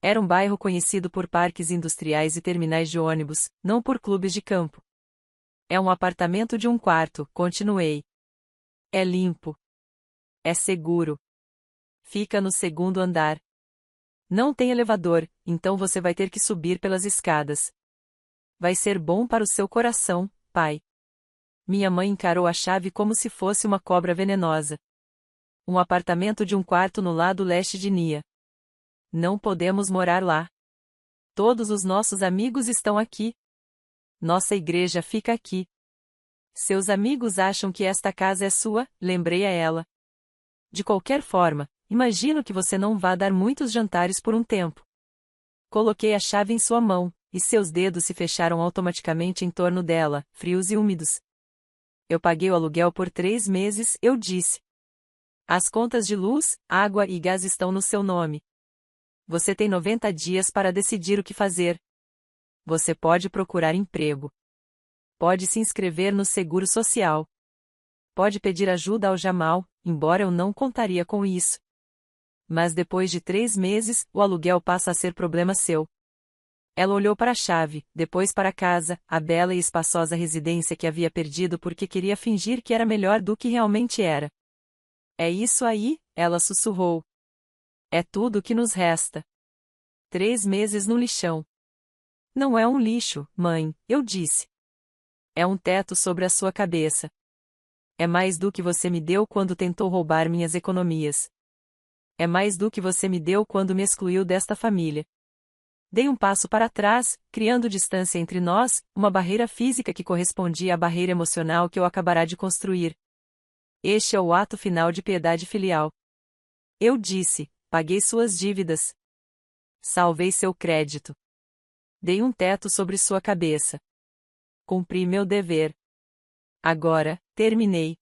Era um bairro conhecido por parques industriais e terminais de ônibus, não por clubes de campo. É um apartamento de um quarto, continuei. É limpo. É seguro. Fica no segundo andar. Não tem elevador, então você vai ter que subir pelas escadas. Vai ser bom para o seu coração, pai. Minha mãe encarou a chave como se fosse uma cobra venenosa. Um apartamento de um quarto no lado leste de Nia. Não podemos morar lá. Todos os nossos amigos estão aqui. Nossa igreja fica aqui. Seus amigos acham que esta casa é sua, lembrei a ela. De qualquer forma, imagino que você não vá dar muitos jantares por um tempo. Coloquei a chave em sua mão, e seus dedos se fecharam automaticamente em torno dela, frios e úmidos. Eu paguei o aluguel por 3 meses, eu disse. As contas de luz, água e gás estão no seu nome. Você tem 90 dias para decidir o que fazer. Você pode procurar emprego. Pode se inscrever no seguro social. Pode pedir ajuda ao Jamal, embora eu não contaria com isso. Mas depois de 3 meses, o aluguel passa a ser problema seu. Ela olhou para a chave, depois para a casa, a bela e espaçosa residência que havia perdido porque queria fingir que era melhor do que realmente era. É isso aí, ela sussurrou. É tudo o que nos resta. 3 meses no lixão. Não é um lixo, mãe, eu disse. É um teto sobre a sua cabeça. É mais do que você me deu quando tentou roubar minhas economias. É mais do que você me deu quando me excluiu desta família. Dei um passo para trás, criando distância entre nós, uma barreira física que correspondia à barreira emocional que eu acabará de construir. Este é o ato final de piedade filial. Eu disse, paguei suas dívidas. Salvei seu crédito. Dei um teto sobre sua cabeça. Cumpri meu dever. Agora, terminei.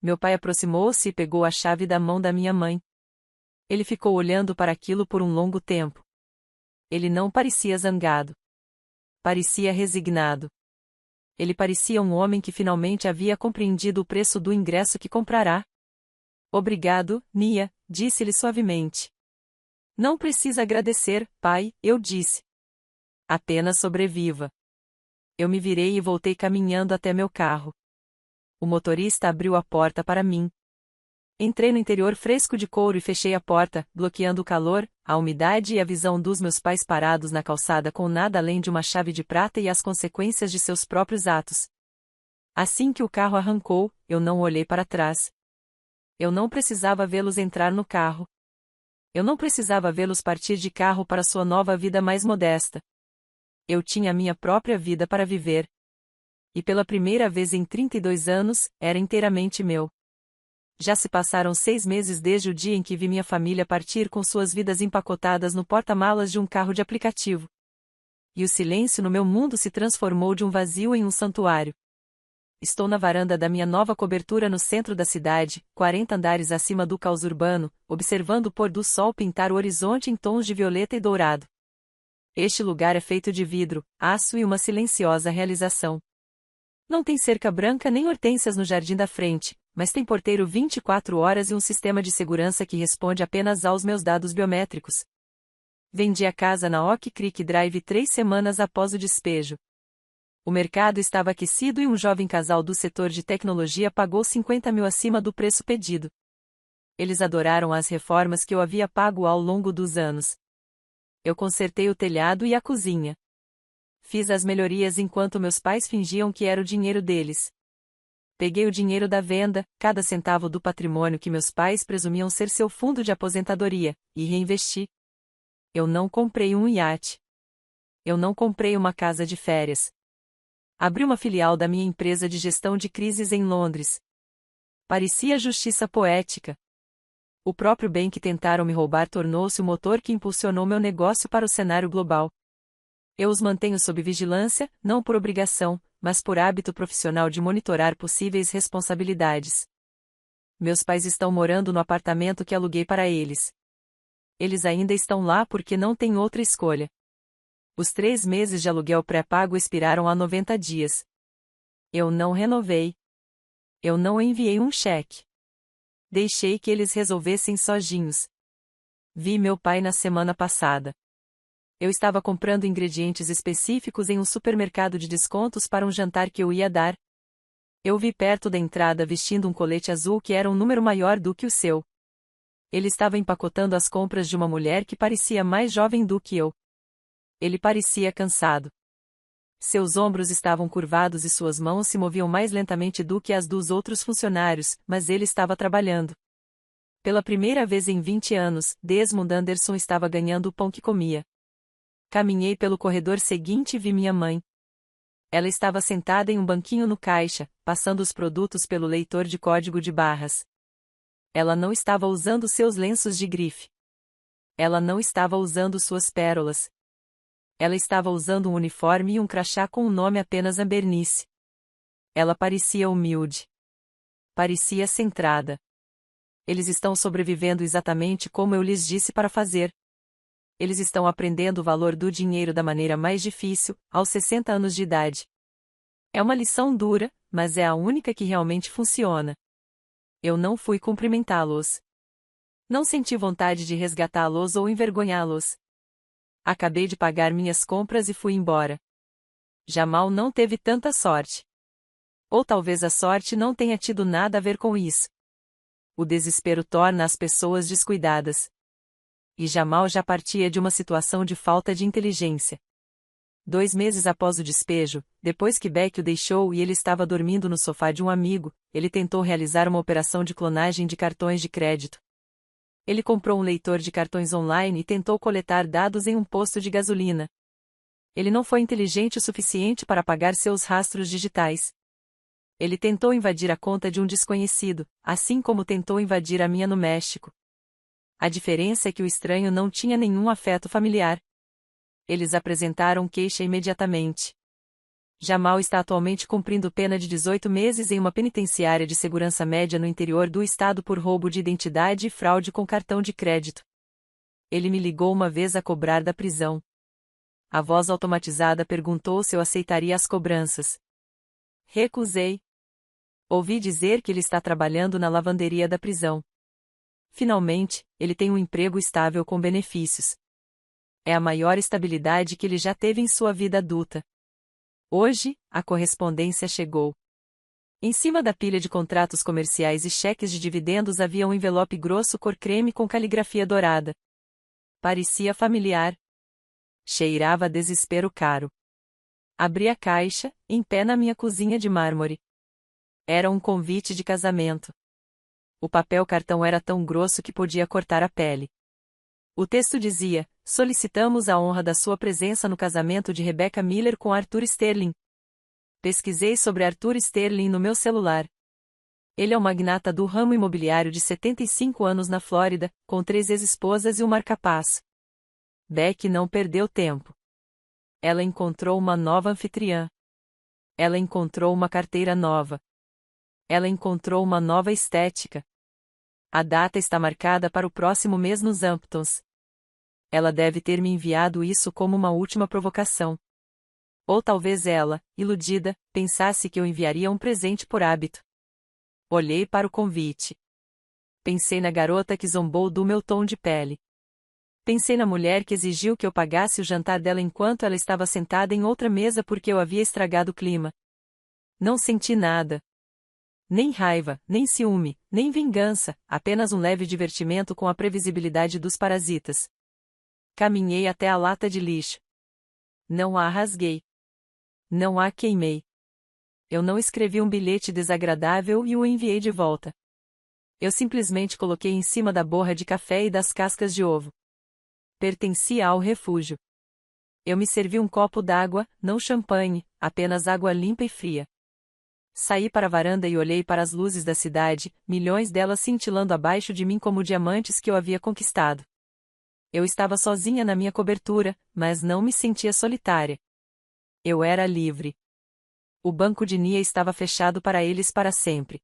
Meu pai aproximou-se e pegou a chave da mão da minha mãe. Ele ficou olhando para aquilo por um longo tempo. Ele não parecia zangado. Parecia resignado. Ele parecia um homem que finalmente havia compreendido o preço do ingresso que comprará. Obrigado, Nia, disse-lhe suavemente. Não precisa agradecer, pai, eu disse. Apenas sobreviva. Eu me virei e voltei caminhando até meu carro. O motorista abriu a porta para mim. Entrei no interior fresco de couro e fechei a porta, bloqueando o calor, a umidade e a visão dos meus pais parados na calçada com nada além de uma chave de prata e as consequências de seus próprios atos. Assim que o carro arrancou, eu não olhei para trás. Eu não precisava vê-los entrar no carro. Eu não precisava vê-los partir de carro para sua nova vida mais modesta. Eu tinha minha própria vida para viver. E pela primeira vez em 32 anos, era inteiramente meu. Já se passaram 6 meses desde o dia em que vi minha família partir com suas vidas empacotadas no porta-malas de um carro de aplicativo. E o silêncio no meu mundo se transformou de um vazio em um santuário. Estou na varanda da minha nova cobertura no centro da cidade, 40 andares acima do caos urbano, observando o pôr do sol pintar o horizonte em tons de violeta e dourado. Este lugar é feito de vidro, aço e uma silenciosa realização. Não tem cerca branca nem hortênsias no jardim da frente, mas tem porteiro 24 horas e um sistema de segurança que responde apenas aos meus dados biométricos. Vendi a casa na Oak Creek Drive 3 semanas após o despejo. O mercado estava aquecido e um jovem casal do setor de tecnologia pagou 50 mil acima do preço pedido. Eles adoraram as reformas que eu havia pago ao longo dos anos. Eu consertei o telhado e a cozinha. Fiz as melhorias enquanto meus pais fingiam que era o dinheiro deles. Peguei o dinheiro da venda, cada centavo do patrimônio que meus pais presumiam ser seu fundo de aposentadoria, e reinvesti. Eu não comprei um iate. Eu não comprei uma casa de férias. Abri uma filial da minha empresa de gestão de crises em Londres. Parecia justiça poética. O próprio bem que tentaram me roubar tornou-se o motor que impulsionou meu negócio para o cenário global. Eu os mantenho sob vigilância, não por obrigação, mas por hábito profissional de monitorar possíveis responsabilidades. Meus pais estão morando no apartamento que aluguei para eles. Eles ainda estão lá porque não têm outra escolha. Os 3 meses de aluguel pré-pago expiraram há 90 dias. Eu não renovei. Eu não enviei um cheque. Deixei que eles resolvessem sozinhos. Vi meu pai na semana passada. Eu estava comprando ingredientes específicos em um supermercado de descontos para um jantar que eu ia dar. Eu vi perto da entrada vestindo um colete azul que era um número maior do que o seu. Ele estava empacotando as compras de uma mulher que parecia mais jovem do que eu. Ele parecia cansado. Seus ombros estavam curvados e suas mãos se moviam mais lentamente do que as dos outros funcionários, mas ele estava trabalhando. Pela primeira vez em 20 anos, Desmond Anderson estava ganhando o pão que comia. Caminhei pelo corredor seguinte e vi minha mãe. Ela estava sentada em um banquinho no caixa, passando os produtos pelo leitor de código de barras. Ela não estava usando seus lenços de grife. Ela não estava usando suas pérolas. Ela estava usando um uniforme e um crachá com o nome apenas Ambernice. Ela parecia humilde. Parecia centrada. Eles estão sobrevivendo exatamente como eu lhes disse para fazer. Eles estão aprendendo o valor do dinheiro da maneira mais difícil, aos 60 anos de idade. É uma lição dura, mas é a única que realmente funciona. Eu não fui cumprimentá-los. Não senti vontade de resgatá-los ou envergonhá-los. Acabei de pagar minhas compras e fui embora. Jamal não teve tanta sorte. Ou talvez a sorte não tenha tido nada a ver com isso. O desespero torna as pessoas descuidadas. E Jamal já partia de uma situação de falta de inteligência. 2 meses após o despejo, depois que Beck o deixou e ele estava dormindo no sofá de um amigo, ele tentou realizar uma operação de clonagem de cartões de crédito. Ele comprou um leitor de cartões online e tentou coletar dados em um posto de gasolina. Ele não foi inteligente o suficiente para apagar seus rastros digitais. Ele tentou invadir a conta de um desconhecido, assim como tentou invadir a minha no México. A diferença é que o estranho não tinha nenhum afeto familiar. Eles apresentaram queixa imediatamente. Jamal está atualmente cumprindo pena de 18 meses em uma penitenciária de segurança média no interior do estado por roubo de identidade e fraude com cartão de crédito. Ele me ligou uma vez a cobrar da prisão. A voz automatizada perguntou se eu aceitaria as cobranças. Recusei. Ouvi dizer que ele está trabalhando na lavanderia da prisão. Finalmente, ele tem um emprego estável com benefícios. É a maior estabilidade que ele já teve em sua vida adulta. Hoje, a correspondência chegou. Em cima da pilha de contratos comerciais e cheques de dividendos havia um envelope grosso cor creme com caligrafia dourada. Parecia familiar. Cheirava a desespero caro. Abri a caixa, em pé na minha cozinha de mármore. Era um convite de casamento. O papel cartão era tão grosso que podia cortar a pele. O texto dizia: solicitamos a honra da sua presença no casamento de Rebecca Miller com Arthur Sterling. Pesquisei sobre Arthur Sterling no meu celular. Ele é um magnata do ramo imobiliário de 75 anos na Flórida, com 3 ex-esposas e um marca-passo. Beck não perdeu tempo. Ela encontrou uma nova anfitriã. Ela encontrou uma carteira nova. Ela encontrou uma nova estética. A data está marcada para o próximo mês nos Hamptons. Ela deve ter me enviado isso como uma última provocação. Ou talvez ela, iludida, pensasse que eu enviaria um presente por hábito. Olhei para o convite. Pensei na garota que zombou do meu tom de pele. Pensei na mulher que exigiu que eu pagasse o jantar dela enquanto ela estava sentada em outra mesa porque eu havia estragado o clima. Não senti nada. Nem raiva, nem ciúme, nem vingança, apenas um leve divertimento com a previsibilidade dos parasitas. Caminhei até a lata de lixo. Não a rasguei. Não a queimei. Eu não escrevi um bilhete desagradável e o enviei de volta. Eu simplesmente coloquei em cima da borra de café e das cascas de ovo. Pertencia ao refúgio. Eu me servi um copo d'água, não champanhe, apenas água limpa e fria. Saí para a varanda e olhei para as luzes da cidade, milhões delas cintilando abaixo de mim como diamantes que eu havia conquistado. Eu estava sozinha na minha cobertura, mas não me sentia solitária. Eu era livre. O banco de Nia estava fechado para eles para sempre.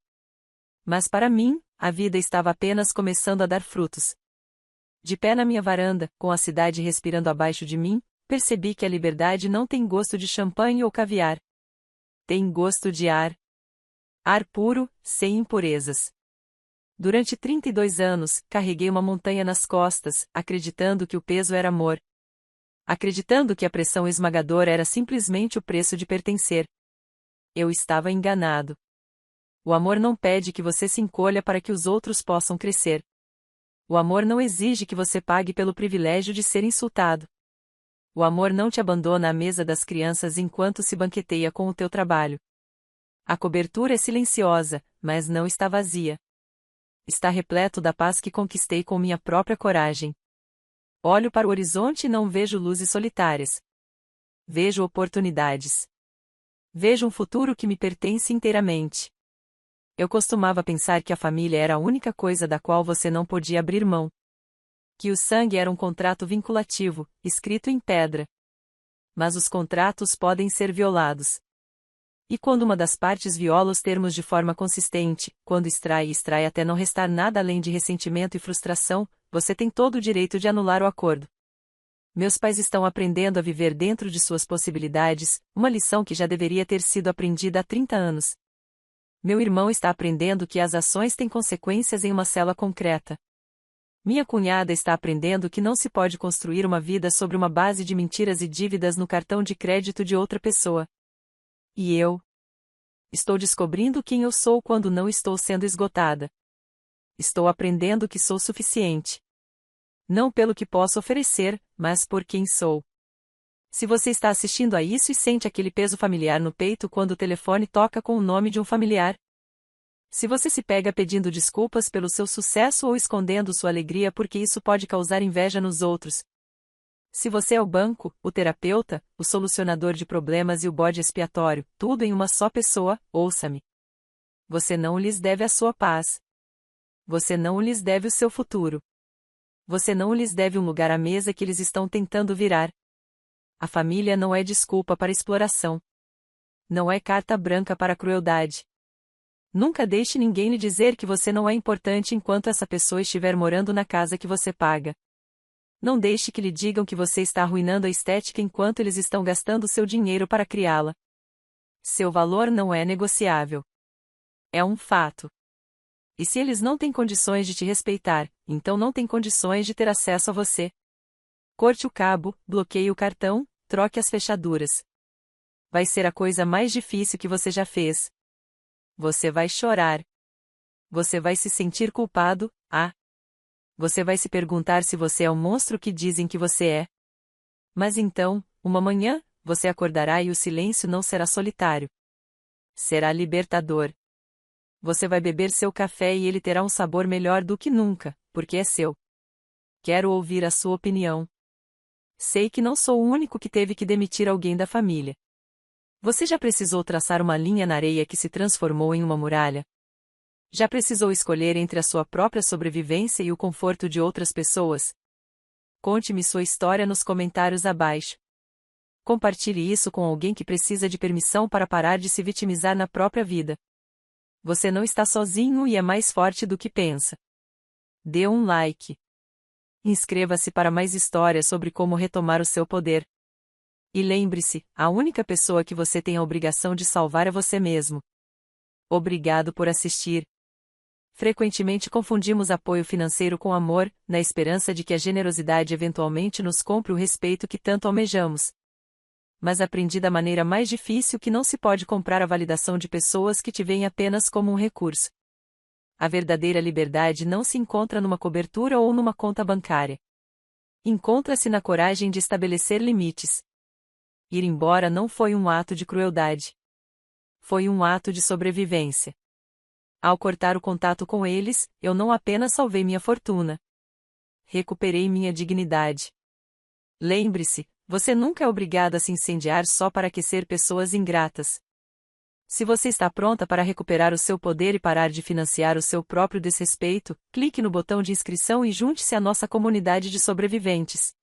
Mas para mim, a vida estava apenas começando a dar frutos. De pé na minha varanda, com a cidade respirando abaixo de mim, percebi que a liberdade não tem gosto de champanhe ou caviar. Tem gosto de ar. Ar puro, sem impurezas. Durante 32 anos, carreguei uma montanha nas costas, acreditando que o peso era amor. Acreditando que a pressão esmagadora era simplesmente o preço de pertencer. Eu estava enganado. O amor não pede que você se encolha para que os outros possam crescer. O amor não exige que você pague pelo privilégio de ser insultado. O amor não te abandona à mesa das crianças enquanto se banqueteia com o teu trabalho. A cobertura é silenciosa, mas não está vazia. Está repleto da paz que conquistei com minha própria coragem. Olho para o horizonte e não vejo luzes solitárias. Vejo oportunidades. Vejo um futuro que me pertence inteiramente. Eu costumava pensar que a família era a única coisa da qual você não podia abrir mão. Que o sangue era um contrato vinculativo, escrito em pedra. Mas os contratos podem ser violados. E quando uma das partes viola os termos de forma consistente, quando extrai até não restar nada além de ressentimento e frustração, você tem todo o direito de anular o acordo. Meus pais estão aprendendo a viver dentro de suas possibilidades, uma lição que já deveria ter sido aprendida há 30 anos. Meu irmão está aprendendo que as ações têm consequências em uma cela concreta. Minha cunhada está aprendendo que não se pode construir uma vida sobre uma base de mentiras e dívidas no cartão de crédito de outra pessoa. E eu? Estou descobrindo quem eu sou quando não estou sendo esgotada. Estou aprendendo que sou suficiente. Não pelo que posso oferecer, mas por quem sou. Se você está assistindo a isso e sente aquele peso familiar no peito quando o telefone toca com o nome de um familiar. Se você se pega pedindo desculpas pelo seu sucesso ou escondendo sua alegria porque isso pode causar inveja nos outros. Se você é o banco, o terapeuta, o solucionador de problemas e o bode expiatório, tudo em uma só pessoa, ouça-me. Você não lhes deve a sua paz. Você não lhes deve o seu futuro. Você não lhes deve um lugar à mesa que eles estão tentando virar. A família não é desculpa para exploração. Não é carta branca para a crueldade. Nunca deixe ninguém lhe dizer que você não é importante enquanto essa pessoa estiver morando na casa que você paga. Não deixe que lhe digam que você está arruinando a estética enquanto eles estão gastando seu dinheiro para criá-la. Seu valor não é negociável. É um fato. E se eles não têm condições de te respeitar, então não têm condições de ter acesso a você. Corte o cabo, bloqueie o cartão, troque as fechaduras. Vai ser a coisa mais difícil que você já fez. Você vai chorar. Você vai se sentir culpado, Você vai se perguntar se você é o monstro que dizem que você é. Mas então, uma manhã, você acordará e o silêncio não será solitário. Será libertador. Você vai beber seu café e ele terá um sabor melhor do que nunca, porque é seu. Quero ouvir a sua opinião. Sei que não sou o único que teve que demitir alguém da família. Você já precisou traçar uma linha na areia que se transformou em uma muralha? Já precisou escolher entre a sua própria sobrevivência e o conforto de outras pessoas? Conte-me sua história nos comentários abaixo. Compartilhe isso com alguém que precisa de permissão para parar de se vitimizar na própria vida. Você não está sozinho e é mais forte do que pensa. Dê um like. Inscreva-se para mais histórias sobre como retomar o seu poder. E lembre-se, a única pessoa que você tem a obrigação de salvar é você mesmo. Obrigado por assistir. Frequentemente confundimos apoio financeiro com amor, na esperança de que a generosidade eventualmente nos compre o respeito que tanto almejamos. Mas aprendi da maneira mais difícil que não se pode comprar a validação de pessoas que te veem apenas como um recurso. A verdadeira liberdade não se encontra numa cobertura ou numa conta bancária. Encontra-se na coragem de estabelecer limites. Ir embora não foi um ato de crueldade. Foi um ato de sobrevivência. Ao cortar o contato com eles, eu não apenas salvei minha fortuna. Recuperei minha dignidade. Lembre-se, você nunca é obrigado a se incendiar só para aquecer pessoas ingratas. Se você está pronta para recuperar o seu poder e parar de financiar o seu próprio desrespeito, clique no botão de inscrição e junte-se à nossa comunidade de sobreviventes.